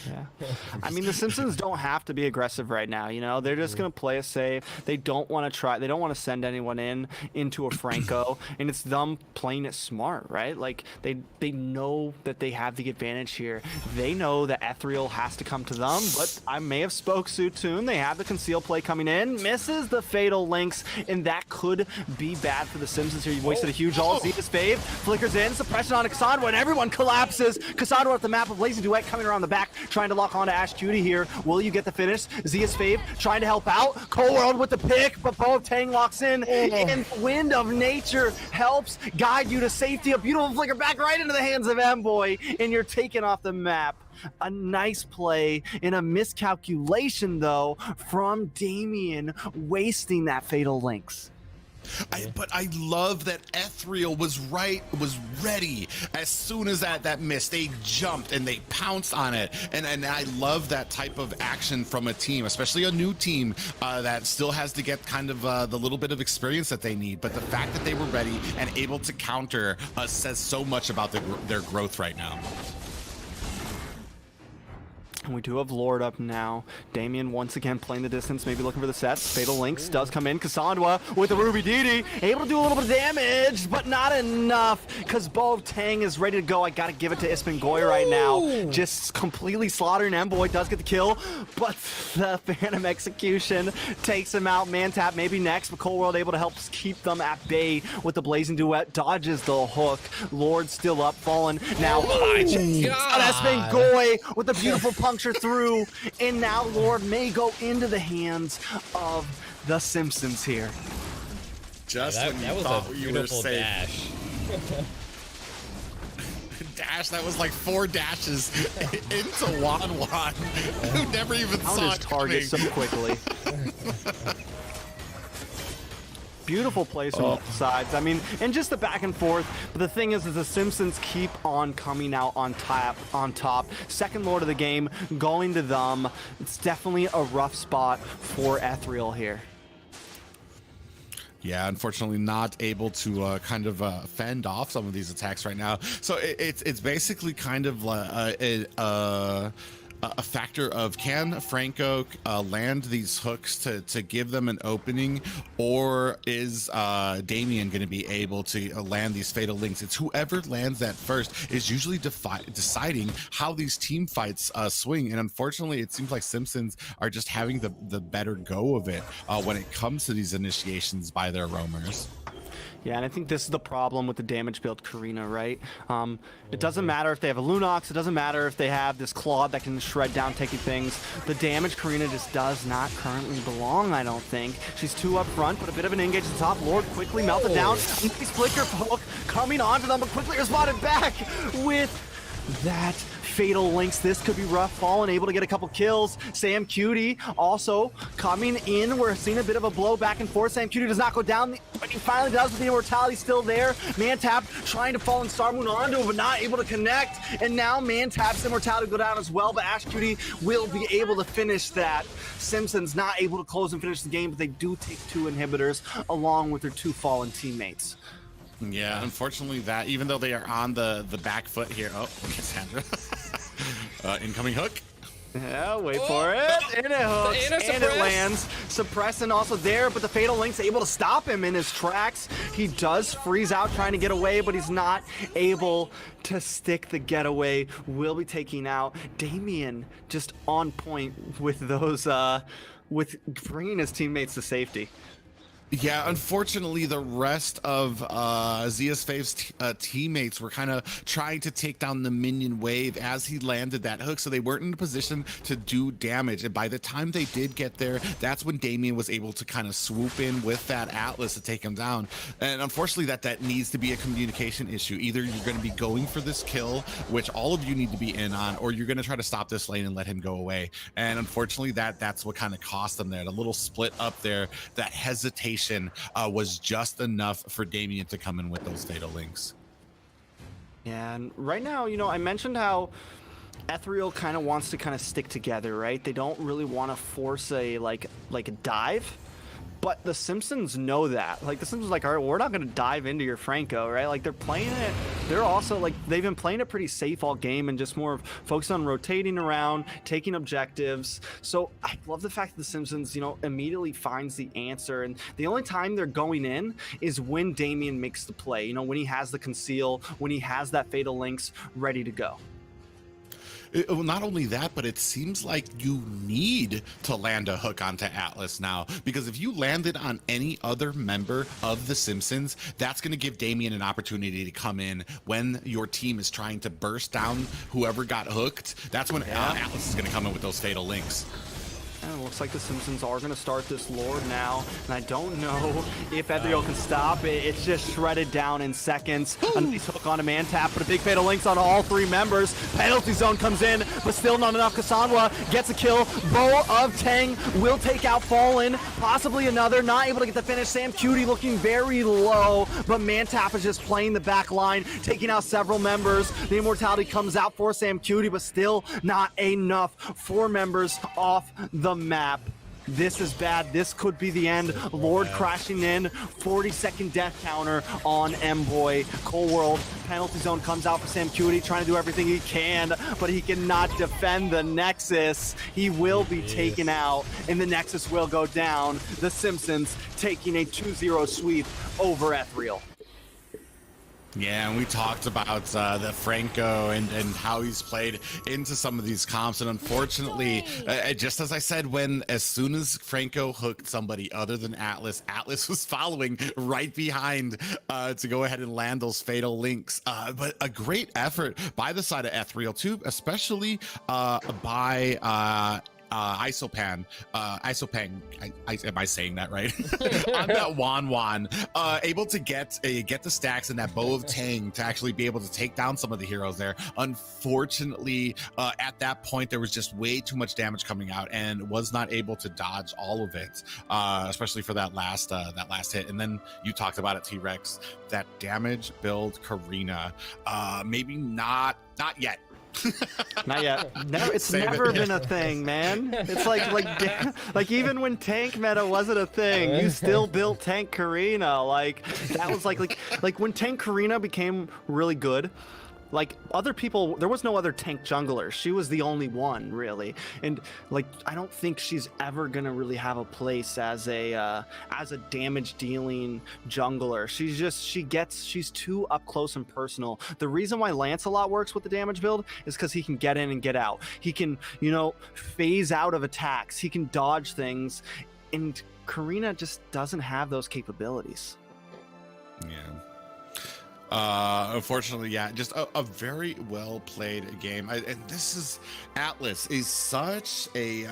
Yeah. I mean, the Simpsons don't have to be aggressive right now. You know, they're just going to play it safe. They don't want to try. They don't want to send anyone into a Franco, and it's them playing it smart, right? Like they know that they have the advantage here. They know that Ethereal has to come to them, but I may have spoke too soon. They have the conceal play coming in, misses the fatal links, and that could be bad for the Simpsons here. You wasted a huge ult. Zia's fave flickers in, suppression on Cassandra, and everyone collapses. Cassandra at the map of Lazy Duet coming around the back, trying to lock onto Ash Cutie here. Will you get the finish? Zia's fave trying to help out. Cold World with the pick, but Boa Tang locks in, and Wind of Nature helps guide you to safety. A beautiful flicker back right into the hands of Emboy, and you're taken off the map. A nice play and a miscalculation though from Damien, wasting that fatal links. But I love that Ethereal was ready as soon as that missed. They jumped and they pounced on it, and I love that type of action from a team, especially a new team that still has to get kind of the little bit of experience that they need. But the fact that they were ready and able to counter says so much about their growth right now. And we do have Lord up now. Damien once again playing the distance, maybe looking for the sets. Fatal Links does come in. Cassandra with the Ruby DD, able to do a little bit of damage, but not enough, because Boa Tang is ready to go. I gotta give it to Ismangoy right now. Just completely slaughtering Emboy, does get the kill, but the Phantom Execution takes him out. Man tap maybe next, but Cold World able to help keep them at bay with the Blazing Duet, dodges the hook. Lord still up, Fallen now. Ismangoy with the beautiful puncture through, and now Lord may go into the hands of the Simpsons here. Just that, when you that was thought a you were beautiful safe. dash. Dash, that was like 4 dashes into Wan Wan, who never even Found saw his it target coming. so quickly. Beautiful plays from both sides. I mean, and just the back and forth. But the thing is the Simpsons keep on coming out on top. Second Lord of the game, going to them. It's definitely a rough spot for Ethereal here. Yeah, unfortunately not able to kind of fend off some of these attacks right now. So it's basically kind of a factor of, can Franco land these hooks to give them an opening, or is Damien going to be able to land these fatal links? It's whoever lands that first is usually deciding how these team fights swing. And unfortunately, it seems like Simpsons are just having the better go of it when it comes to these initiations by their roamers. Yeah, and I think this is the problem with the damage build Karina, right? It doesn't matter if they have a Lunox, it doesn't matter if they have this Claude that can shred down taking things. The damage Karina just does not currently belong, I don't think. She's too up front, but a bit of an engage at the top. Lord quickly melted down. Nice flicker poke coming onto them, but quickly responded back with that fatal links. This could be rough. Fallen able to get a couple kills. Sam Cutie also coming in. We're seeing a bit of a blow back and forth. Sam Cutie does not go down, but he finally does with the immortality still there. Mantap trying to fall in Star Moon onto him, but not able to connect. And now Mantap's immortality go down as well, but Ash Cutie will be able to finish that. Simpsons not able to close and finish the game, but they do take 2 inhibitors along with their 2 fallen teammates. Yeah, unfortunately that, even though they are on the back foot here. Oh, Cassandra. Incoming hook. Yeah, wait for it. And it hooks, and it lands. Suppressing also there, but the Fatal Link's able to stop him in his tracks. He does freeze out trying to get away, but he's not able to stick the getaway. Will be taking out Damien, just on point with those, with bringing his teammates to safety. Yeah, unfortunately, the rest of Zia's Fave's teammates were kind of trying to take down the minion wave as he landed that hook, so they weren't in a position to do damage. And by the time they did get there, that's when Damien was able to kind of swoop in with that Atlas to take him down. And unfortunately, that needs to be a communication issue. Either you're going to be going for this kill, which all of you need to be in on, or you're going to try to stop this lane and let him go away. And unfortunately, that's what kind of cost them there. The little split up there, that hesitation was just enough for Damien to come in with those fatal links. Yeah, and right now, you know, I mentioned how Ethereal kind of wants to kind of stick together, right? They don't really want to force a like a dive, but the Simpsons know that. Like the Simpsons are like, all right, well, we're not going to dive into your Franco, right? Like they're playing it. They're also like, they've been playing it pretty safe all game and just more focused on rotating around, taking objectives. So I love the fact that the Simpsons, you know, immediately finds the answer. And the only time they're going in is when Damien makes the play, you know, when he has the conceal, when he has that fatal links ready to go. Well, not only that, but it seems like you need to land a hook onto Atlas now, because if you landed on any other member of the Simpsons, that's going to give Damien an opportunity to come in when your team is trying to burst down whoever got hooked. That's when Atlas is going to come in with those fatal links. And it looks like the Simpsons are going to start this Lord now, and I don't know if Ethereal can stop it. It's just shredded down in seconds. A nice hook on a Mantap, but a big fatal links on all 3 members. Penalty zone comes in, but still not enough. Cassandra gets a kill. Bow of Tang will take out Fallen, possibly another. Not able to get the finish. Sam Cutie looking very low, but Mantap is just playing the back line, taking out several members. The immortality comes out for Sam Cutie, but still not enough. 4 members off the map. This is bad. This could be the end. Lord crashing in. 40-second death counter on M-Boy. Cold World. Penalty zone comes out for Sam Cutie, trying to do everything he can, but he cannot defend the Nexus. He will be taken out, and the Nexus will go down. The Simpsons taking a 2-0 sweep over Ethereal. Yeah, and we talked about the Franco and how he's played into some of these comps, and unfortunately, just as I said, as soon as Franco hooked somebody other than Atlas, Atlas was following right behind to go ahead and land those fatal links. But a great effort by the side of Ethereal too, especially by Isopang, am I saying that right? On that Wan, able to get the stacks and that bow of Tang to actually be able to take down some of the heroes there. Unfortunately, at that point there was just way too much damage coming out and was not able to dodge all of it, especially for that last hit. And then you talked about it, T-Rex, that damage build Karina, maybe not yet. Not yet. It's never been a thing, man. It's like even when tank meta wasn't a thing, you still built tank Karina. Like that was like when tank Karina became really good. Like other people, there was no other tank jungler. She was the only one, really. And like, I don't think she's ever gonna really have a place as a damage dealing jungler. She's too up close and personal. The reason why Lancelot works with the damage build is because he can get in and get out. He can, phase out of attacks. He can dodge things, and Karina just doesn't have those capabilities. Yeah. Unfortunately, yeah, just a very well played game. And this is Atlas is such a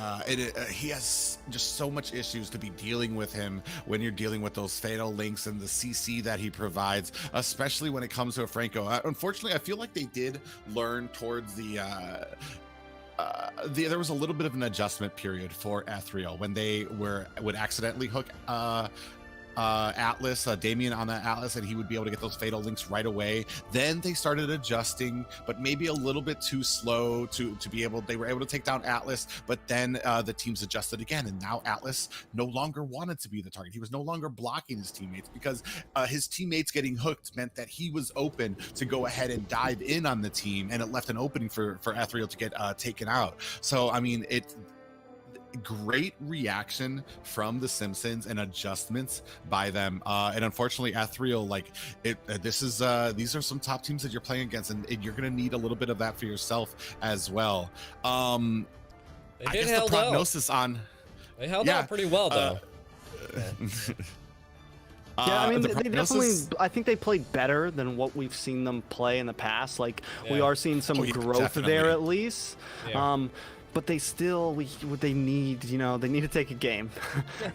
he has just so much issues to be dealing with him when you're dealing with those fatal links and the CC that he provides, especially when it comes to a Franco. Unfortunately, I feel like they did learn towards there was a little bit of an adjustment period for Ethereal when they would accidentally hook Atlas, Damien on that Atlas, and he would be able to get those fatal links right away. Then they started adjusting, but maybe a little bit too slow to be able. They were able to take down Atlas, but then the teams adjusted again, and now Atlas no longer wanted to be the target. He was no longer blocking his teammates because his teammates getting hooked meant that he was open to go ahead and dive in on the team, and it left an opening for Ethereal to get taken out. So I mean, great reaction from the Simpsons and adjustments by them, and unfortunately Ethereal, these are some top teams that you're playing against, and you're gonna need a little bit of that for yourself as well. I guess the prognosis they held out pretty well though. Yeah, I mean, they definitely. I think they played better than what we've seen them play in the past. Like we are seeing some growth definitely there at least. Yeah. But they still, they need to take a game,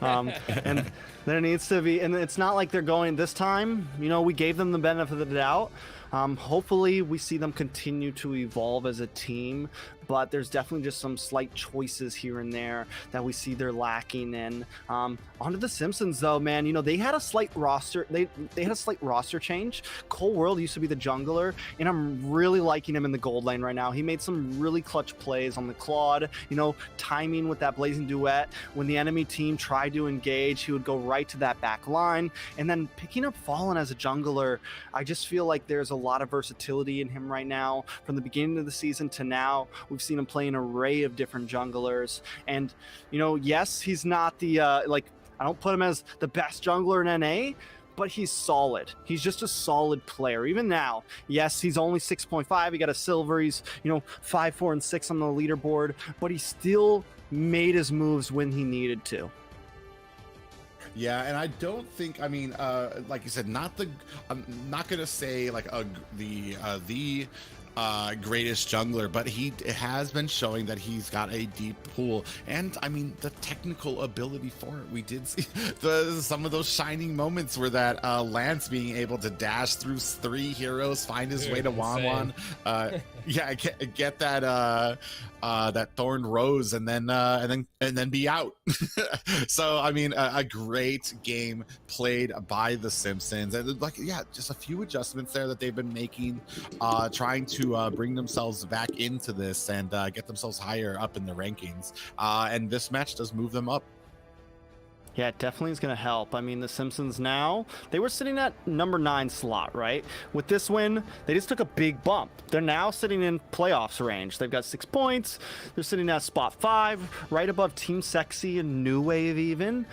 and there needs to be. And it's not like they're going this time. We gave them the benefit of the doubt. Hopefully, we see them continue to evolve as a team. But there's definitely just some slight choices here and there that we see they're lacking in. Onto the Simpsons though, man. They had a slight roster. They had a slight roster change. Cole World used to be the jungler, and I'm really liking him in the gold lane right now. He made some really clutch plays on the Claude. Timing with that blazing duet. When the enemy team tried to engage, he would go right to that back line. And then picking up Fallen as a jungler, I just feel like there's a lot of versatility in him right now. From the beginning of the season to now, we've seen him play an array of different junglers, and yes, he's not the I don't put him as the best jungler in NA, but he's solid. He's just a solid player. Even now, yes, he's only 6.5. He got a silver. He's 5, 4, and 6 on the leaderboard, but he still made his moves when he needed to. Yeah, and I don't think, like you said, I'm not gonna say like the greatest jungler, but he has been showing that he's got a deep pool, and the technical ability for it. We did see some of those shining moments where that Lance being able to dash through 3 heroes, find his way to Wan. Get that Thorn Rose, and then be out. So a great game played by the Simpsons, and just a few adjustments there that they've been making, trying to bring themselves back into this and get themselves higher up in the rankings, and this match does move them up. Yeah, it definitely is going to help. The Simpsons now, they were sitting at number 9 slot, right? With this win, they just took a big bump. They're now sitting in playoffs range. They've got 6 points. They're sitting at spot 5, right above Team Sexy and New Wave even.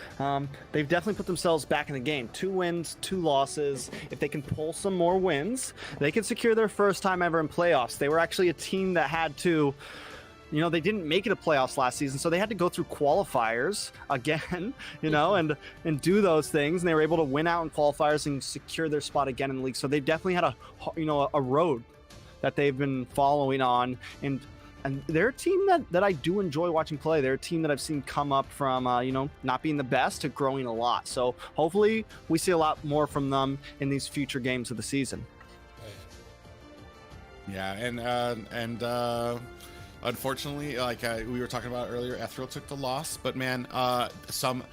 They've definitely put themselves back in the game. 2 wins, 2 losses. If they can pull some more wins, they can secure their first time ever in playoffs. They were actually a team that had to... they didn't make it to playoffs last season, so they had to go through qualifiers again, and do those things. And they were able to win out in qualifiers and secure their spot again in the league. So they definitely had a road that they've been following on. And and they're a team that I do enjoy watching play. They're a team that I've seen come up from, not being the best to growing a lot. So hopefully we see a lot more from them in these future games of the season. Yeah, and unfortunately, like we were talking about earlier, Ethereal took the loss, but man, some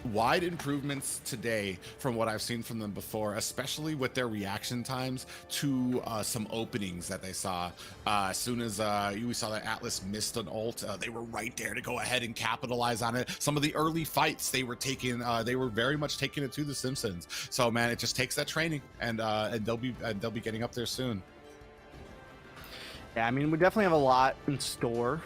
wide improvements today from what I've seen from them before, especially with their reaction times to some openings that they saw. As soon as we saw that Atlas missed an ult, they were right there to go ahead and capitalize on it. Some of the early fights they were taking, they were very much taking it to the Simpsons. So man, it just takes that training, and they'll be getting up there soon. Yeah, I mean, we definitely have a lot in store,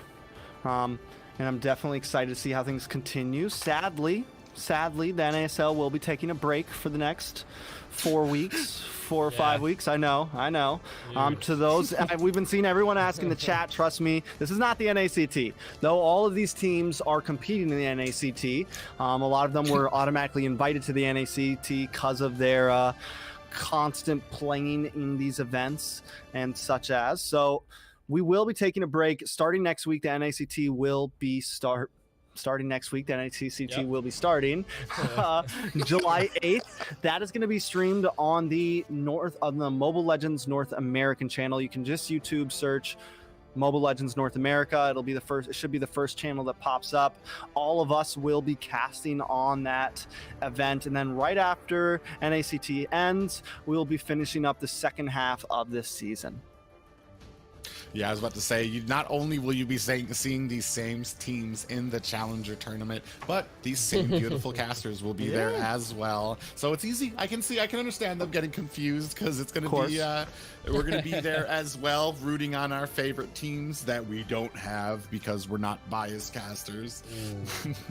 and I'm definitely excited to see how things continue. Sadly, the NASL will be taking a break for the next 4 weeks, 4 or 5 weeks. I know. To those, we've been seeing everyone ask in the chat. Trust me, this is not the NACT. Though all of these teams are competing in the NACT, a lot of them were automatically invited to the NACT because of their constant playing in these events and such as. So we will be taking a break starting next week. The NACT will be starting next week. The NACT will be starting July 8th. That is going to be streamed on the Mobile Legends North American channel. You can just YouTube search Mobile Legends North America. It should be the first channel that pops up. All of us will be casting on that event, and then right after NACT ends, we will be finishing up the second half of this season. Yeah, I was about to say, not only will you be seeing these same teams in the Challenger tournament, but these same beautiful casters will be there as well. So it's easy. I can understand them getting confused, because it's going to be, we're going to be there as well, rooting on our favorite teams that we don't have because we're not biased casters.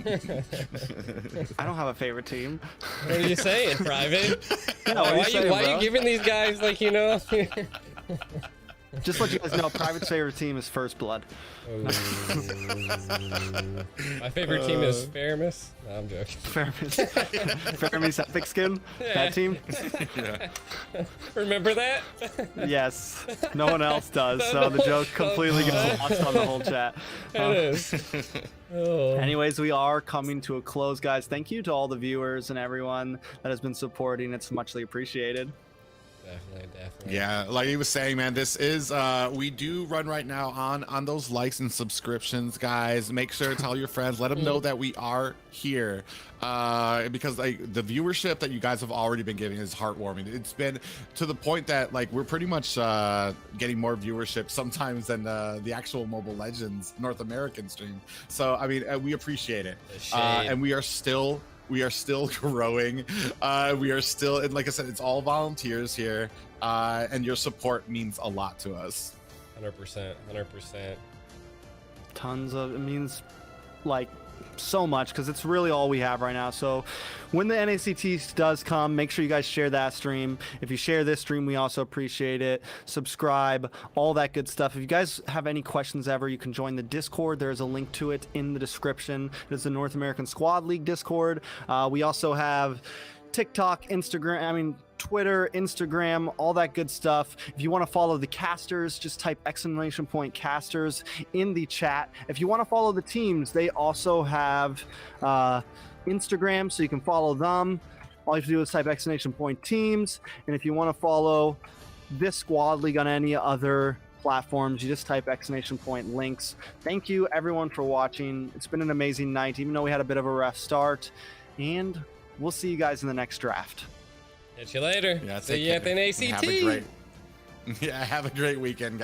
I don't have a favorite team. What are you saying, Private? Why are you giving these guys, like, Just let you guys know, Private's favorite team is First Blood. My favorite team is Faramis. No, I'm joking. Faramis Epic Skin? That team? Yeah. Remember that? Yes. No one else does, so the joke completely gets lost on the whole chat. It is. Oh. Anyways, we are coming to a close, guys. Thank you to all the viewers and everyone that has been supporting. It's muchly appreciated. Definitely. Yeah, like he was saying, man, this is we do run right now on those likes and subscriptions, guys. Make sure to tell your friends, let them know that we are here, because like the viewership that you guys have already been giving is heartwarming. It's been to the point that like we're pretty much getting more viewership sometimes than the actual Mobile Legends North American stream. So I mean, we appreciate it, and we are still growing. We are still, and like I said, it's all volunteers here, and your support means a lot to us. 100%. It means like so much, because it's really all we have right now. So when the NACT does come, make sure you guys share that stream. If you share this stream, we also appreciate it. Subscribe, all that good stuff. If you guys have any questions ever, you can join the Discord. There's a link to it in the description. It is the North American Squad League Discord. We also have TikTok, Twitter, Instagram, all that good stuff. If you want to follow the casters, just type !casters in the chat. If you want to follow the teams, they also have Instagram, so you can follow them. All you have to do is type !teams. And if you want to follow this squad league on any other platforms, you just type !links. Thank you everyone for watching. It's been an amazing night, even though we had a bit of a rough start, and we'll see you guys in the next draft. Catch you later. Yeah, see you at the NACT. Have a great weekend, guys.